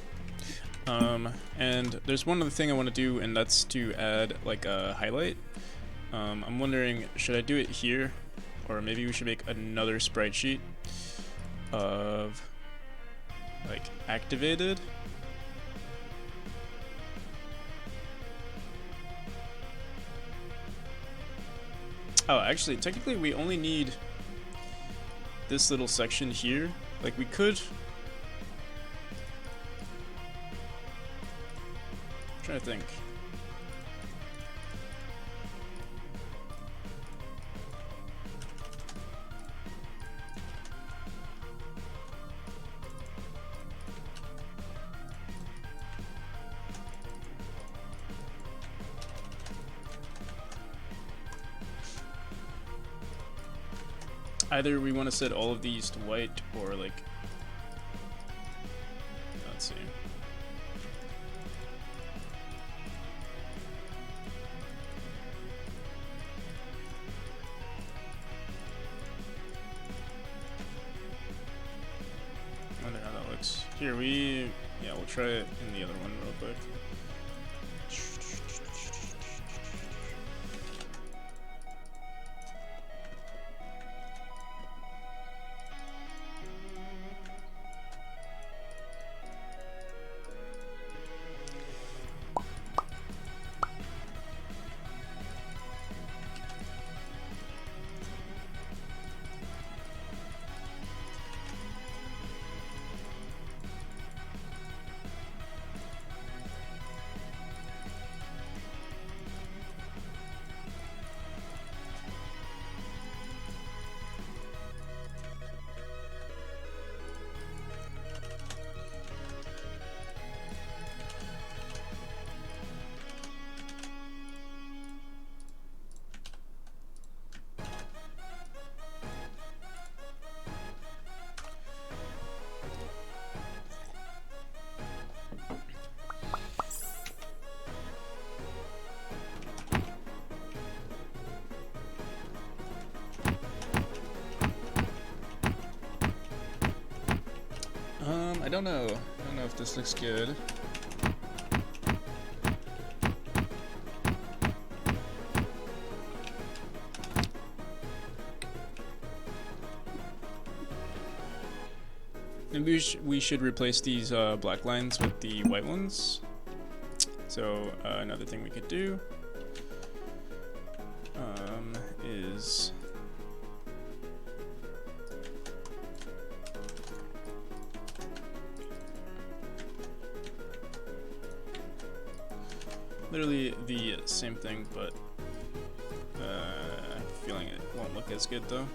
And there's one other thing I want to do, and that's to add like a highlight. I'm wondering, should I do it here? Or maybe we should make another sprite sheet of like activated. Oh, actually, technically we only need this little section here. Like we could, I'm trying to think. Either we want to set all of these to white, or like, let's see. I wonder how that looks. Here, we'll try it in the other one real quick. I don't know. I don't know if this looks good. Maybe we should replace these black lines with the white ones. So another thing we could do is literally the same thing, but I'm feeling it won't look as good though.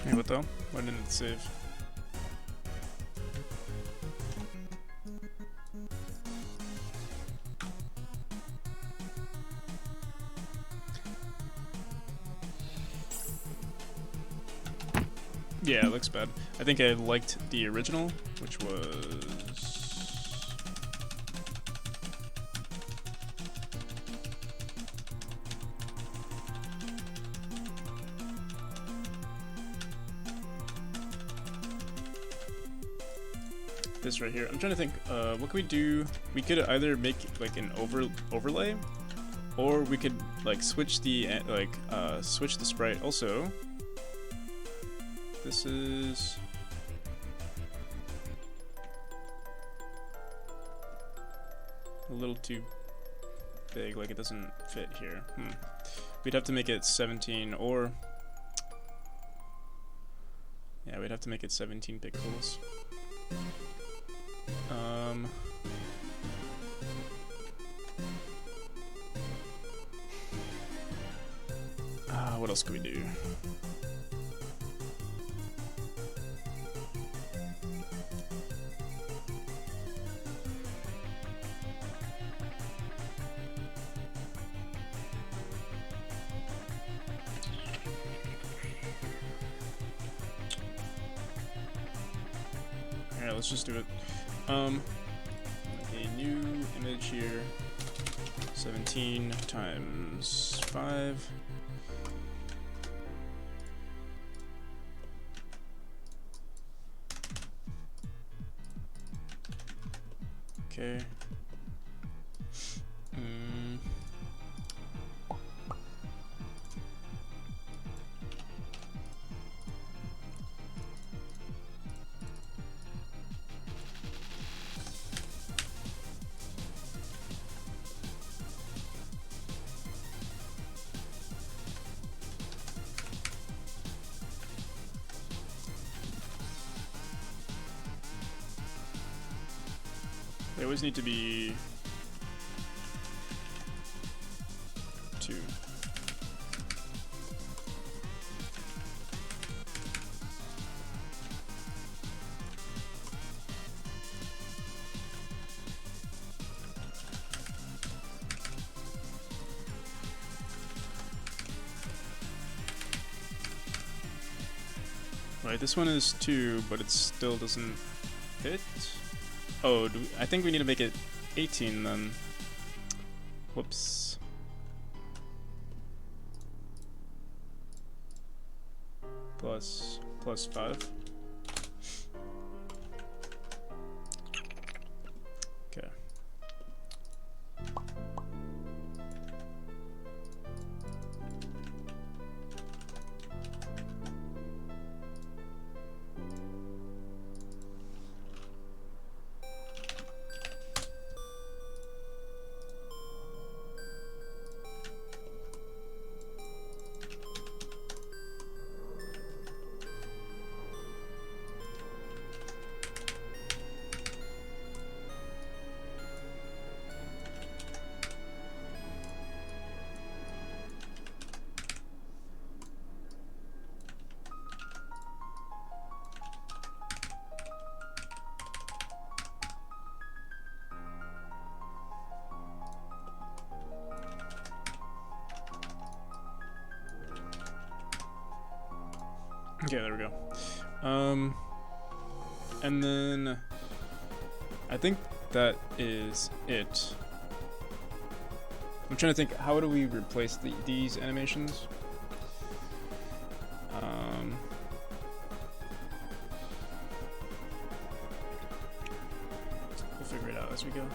Hey, what though? Why didn't it save? Yeah, it looks bad. I think I liked the original, which was... this right here. I'm trying to think, what can we do? We could either make like an overlay, or we could like switch the switch the sprite. Also, this is a little too big, like it doesn't fit here. We'd have to make it 17, or yeah, we'd have to make it 17 pixels. What else can we do? Alright, let's just do it. A new image here, 17 times 5. Okay. They always need to be 2. Right, this one is 2, but it still doesn't fit. Oh, I think we need to make it 18 then. Whoops. Plus 5. Okay. Okay, there we go. And then I think that is it. I'm trying to think, how do we replace these animations? We'll figure it out as we go.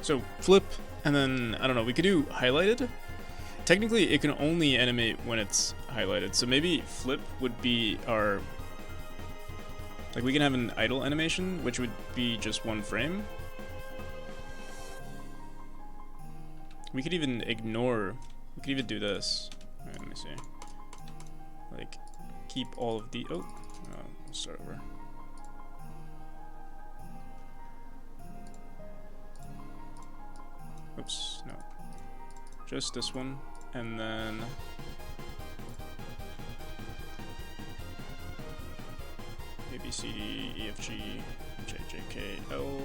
So flip, and then, I don't know, we could do highlighted. Technically, it can only animate when it's highlighted, so maybe flip would be our... Like, we can have an idle animation, which would be just 1 frame. We could even ignore... We could even do this. Alright, let me see. Like, keep all of the... Oh, we'll start over. Oops, no. Just this one, and then... A, B, C, D, E, F, G, H, I, J, K, L.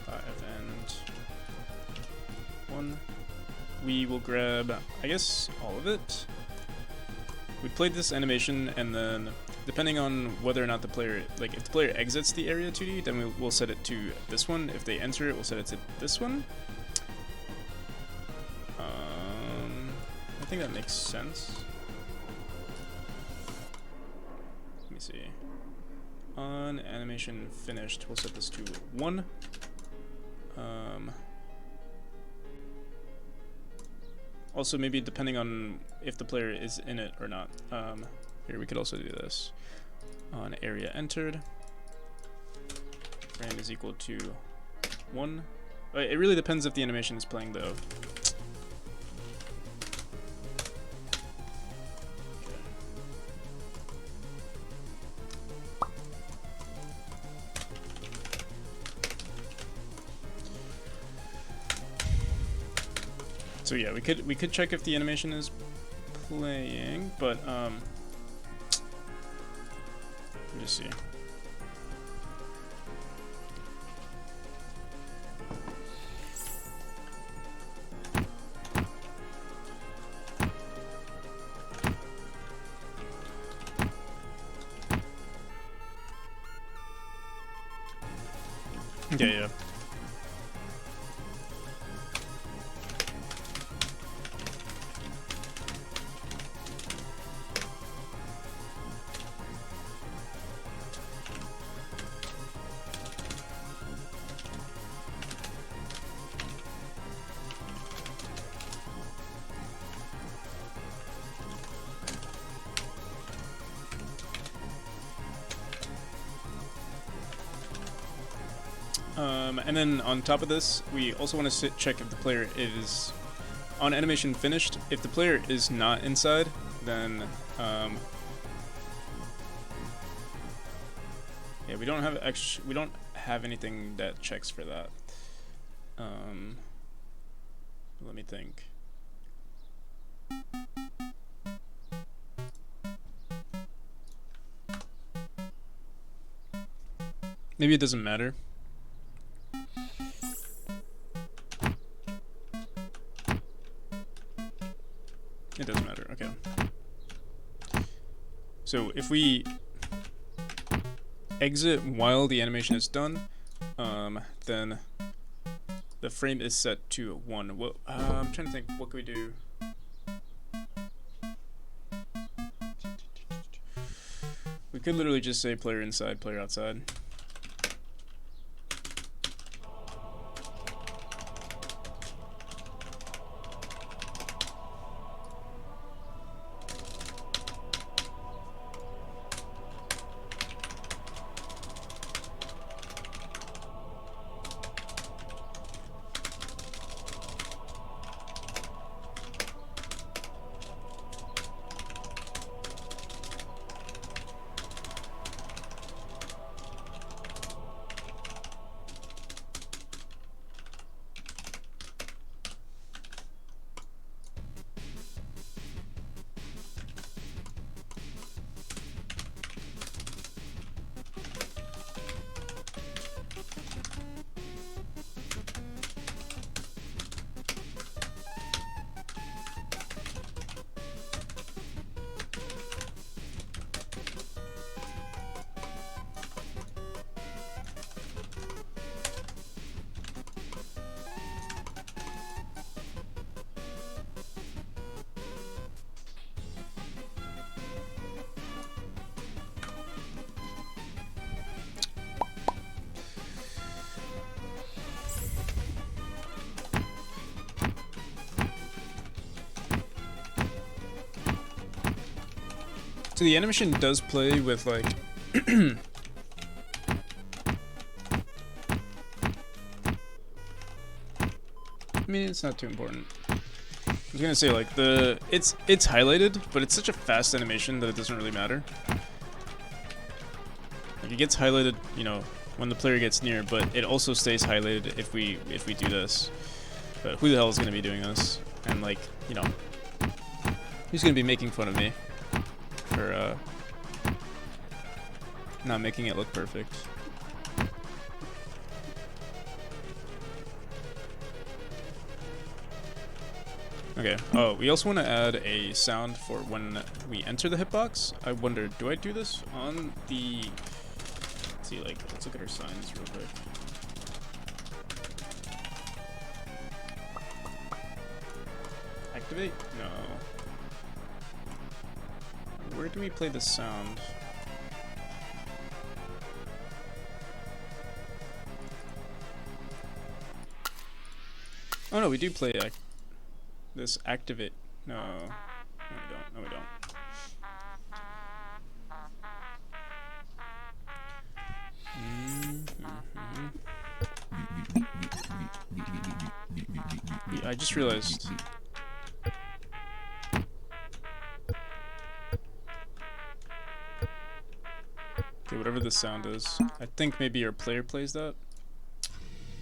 And 1. We will grab, I guess, all of it. We played this animation, and then depending on whether or not the player, like if the player exits the area 2D, then we'll set it to this one. If they enter it, we'll set it to this one. I think that makes sense. Let me see. On animation finished, we'll set this to 1. Also, maybe depending on if the player is in it or not. Here, we could also do this. On area entered, frame is equal to 1. It really depends if the animation is playing, though. So yeah, we could check if the animation is playing, but let me just see. Okay, yeah. And then on top of this, we also want to check if the player is on animation finished. If the player is not inside, then yeah, we don't have anything that checks for that. Let me think. Maybe it doesn't matter. It doesn't matter, okay. So if we exit while the animation is done, then the frame is set to 1. Well, I'm trying to think, what can we do? We could literally just say player inside, player outside. So the animation does play with like I mean, it's not too important. I was gonna say like it's highlighted, but it's such a fast animation that it doesn't really matter. Like it gets highlighted, you know, when the player gets near, but it also stays highlighted if we do this. But who the hell is gonna be doing this? And like, you know, who's gonna be making fun of me for not making it look perfect? Okay. Oh, we also want to add a sound for when we enter the hitbox. I wonder, do I do this on the? Let's see, like, let's look at our signs real quick. Activate? No. Where do we play the sound? Oh no, we do play this activate. No, no we don't. No, we don't. I just realized. Okay, whatever the sound is. I think maybe our player plays that.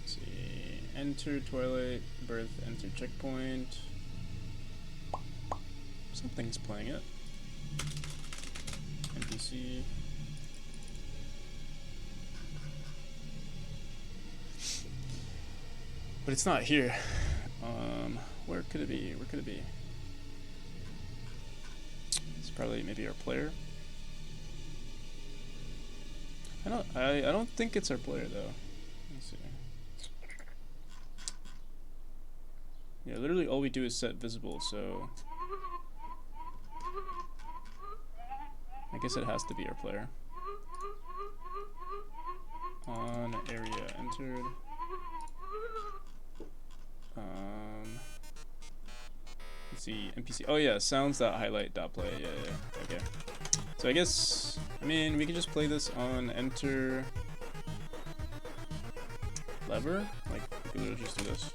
Let's see. Enter Twilight, birth, enter checkpoint. Something's playing it. NPC. But it's not here. Where could it be? Where could it be? It's probably maybe our player. I don't think it's our player though. Let's see. Yeah, literally all we do is set visible, so I guess it has to be our player. On area entered. Let's see, NPC. Oh yeah, sounds.highlight.play. Yeah. Okay. So I guess, I mean, we can just play this on enter lever. Like, we can literally just do this.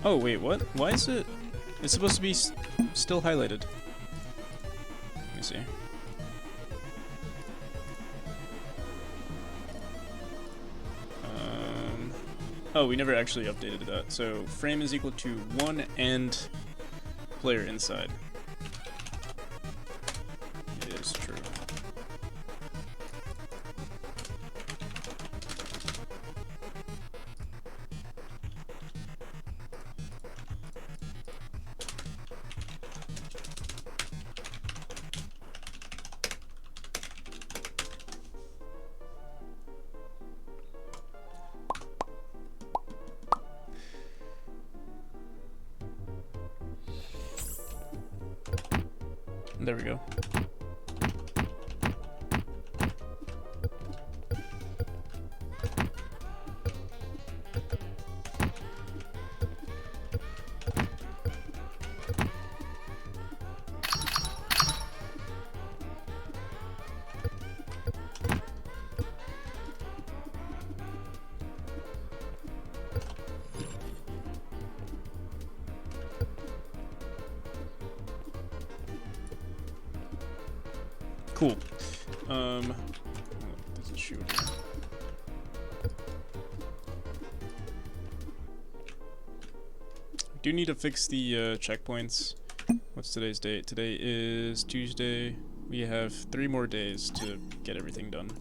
Oh wait, what? Why is it? It's supposed to be still highlighted. Let me see. Oh, we never actually updated that. So frame is equal to 1 and player inside. It is true. There we go. Cool. There's a shoe here. I do need to fix the checkpoints. What's today's date? Today is Tuesday. We have 3 more days to get everything done.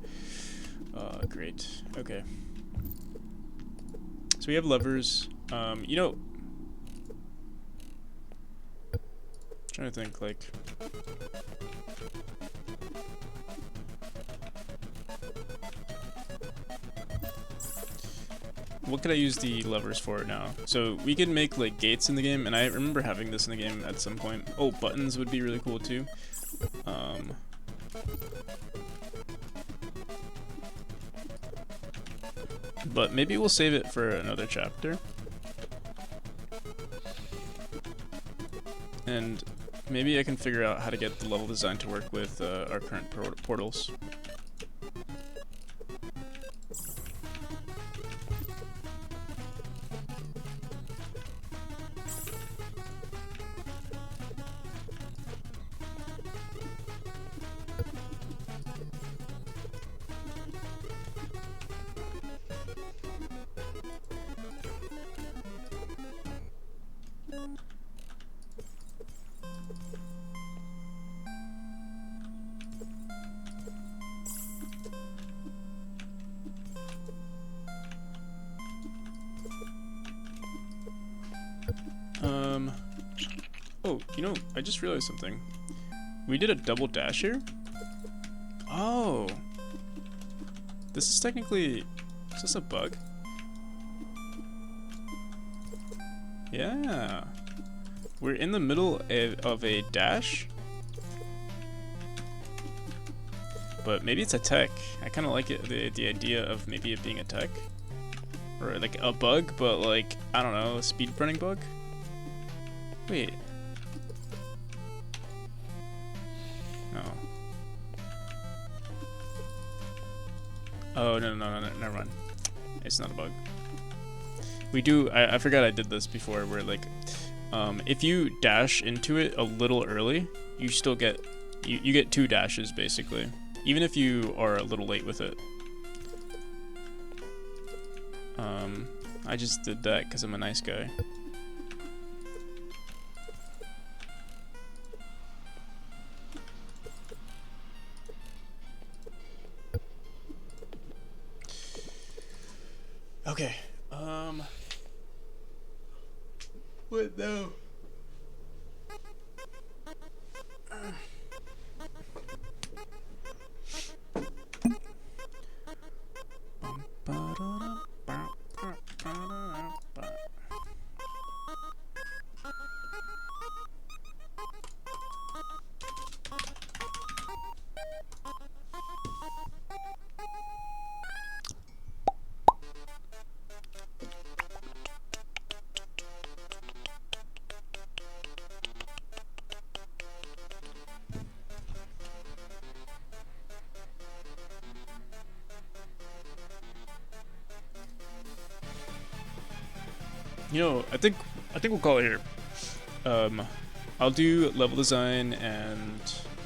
Great. Okay. So we have levers. You know, trying to think, like, what could I use the levers for now? So we can make like gates in the game, and I remember having this in the game at some point. Oh, buttons would be really cool too. But maybe we'll save it for another chapter. And maybe I can figure out how to get the level design to work with our current portals. Oh, you know, I just realized something. We did a double dash here? Oh. This is technically... Is this a bug? Yeah. We're in the middle of a dash. But maybe it's a tech. I kind of like it, the idea of maybe it being a tech. Or like a bug, but like, I don't know, a speedrunning bug? Wait. No. Oh, no, never mind. It's not a bug. We do, I forgot I did this before, where like, if you dash into it a little early, you still get, you get 2 dashes basically. Even if you are a little late with it. I just did that because I'm a nice guy. Okay. What now? You know, I think we'll call it here. I'll do level design and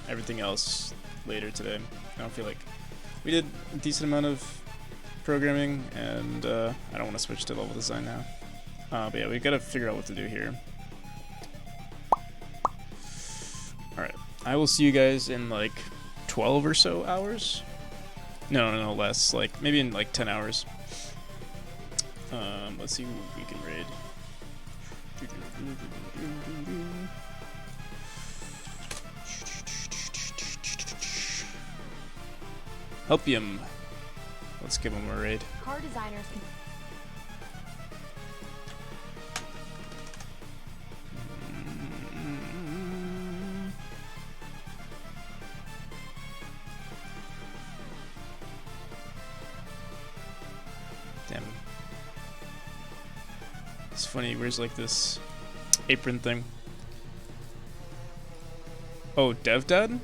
everything else later today. I don't feel like we did a decent amount of programming, and I don't want to switch to level design now. But yeah, we gotta figure out what to do here. All right, I will see you guys in like 12 or so hours. No, less. Like maybe in like 10 hours. Let's see who we can raid. Helpium. Let's give him a raid. Car designers can Damn. It's funny, he wears like this apron thing. Oh, Dev Dad?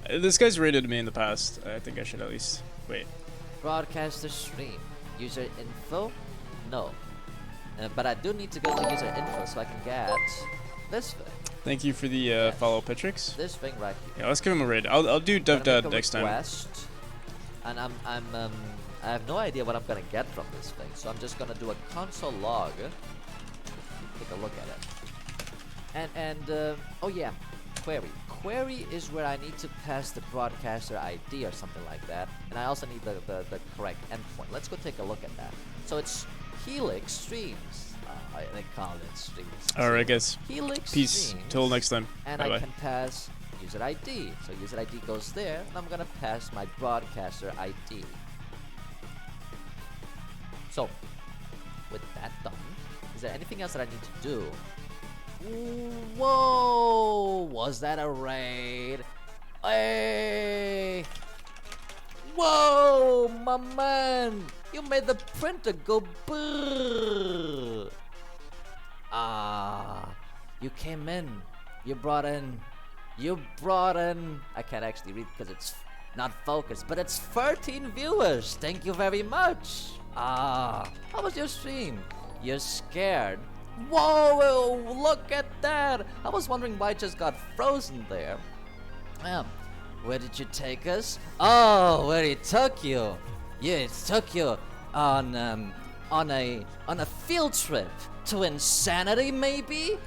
This guy's rated me in the past. I think I should at least wait. Broadcaster stream. User info? No. But I do need to go to user info so I can get this thing. Thank you for the follow, Petrix. This thing right here. Yeah, let's give him a raid. I'll do Dev Dad next time. And I have no idea what I'm gonna get from this thing, so I'm just gonna do a console log. Take a look at it. And oh yeah, query. Query is where I need to pass the broadcaster ID or something like that, and I also need the correct endpoint. Let's go take a look at that. So it's Helix Streams. They call it streams. Alright, guys. Helix Peace. Streams, Till next time. and Bye-bye. I can pass user ID. So user ID goes there, and I'm gonna pass my broadcaster ID. So, with that done, is there anything else that I need to do? Whoa! Was that a raid? Hey! Whoa, my man! You made the printer go brrrr! You came in. You brought in. I can't actually read because it's not focused, but it's 13 viewers. Thank you very much. How was your stream? You're scared. Whoa, look at that. I was wondering why it just got frozen there. Where did you take us? Oh, where he took you. Yeah, it took you on a field trip to insanity, maybe?